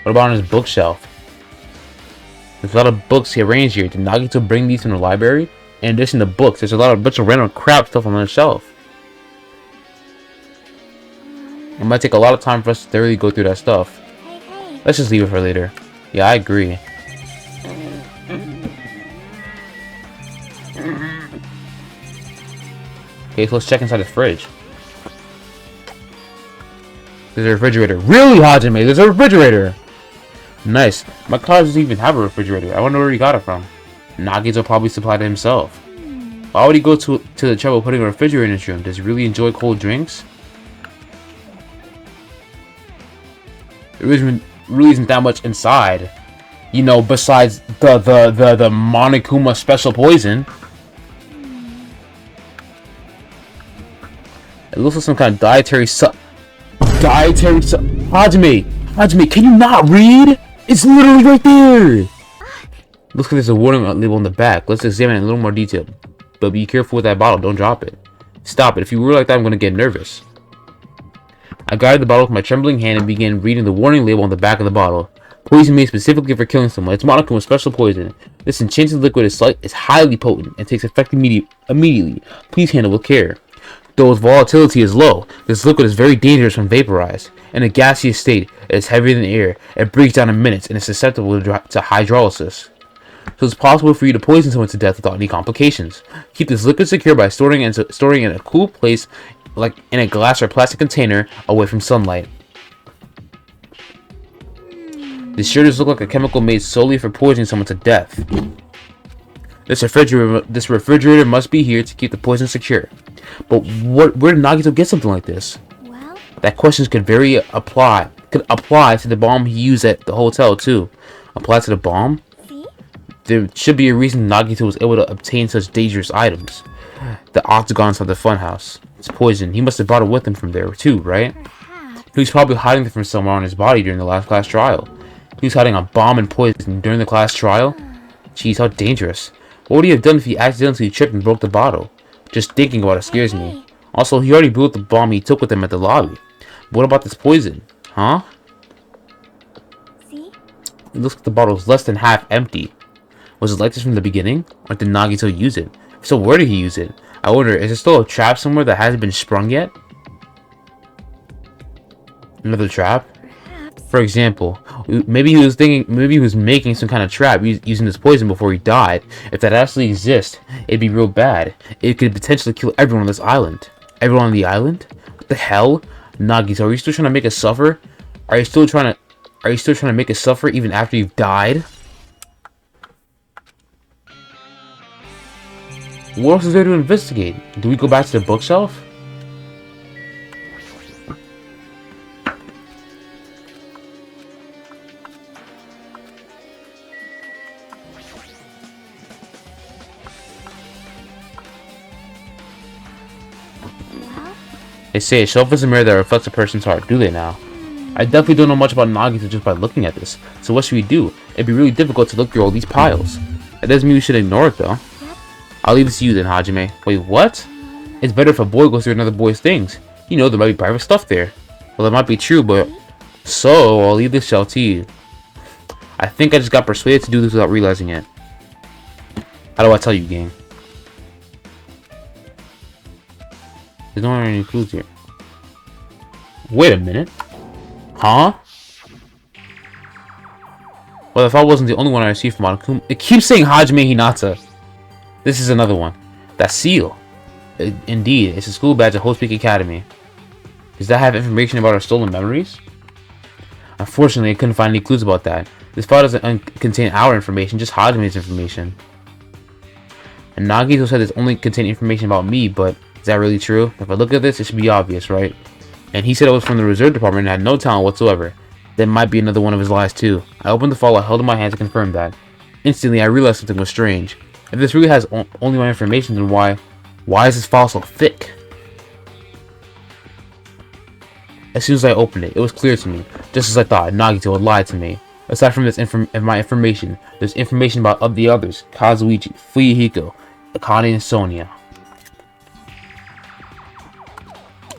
What about on his bookshelf? There's a lot of books arranged here. Did Nagito bring these from the library? In addition to books, there's a bunch of random crap stuff on the shelf. It might take a lot of time for us to thoroughly go through that stuff. Hey, hey. Let's just leave it for later. Yeah, I agree. Okay, so let's check inside the fridge. There's a refrigerator. Really, Hajime? There's a refrigerator! Nice. My car doesn't even have a refrigerator. I wonder where he got it from. Nagito probably supplied it himself. Why would he go to the trouble of putting a refrigerator in his room? Does he really enjoy cold drinks? There really isn't that much inside. You know, besides the Monokuma special poison. It looks like some kind of dietary Hajime, can you not read? It's literally right there! Looks like there's a warning label on the back. Let's examine it in a little more detail. But be careful with that bottle, don't drop it. Stop it, if you were like that I'm gonna get nervous. I guided the bottle with my trembling hand and began reading the warning label on the back of the bottle. Poison made specifically for killing someone. It's Monokuma special poison. This enchanted liquid is highly potent and takes effect immediately. Please handle with care. Though its volatility is low, this liquid is very dangerous when vaporized. In a gaseous state, it is heavier than air, it breaks down in minutes, and is susceptible to hydrolysis. So it's possible for you to poison someone to death without any complications. Keep this liquid secure by storing it in a cool place, like in a glass or plastic container, away from sunlight. This sure does look like a chemical made solely for poisoning someone to death. This refrigerator must be here to keep the poison secure. But where did Nagito get something like this? Well, That question could apply to the bomb he used at the hotel too. Apply to the bomb? see? There should be a reason Nagito was able to obtain such dangerous items. The octagons of the funhouse. It's poison. He must have brought it with him from there too, right? Perhaps. He was probably hiding it from somewhere on his body during the last class trial. He was hiding a bomb and poison during the class trial? Jeez, how dangerous. What would he have done if he accidentally tripped and broke the bottle? Just thinking about it scares me. Also, he already blew up the bomb he took with him at the lobby. But what about this poison? Huh? See? It looks like the bottle is less than half empty. Was it like this from the beginning? Or did Nagito use it? If so, where did he use it? I wonder, is there still a trap somewhere that hasn't been sprung yet? Another trap? Perhaps. For example, maybe he was making some kind of trap using this poison before he died. If that actually exists, it'd be real bad. It could potentially kill everyone on this island. Everyone on the island? What the hell? Nagito, are you still trying to make us suffer? Are you still trying to make us suffer even after you've died? What else is there to investigate? Do we go back to the bookshelf? They say a shelf is a mirror that reflects a person's heart, do they now? I definitely don't know much about Nagito just by looking at this, so what should we do? It'd be really difficult to look through all these piles. That doesn't mean we should ignore it though. I'll leave it to you then, Hajime. Wait, what? It's better if a boy goes through another boy's things. You know, there might be private stuff there. Well, that might be true, but... So, I'll leave this shelf to you. I think I just got persuaded to do this without realizing it. How do I tell you, gang? There's no any clues here. Wait a minute. Huh? Well, if I wasn't the only one I received from Monokuma... It keeps saying Hajime Hinata. This is another one. That seal. Indeed, it's a school badge at Host Peak Academy. Does that have information about our stolen memories? Unfortunately, I couldn't find any clues about that. This file doesn't contain our information, just Hajime's information. And Nagito said this only contained information about me, but is that really true? If I look at this, it should be obvious, right? And he said it was from the reserve department and had no talent whatsoever. That might be another one of his lies too. I opened the file, I held in my hand to confirm that. Instantly, I realized something was strange. If this really has only my information, then why is this file so thick? As soon as I opened it, it was clear to me. Just as I thought, Nagito had lied to me. Aside from this my information, there's information about the others. Kazuichi, Fuyuhiko, Akane, and Sonia.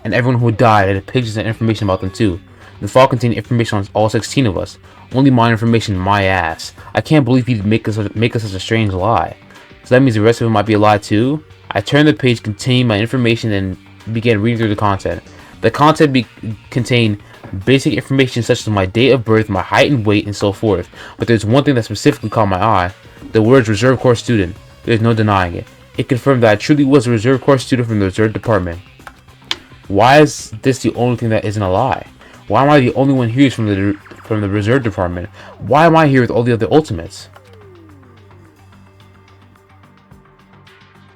And everyone who died had pictures and information about them too. The file contained information on all 16 of us. Only my information, my ass. I can't believe he'd make us such a strange lie. So that means the rest of it might be a lie too? I turned the page containing my information and began reading through the content. The content contained basic information such as my date of birth, my height and weight, and so forth. But there's one thing that specifically caught my eye. The words reserve corps student. There's no denying it. It confirmed that I truly was a reserve corps student from the reserve department. Why is this the only thing that isn't a lie? Why am I the only one here from the reserve department? Why am I here with all the other ultimates?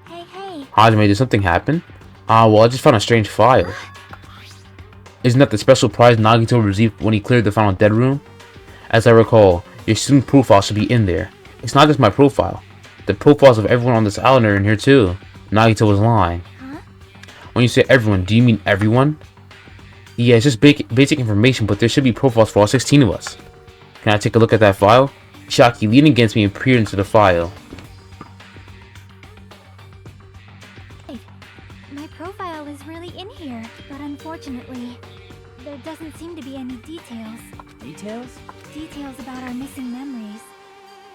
Hey. Hajime, did something happen? Well, I just found a strange file. Isn't that the special prize Nagito received when he cleared the final dead room? As I recall, your student profile should be in there. It's not just my profile. The profiles of everyone on this island are in here too. Nagito was lying. Huh? When you say everyone, do you mean everyone? Yeah, it's just basic information, but there should be profiles for all 16 of us. Can I take a look at that file? Shaki leaned against me and peered into the file. My profile is really in here, but unfortunately, there doesn't seem to be any details. Details? Details about our missing memories.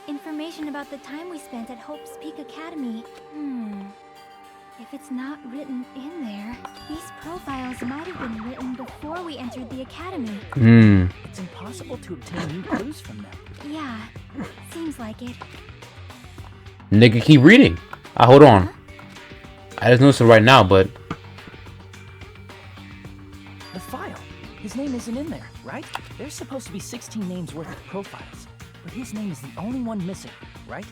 Information about the time we spent at Hope's Peak Academy. If it's not written in there, these profiles might have been written before we entered the academy. It's impossible to obtain new clues from them. Yeah, seems like it. Nigga, keep reading. Hold on. I just noticed it right now, but... The file. His name isn't in there, right? There's supposed to be 16 names worth of profiles. But his name is the only one missing, right?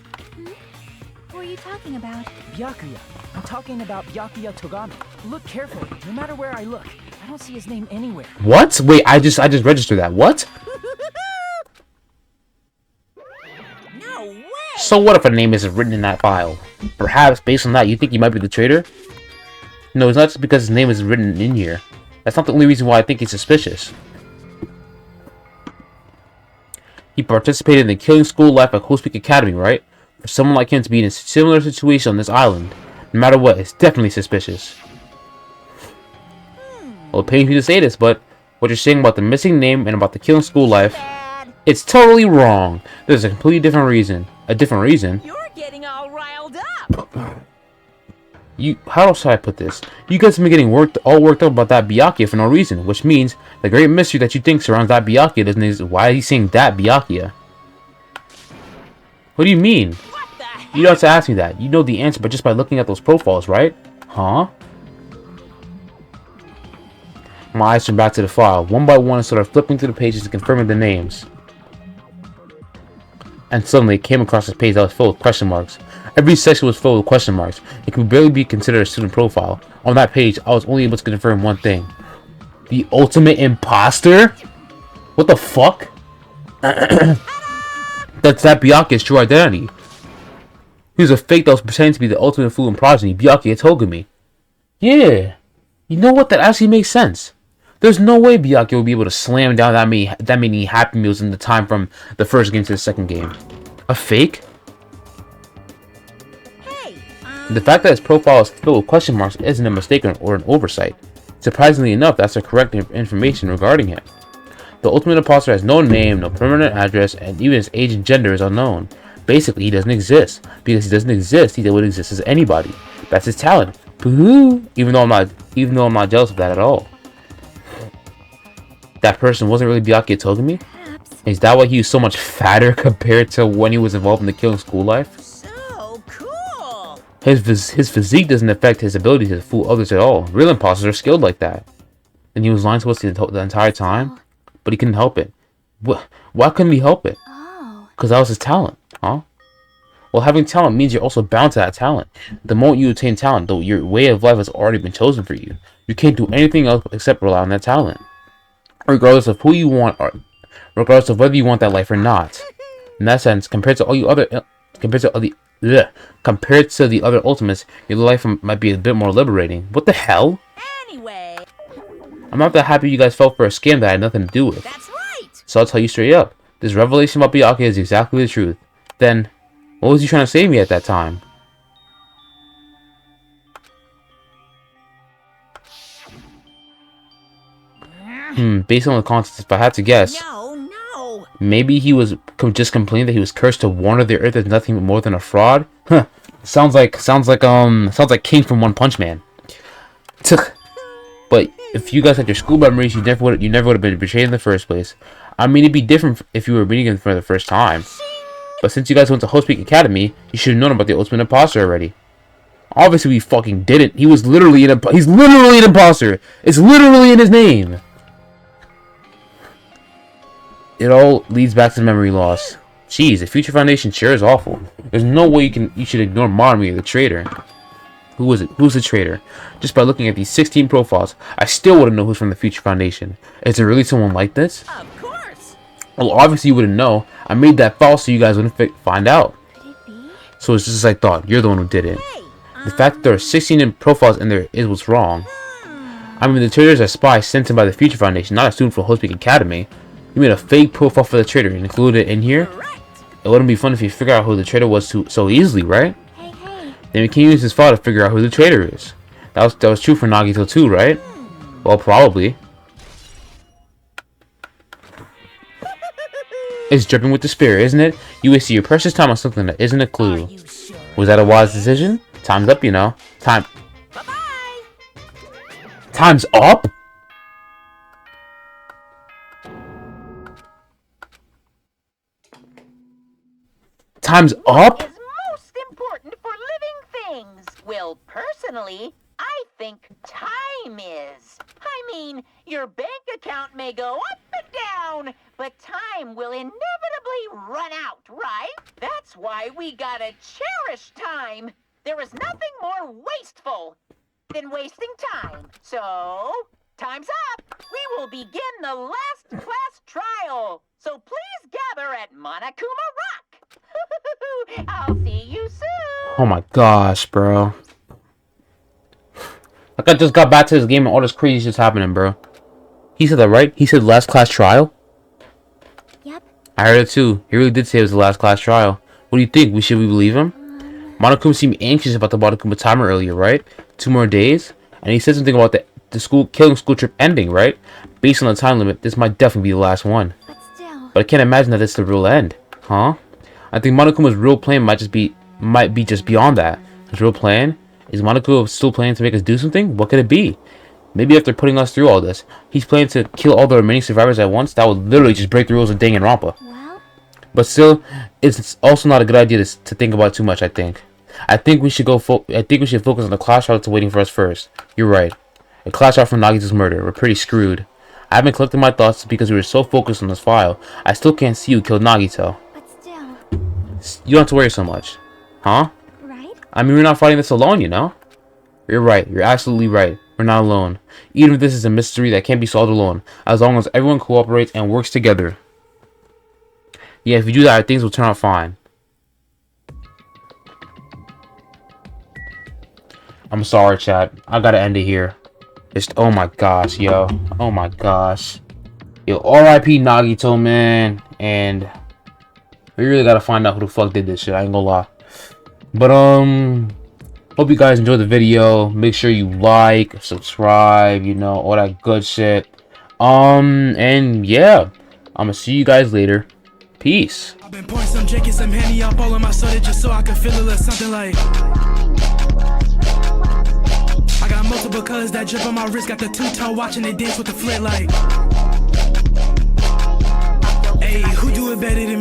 Who are you talking about? Byakuya. I'm talking about Byakuya Togami. Look carefully. No matter where I look, I don't see his name anywhere. What? Wait, I just registered that. What? No way! So what if a name isn't written in that file? Perhaps, based on that, you think he might be the traitor? No, it's not just because his name isn't written in here. That's not the only reason why I think he's suspicious. He participated in the killing school life at Host Peak Academy, right? For someone like him to be in a similar situation on this island, no matter what, it's definitely suspicious. Well, it pains me to say this, but what you're saying about the missing name and about the killing school life, it's totally wrong. There's a completely different reason. A different reason? You're getting all riled up! how else should I put this? You guys have been getting all worked up about that Byakuya for no reason, which means the great mystery that you think surrounds that Byakuya doesn't exist. Why is he saying that Byakuya? What do you mean? You don't have to ask me that. You know the answer, but just by looking at those profiles, right? Huh? My eyes turned back to the file. One by one, I started flipping through the pages and confirming the names. And suddenly, it came across this page that was filled with question marks. Every section was filled with question marks. It could barely be considered a student profile. On that page, I was only able to confirm one thing. The ultimate imposter? What the fuck? That's that Byakuya's true identity. He was a fake that was pretending to be the ultimate fool and progeny, Byakuya Togami. Yeah. You know what? That actually makes sense. There's no way Byakuya will be able to slam down that many Happy Meals in the time from the first game to the second game. A fake? The fact that his profile is filled with question marks isn't a mistake or an oversight. Surprisingly enough, that's the correct information regarding him. The ultimate imposter has no name, no permanent address, and even his age and gender is unknown. Basically, he doesn't exist. Because he doesn't exist, he would exist as anybody. That's his talent. Boo-hoo! Even though I'm not jealous of that at all. That person wasn't really Byakuya Togami? Perhaps. Is that why he was so much fatter compared to when he was involved in the killing school life? So cool! His physique doesn't affect his ability to fool others at all. Real imposters are skilled like that. And he was lying to us the entire time? But he couldn't help it. Why couldn't he help it? Oh. Because that was his talent, huh? Well, having talent means you're also bound to that talent. The moment you attain talent, though, your way of life has already been chosen for you. You can't do anything else except rely on that talent. Regardless of who you want, or regardless of whether you want that life or not. In that sense, compared to the other ultimates, your life might be a bit more liberating. What the hell? Anyway, I'm not that happy you guys fell for a scam that I had nothing to do with. that's right! So I'll tell you straight up. This revelation about Byakuya is exactly the truth. Then, what was he trying to say to me at that time? Based on the context, if I had to guess, No! maybe he was just complaining that he was cursed to warn of the earth as nothing more than a fraud. Huh? Sounds like King from One Punch Man. But if you guys had your school memories, you never would have been betrayed in the first place. I mean, it'd be different if you were reading it for the first time. But since you guys went to Host Peak Academy, you should have known about the ultimate imposter already. Obviously, we fucking didn't. He's literally an imposter. It's literally in his name. It all leads back to memory loss. Jeez, the Future Foundation sure is awful. There's no way you should ignore Marmy, the traitor. Who was it? Who's the traitor? Just by looking at these 16 profiles, I still wouldn't know who's from the Future Foundation. Is there really someone like this? Of course! Well, obviously you wouldn't know. I made that file so you guys wouldn't find out. Could it be? So it's just as I thought. You're the one who did it. The fact that there are 16 profiles in there is what's wrong. I mean, the traitor is a spy sent in by the Future Foundation, not a student from Host Peak Academy. You made a fake profile for the traitor and included it in here? It wouldn't be fun if you figure out who the traitor was so easily, right? Hey. Then we can use this file to figure out who the traitor is. That was true for Nagito too, right? Well, probably. It's dripping with despair, isn't it? You wasted your precious time on something that isn't a clue. Was that a wise decision? Time's up, you know. Time's up? Time's up? Is most important for living things? Well, personally, I think time is. I mean, your bank account may go up and down, but time will inevitably run out, right? That's why we gotta cherish time. There is nothing more wasteful than wasting time. So, time's up. We will begin the last class trial. So please gather at Monokuma Rock. I'll see you soon. Oh my gosh, bro. Like I just got back to this game and all this crazy shit's happening, bro. He said that, right? He said last class trial? Yep. I heard it too. He really did say it was the last class trial. What do you think? Should we believe him? Monokuma seemed anxious about the Monokuma timer earlier, right? 2 more days? And he said something about the killing school trip ending, right? Based on the time limit, this might definitely be the last one. But still. But I can't imagine that it's the real end. Huh? I think Monokuma's real plan might be just beyond that. His real plan Is Monaco still planning to make us do something? What could it be? Maybe after putting us through all this, he's planning to kill all the remaining survivors at once? That would literally just break the rules of Danganronpa. Well, But still, it's also not a good idea to think about too much, I think. I think we should focus on the class route that's waiting for us first. You're right. A class route from Nagito's murder. We're pretty screwed. I haven't collected my thoughts because we were so focused on this file. I still can't see who killed Nagito. but still, You don't have to worry so much. Huh? right? I mean, we're not fighting this alone, you know? You're right. You're absolutely right. We're not alone. Even if this is a mystery that can't be solved alone. As long as everyone cooperates and works together. Yeah, if you do that, things will turn out fine. I'm sorry, chat. I gotta end it here. Just, oh my gosh, yo. Oh my gosh. Yo, R.I.P. Nagito, man. And we really gotta find out who the fuck did this shit. I ain't gonna lie. But, hope you guys enjoyed the video. Make sure you like, subscribe, you know, all that good shit. And yeah. I'm gonna see you guys later. Peace. I've been pouring some drink and some Henny up all in my soda just so I can feel a little something like. I got multiple colors that drip on my wrist, got the two-tone watching they dance with the flit like. Hey, who do it better than me?